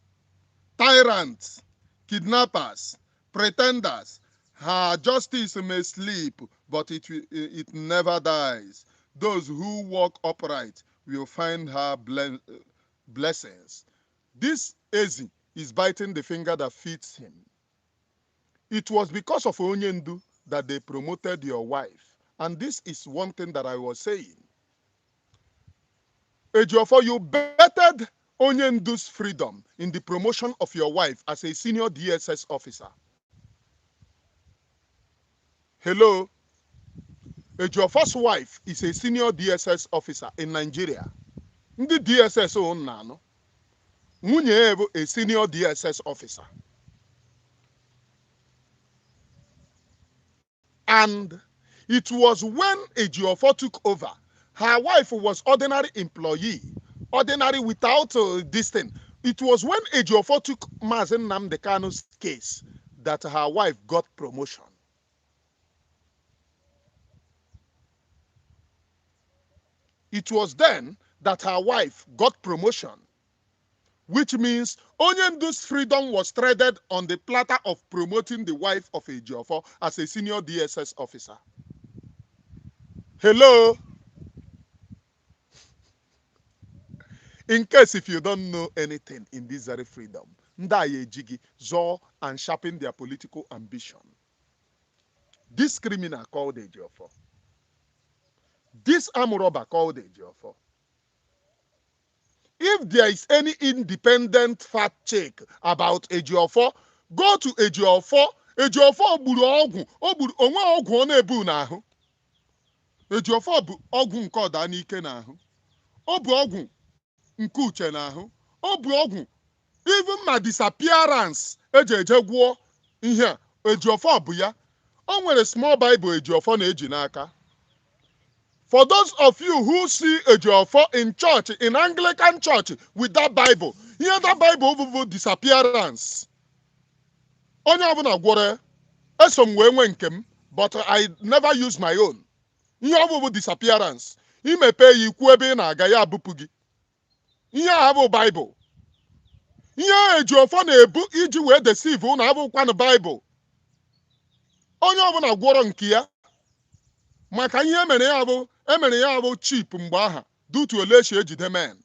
Tyrants, kidnappers, pretenders. Her justice may sleep, but it never dies. Those who walk upright will find her blessings. This Ezi is biting the finger that feeds him. It was because of Onyendu that they promoted your wife. And this is one thing that I was saying. Ejiofor, you bettered Onyendu's freedom in the promotion of your wife as a senior DSS officer. Hello? Ejiofor's wife is a senior DSS officer in Nigeria. Ndị DSS nano. Nwunye bụ a senior DSS officer. And it was when Ejiofor took over, her wife was ordinary employee, ordinary without this thing. It was when Ejiofor took Mazi Nnamdi Kanu's case that her wife got promotion. It was then that her wife got promotion, which means Onyendu's freedom was threaded on the platter of promoting the wife of Ejiofor as a senior DSS officer. Hello? In case if you don't know anything in this very freedom, Ndaye Jigi, Zor, and sharpen their political ambition. This criminal called Ejiofor. This armed robber called Ejiofor. If there is any independent fact check about Ejiofor, go to Ejiofor. Ejiofor gburu ọgwụ, onwe ọgwụ ọ na-ebu n'ahụ. Ejiofor bụ ọgwụ nke ọda n'ike n'ahụ. Ọ bụ ọgwụ nke uche n'ahụ. Ọ bụ ọgwụ even my disappearance eje gwụọ ihe a. Ejiofor bụ ya. O nwere small Bible Ejiofor na-eji n'aka. For those of you who see Ejiofor in church, in Anglican church, with that Bible, hear that Bible over disappearance. Onye ọbụla gwọrọ eso m wee nwe nke m, but I never use my own. Ihe ọbụbụ disappearance. Imepe ya ikwu ebe ị na-aga ya abụpụ gị. Ihe a bụ Bible. Ihe Ejiofor na-ebu iji wee deceive unu abụkwanụ Bible. Onye ọbụla gwọrọ nke ya. Maka ihe emere ya bụ cheap mgbe aha due to eleshi ejide men.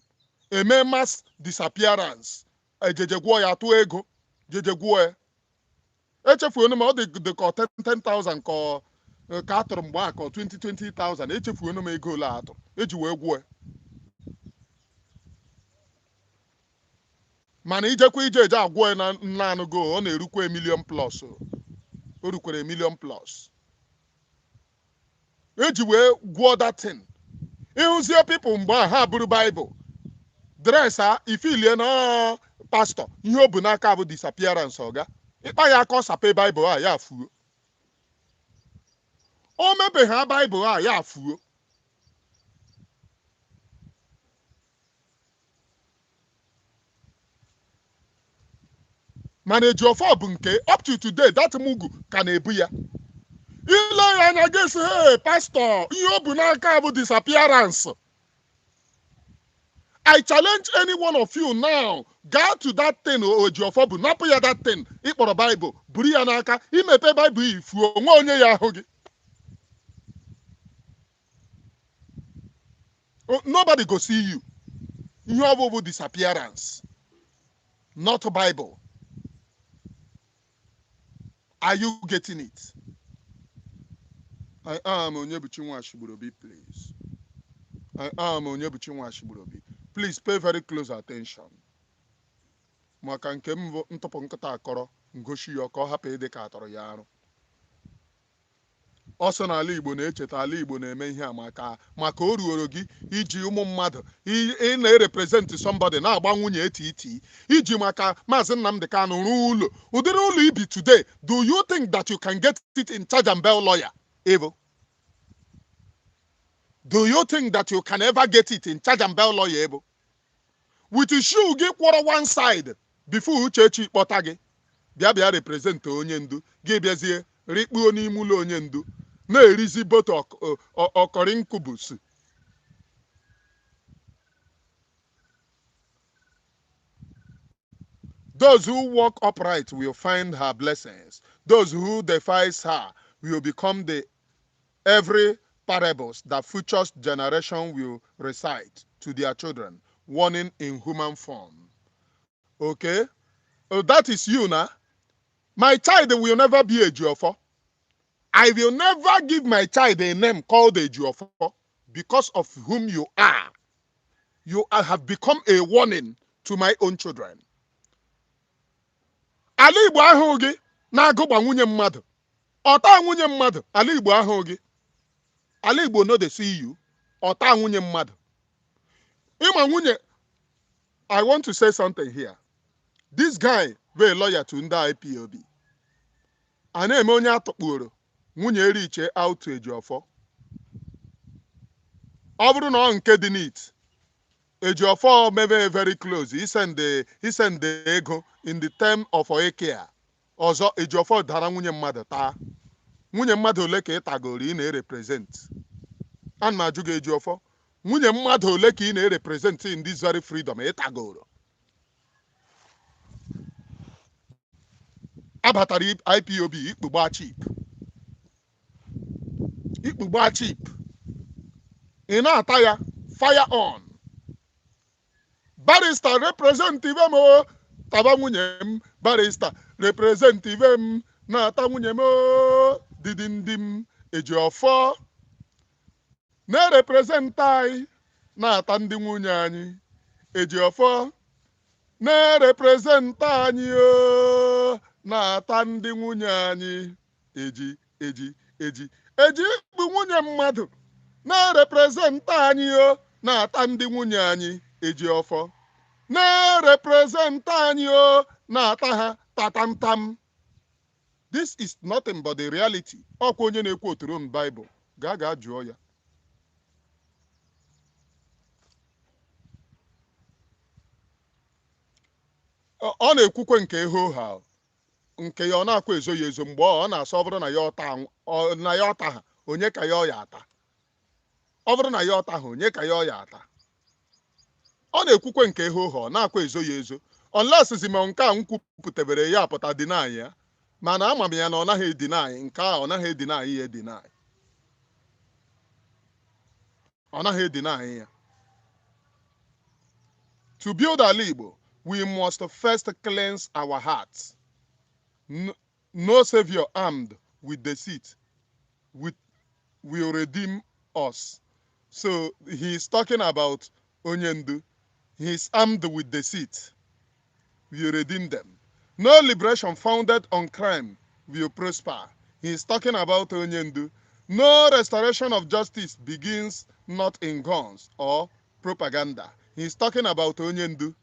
Eme mass disappearance. Ejeje gwụọ ya atụ ego. Jeje gwụọ ya. Echefuo ma ọ dị ka 10,000 ka atụrụ mgbe aha ka 20,000. Echefuo m ego ole atụ. Eji wee gwụọ ya. Mana ijekwa ije agwụọ ya na naanị go ọ na-erukwa $1 million plus. O rukwere $1 million plus. Eji wee gwụọ that thing. Ịhụzie people mgbe ha bụrụ Bible. Dress ha ifilie na pastor. Ihe o bu n'aka bụ disappearance ọga. Ịkpa ya aka ọ sape Bible a ya afuo. O mebe ha Bible a ya afuo. Mana Ejiofor bụ nke up to today that mugu ka na-ebu ya. Ile ya anya gị sị hey pastor ihe o bu n'aka bụ disappearance. I challenge any one of you now. Go to that thing Ejiofor bụ napụ ya that thing ịkpọrọ Bible buru ya n'aka imepe Bible ifuo onwe onye ya ahụ gị. Nobody go see you. You have over disappearance. Not Bible. Are you getting it? I am Onyebuchi Nwashigburobi, please. I am Onyebuchi Nwashigburobi. Please pay very close attention. Maka nke m ntụpụ nkịta akọrọ ngoshi ya ka ọ hapụ ịdị ka atọrọ ya arụ. Ọsọ n'ala Igbo na-echeta ala Igbo na-eme ihe a maka o ruoro gị iji ụmụ mmadụ ị na-represent somebody na-agba nwunye eti iji maka Mazi Nnamdi Kanu rụọ ụlọ ụdịrị ụlọ ibi today. Do you think that you can get it in charge and bail lawyer? Evo. Do you think that you can ever get it in charge and bail lawyer? Evo. With issue gị kwọrọ one side before Uchechi kpọta gị bịa represent onye ndu gị bịazie rikpuo n'ime ụlọ onye ndu na-erizi boto ọkọrinkubus. Those who walk upright will find her blessings. Those who defies her will become the every parables that future generation will recite to their children, warning in human form. Okay? Oh, that is you now. My child will never be a Ejiofor. I will never give my child a name called Ejiofor because of whom you are. You have become a warning to my own children. Ala Igbo ahụ gị na-agụgba nwunye mmadụ. Ọta nwunye mmadụ. Ala Igbo ahụ gị. Ala Igbo no dey see you. Ọta nwunye mmadụ. Ịma nwunye. I want to say something here. This guy bụ a lawyer to ndị IPOB. A na-eme onye atọkpuru nwunye eriche out to Ejiofor. Ọ bụrụ na ọ nke dị neat. Ejiofor mebe very close. He send the ego in the term of Oekea. Ọzọ Ejiofor dara nwunye mmadụ taa. Nwunye mmadụ ole ka ị tagoro ị na-represent? A na-ajụ gị Ejiofor. Nwunye mmadụ ole ka ị na-represent in this very freedom ị tagoro? Abatara IPOB ikpugba chip. Ikpugba chip. Ị na-ata ya fire on. Barrister representative m taba nwunye m. Barrister representative m na-ata nwunye m didim Ejiofor na-represent anyị na-ata ndị nwunye anyị. Ejiofor na-represent anyị na-ata ndị nwunye anyị. Eji ikpu nwunye mmadụ na-represent anyị na-ata ndị nwunye anyị. Ejiofor na-represent anyị na-ata ha tatamtam. This is nothing but the reality. Ọkwa onye na-ekwu oturu m Bible ga jụọ ya. Ọ na-ekwukwe nke ha nke ya ọ na-akwa ezo ya ezo mgbe ọ na-asọ ọ bụrụ na ya ọta ha onye ka ya ọ ya ata. Ọ bụrụ na ya ọta ha onye ka ya ọ ya ata. Ọ na-ekwukwe nke ha ọ na-akwa ezo ya ezo. Unless zime nke a nkwupụtabere ya apụta deny ya. Mana ama m ya na ọ naghị deny nke a ọ naghị deny ya deny. Ọ naghị deny ya. To build Ala Igbo, we must first cleanse our hearts. No savior armed with deceit will redeem us. So he's talking about Onyendu. He's armed with deceit. Will redeem them. No liberation founded on crime will prosper. He's talking about Onyendu. No restoration of justice begins not in guns or propaganda. He's talking about Onyendu.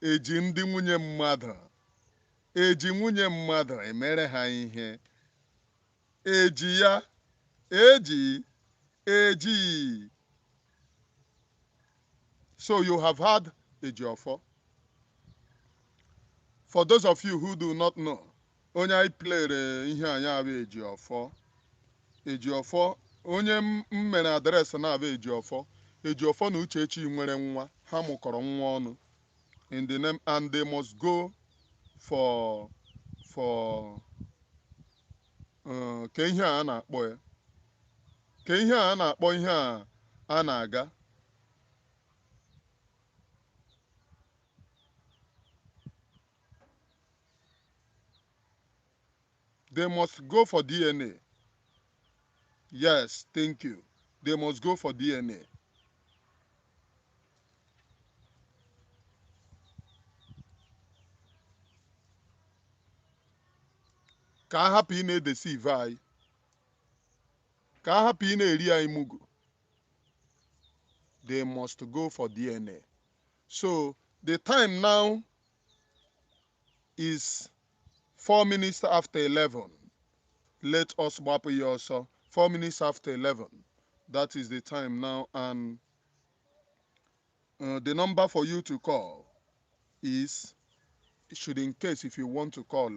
Eji ndị nwunye mmadụ. Eji nwunye mmadụ emere ha ihe. Eji ya. Eji. So you have had Ejiofor. For those of you who do not know, onye I played ihe anya bụ Ejiofor. Ejiofor onye m mere adreesị na-abụ Ejiofor na Uchechi nwere nwa ha mụkọrọ nwa ọnụ in the name and they must go for ka ihe a na-akpọ ya ka ihe a na-akpọ ihe a na-aga they must go for DNA. Yes, thank you. They must go for DNA. Ka a hapụ ị na-edesive anyị. Ka a hapụ ị na-eri anyị mugu. They must go for DNA. So the time now is 4 minutes after 11. Let us gbapụ ya ọsọ. 4 minutes after 11. That is the time now, and the number for you to call is, should in case if you want to call,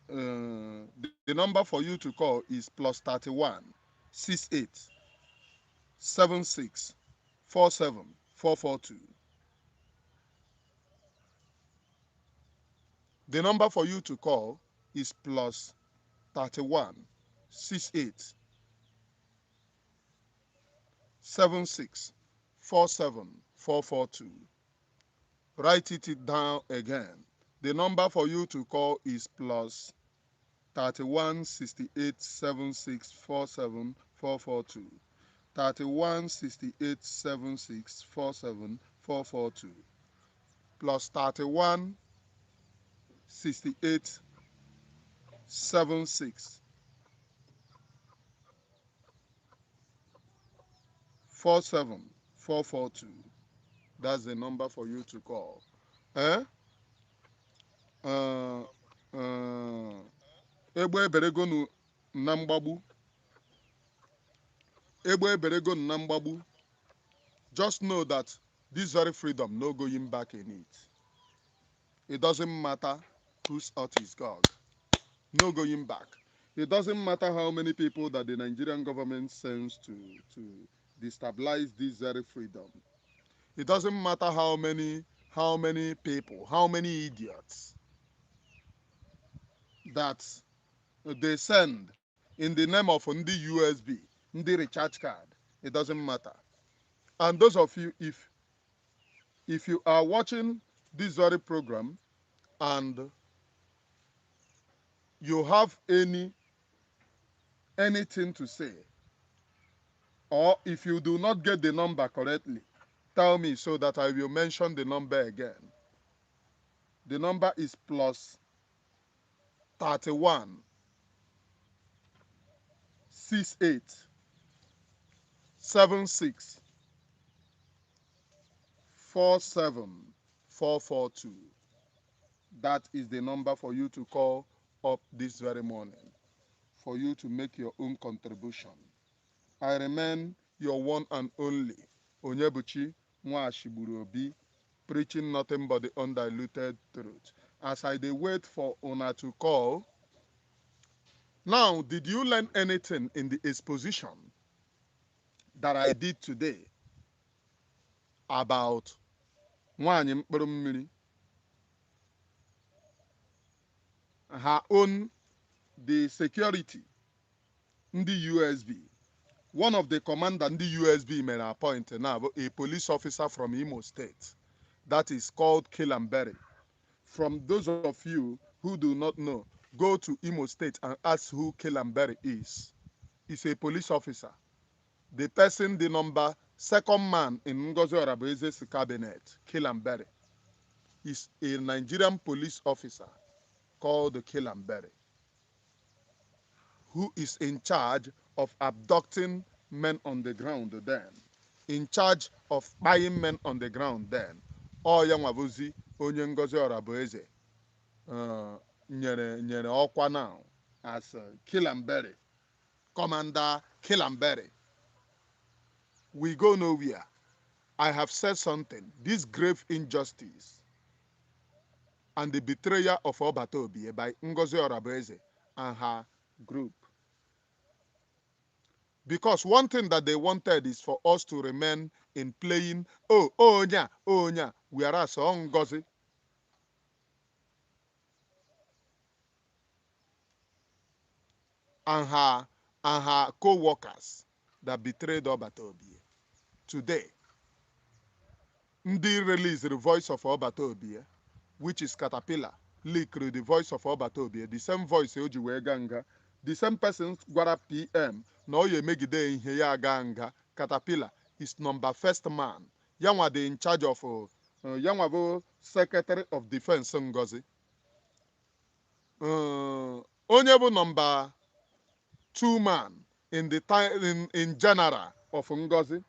the number for you to call is +31 68 76 47 442. The number for you to call is +31 68 76 47 442. Write it down again. The number for you to call is +31 68 76 47 442. 31 68 76 47 442. +31 68 76 47 442. That's the number for you to call. Eh? Egbe eberegonu na mgbagbu. Egbe eberegonu na mgbagbu. Just know that this very freedom, no going back in it. It doesn't matter whose earth is God. No going back. It doesn't matter how many people that the Nigerian government sends to destabilize this very freedom. It doesn't matter how many people, how many idiots that they send in the name of the USB, the recharge card. It doesn't matter. And those of you, if you are watching this very program and you have anything to say, or if you do not get the number correctly, tell me so that I will mention the number again. The number is +31 68 76 47 442. That is the number for you to call up this very morning for you to make your own contribution. I remain your one and only Onyebuchi Nwashigburuobi, preaching nothing but the undiluted truth. As I wait for Una to call, now, did you learn anything in the exposition that I did today about Nwanyị Mkpụrụ Mmiri, her own, the security, the USB? One of the commander in the USB may appoint now a police officer from Imo State that is called Kilamberi. From those of you who do not know, go to Imo State and ask who Kilamberi is. He's a police officer. The person, the number second man in Ngozi Oragbueze's cabinet, Kilamberi, is a Nigerian police officer called Kilamberi, who is in charge of abducting men on the ground then, in charge of buying men on the ground then. Oya nwabuzi onye Ngozi Oragbueze nyere ọkwa now as Kilamberi, Commander Kilamberi. We go nowhere. I have said something. This grave injustice and the betrayal of Obatobi by Ngozi Oragbueze and her group. Because one thing that they wanted is for us to remain in playing, oh, yeah, whereas Ngozi and her co-workers that betrayed Obatobi. Today, Ndi released the voice of Obatobi, which is Caterpillar, leaked the voice of Obatobi, the same voice Oji Weganga, the same person gwara PM na oye megide ihe ya ganga. Caterpillar is number first man. Yanwa dey in charge of yanwa bụ Secretary of Defense Ngozi. Onye bụ number 2 man in the time in general of Ngozi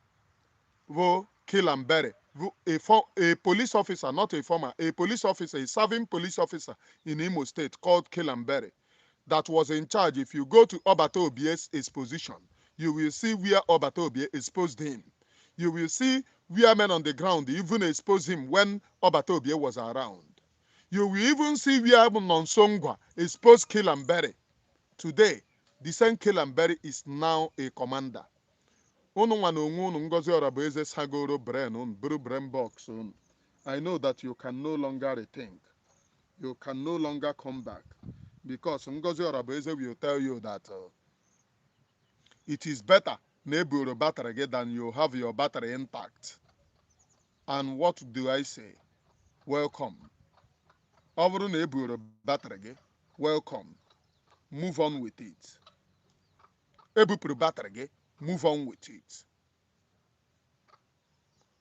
bụ Kilambere, a police officer, not a former, a police officer, a serving police officer in Imo State called Kilambere that was in charge. If you go to Obatobi's exposition, you will see where Obatobi exposed him. You will see where men on the ground even exposed him when Obatobi was around. You will even see where Nonsongwa exposed Kilambere. Today, the same Kilambere is now a commander. Unu nwa na onwe unu Ngozi Oragbueze sagoro brain unu buru brain box unu. I know that you can no longer rethink. You can no longer come back. Because Ngozi Oragbueze will tell you that it is better na eburu battery gị than you have your battery intact. And what do I say? Welcome. Ọ bụrụ na eburu battery gị, welcome. Move on with it. Ebupụrụ battery gị, move on with it.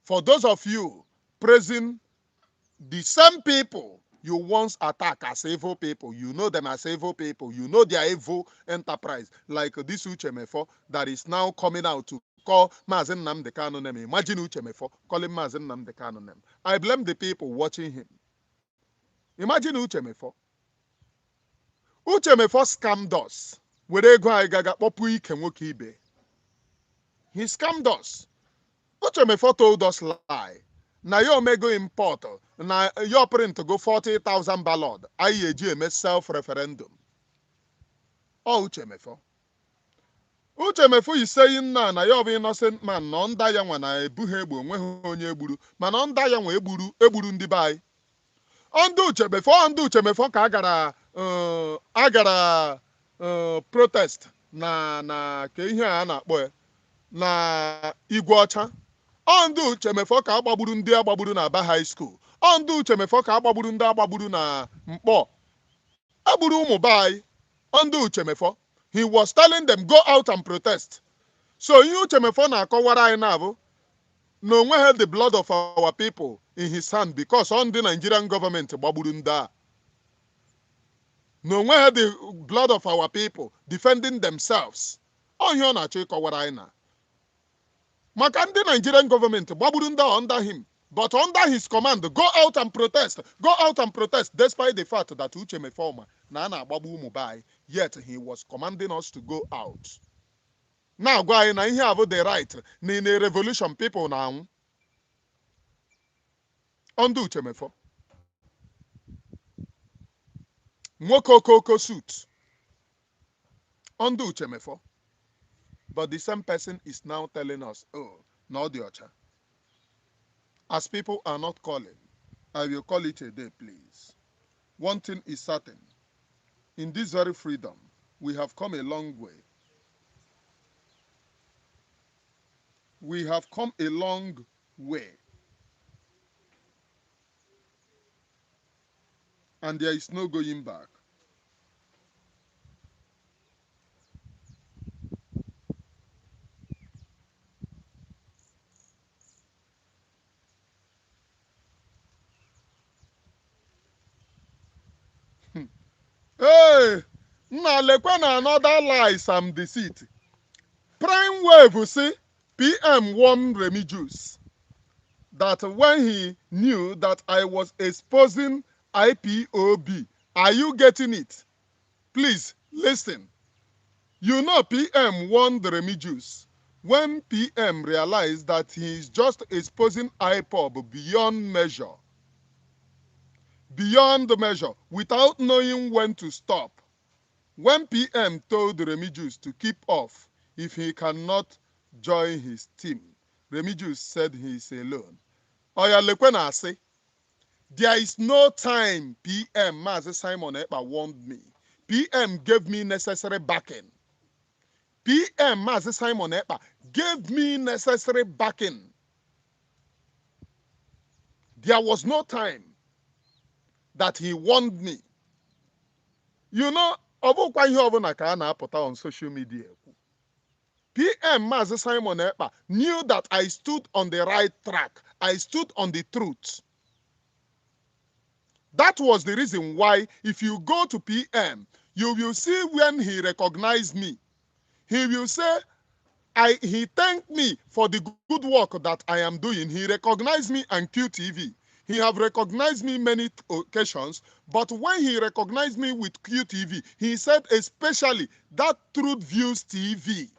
For those of you praising the same people you once attacked as evil people, you know them as evil people, you know their evil enterprise, like this Uchemefo that is now coming out to call Mazi Nnamdi Kanu name. Imagine Uchemefo calling Mazi Nnamdi Kanu name. I blame the people watching him. Imagine Uchemefo. Uchemefo scammed us. He scammed us. Uchemefo told us lie. Na your mego import. Na your print to go 40,000 ballot. IEGM self-referendum. Oh, Uchemefo. Uchemefo is saying na your innocent man na onda ya nwa na ebuhe egbu onwe onye egburu. Mana onda ya nwa egburu ndị bai. Ondu Uchemefo ka agara protest na ka ihe a na-akpọ ya na Igwe Ọcha. Ondu Uchemefo ka agbagburu ndị agbagburu na Aba High School. Ondu Uchemefo ka agbagburu ndị agbagburu na Mkpọ. Agburu ụmụ bai. Ondu Uchemefo. He was telling them go out and protest. So ihe Uchemefo na-akọwara anyị na-abụ na onwe ha the blood of our people in his hand because on the Nigerian government gbagburu ndị a. Na onwe ha the blood of our people defending themselves. Ọ ihe ọ na-achọ ịkọwara anyị na. Maka ndị Nigerian government gbagburu ndị a under him. But under his command, go out and protest. Go out and protest despite the fact that Uchemefo na na-agbagbu ụmụ bai. Yet he was commanding us to go out. Now gwa anyị na ihe abụ the right na in a revolution people na anwụ. Under Uchemefo. Nwoke okoko suit. Under Uchemefo. But the same person is now telling us, oh, no the Ocha. As people are not calling, I will call it a day, please. One thing is certain. In this very freedom, we have come a long way. We have come a long way. And there is no going back. Hey, now lekwana another lies and deceit. Prime Wave see PM warned Remigius that when he knew that I was exposing IPOB, are you getting it? Please listen. You know PM warned Remigius when PM realized that he is just exposing IPOB beyond measure. beyond measure without knowing when to stop. When PM told Remigius to keep off if he cannot join his team, Remigius said he is alone. Oya Lekwe say, there is no time PM Mazi Simon Ekpa warned me. PM gave me necessary backing. PM Mazi Simon Ekpa gave me necessary backing. There was no time that he warned me. You know, ọ bụkwa ihe ọbụla ka a na-apụta on social media. PM Mazi Simon Ekpa knew that I stood on the right track. I stood on the truth. That was the reason why if you go to PM, you will see when he recognized me. He will say, he thanked me for the good work that I am doing. He recognized me on QTV. He have recognized me many occasions, but when he recognized me with QTV, he said especially that Truth Views TV.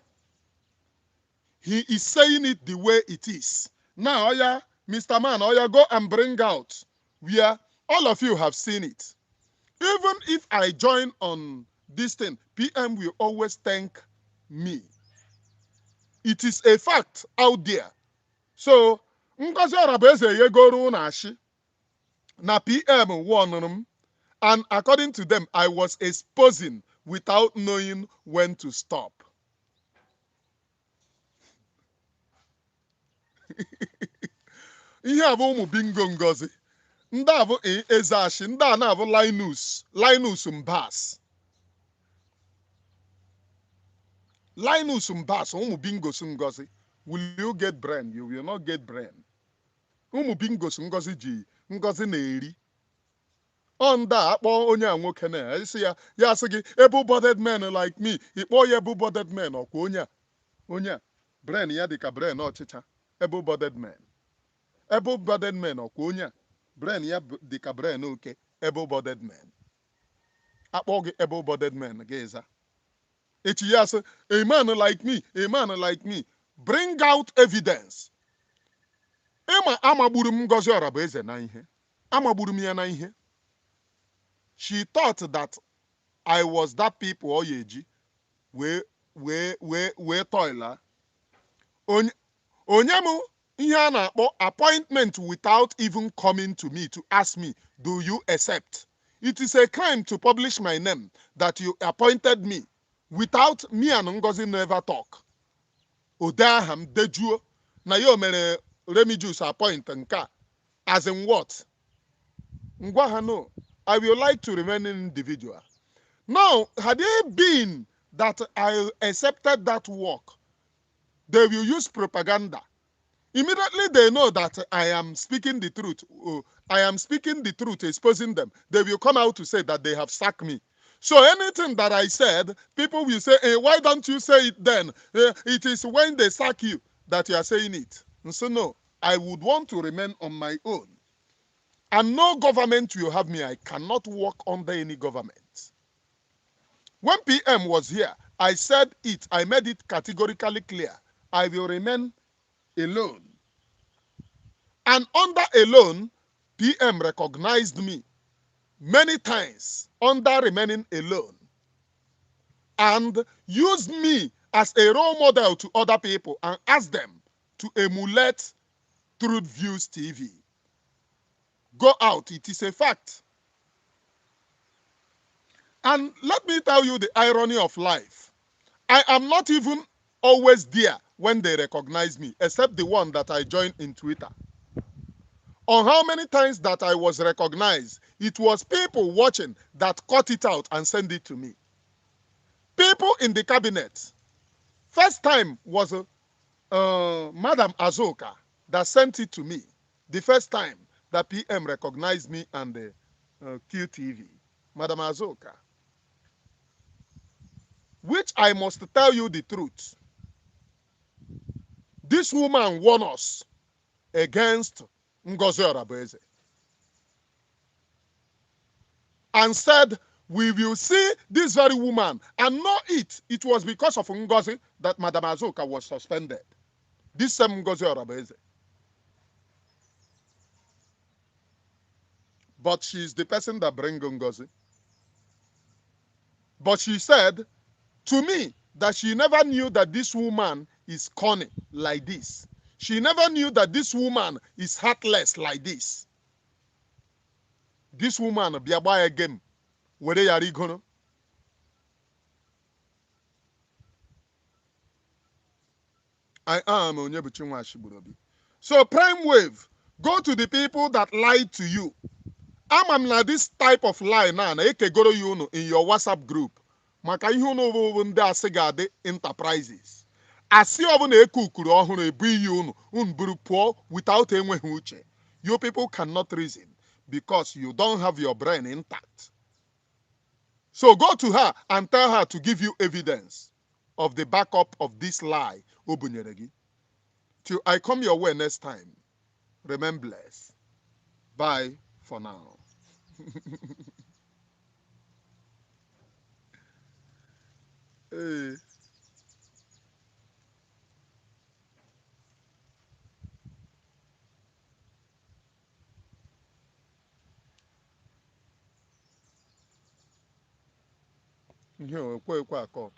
He is saying it the way it is. Now, Oya, Mr. Man, Oya, go and bring out where all of you have seen it. Even if I join on this thing, PM will always thank me. It is a fact out there. So, Ngozi Oragbueze yegoro na-ashi na PM warned him, and according to them, I was exposing without knowing when to stop. Ihe a bụ ụmụ bingo Ngozi. Ndị a bụ Ezeashi, ndị a na-abụ Linus Mbas. Linus Mbas, ụmụ bingos Ngozi. Will you get brain? You will not get brain. Ụmụ bingos Ngozi ji Ngozi na-eri. Ọ ndị a akpọ onye a nwoke na esi ya asị gị able-bodied men like me. Ịkpọ ya able-bodied men ọkwa onye a brain ya dị ka brain ọchịcha. Able-bodied men. Able-bodied men ọkwa onye a brain ya dị ka brain oke. Able-bodied men. Akpọ gị able-bodied men ga-eza. Echi ya asị a man like me. Bring out evidence. Ịma amagburu m Ngozi Oragbueze na ihe. Amagburu m ya na ihe. She thought that I was that people Oyeji. We toiler. Onye m ihe a na-akpọ appointment without even coming to me to ask me, do you accept? It is a crime to publish my name that you appointed me without me and Ngozi never talk. Odaham dejuo na yo mere Remigius appoint nka. As in what? Ngwa ha no. I will like to remain an individual. Now, had it been that I accepted that work, they will use propaganda. Immediately they know that I am speaking the truth. I am speaking the truth, exposing them. They will come out to say that they have sacked me. So anything that I said, people will say, hey, why don't you say it then? It is when they sack you that you are saying it. And so no, I would want to remain on my own. And no government will have me. I cannot work under any government. When PM was here, I said it. I made it categorically clear. I will remain alone. And under alone, PM recognized me many times under remaining alone and used me as a role model to other people and asked them to emulate Truth Views TV. Go out, it is a fact. And let me tell you the irony of life. I am not even always there when they recognize me, except the one that I joined in Twitter. On how many times that I was recognized, it was people watching that cut it out and send it to me. People in the cabinet. First time was Madam Azoka that sent it to me. The first time that PM recognized me and the QTV. Madam Azoka. Which I must tell you the truth. This woman won us against Ngozi Oragbueze and said, we will see this very woman and know it. It was because of Ngozi that Madam Azoka was suspended. This same Ngozi Oragbueze. but she's the person that bring Ngozi. But she said to me that she never knew that this woman is cunning like this. She never knew that this woman is heartless like this. This woman bịa gbaa ya game were ya rigoro. I am Onyebuchi Nwashigburobi. So Prime Wave, go to the people that lied to you. Amam na this type of lie na ekegoro you in your WhatsApp group. Maka ihe unu bụ ndị asị ga-adị enterprises. Asị ọbụla ekukuru ọhụrụ ebu iyi unu buru pụọ without enweghị uche. You people cannot reason because you don't have your brain intact. So go to her and tell her to give you evidence of the backup of this lie. Obunyeregi. Till I come your way next time, remain blessed. Bye for now. Hey. Ihe o ekwe akọt.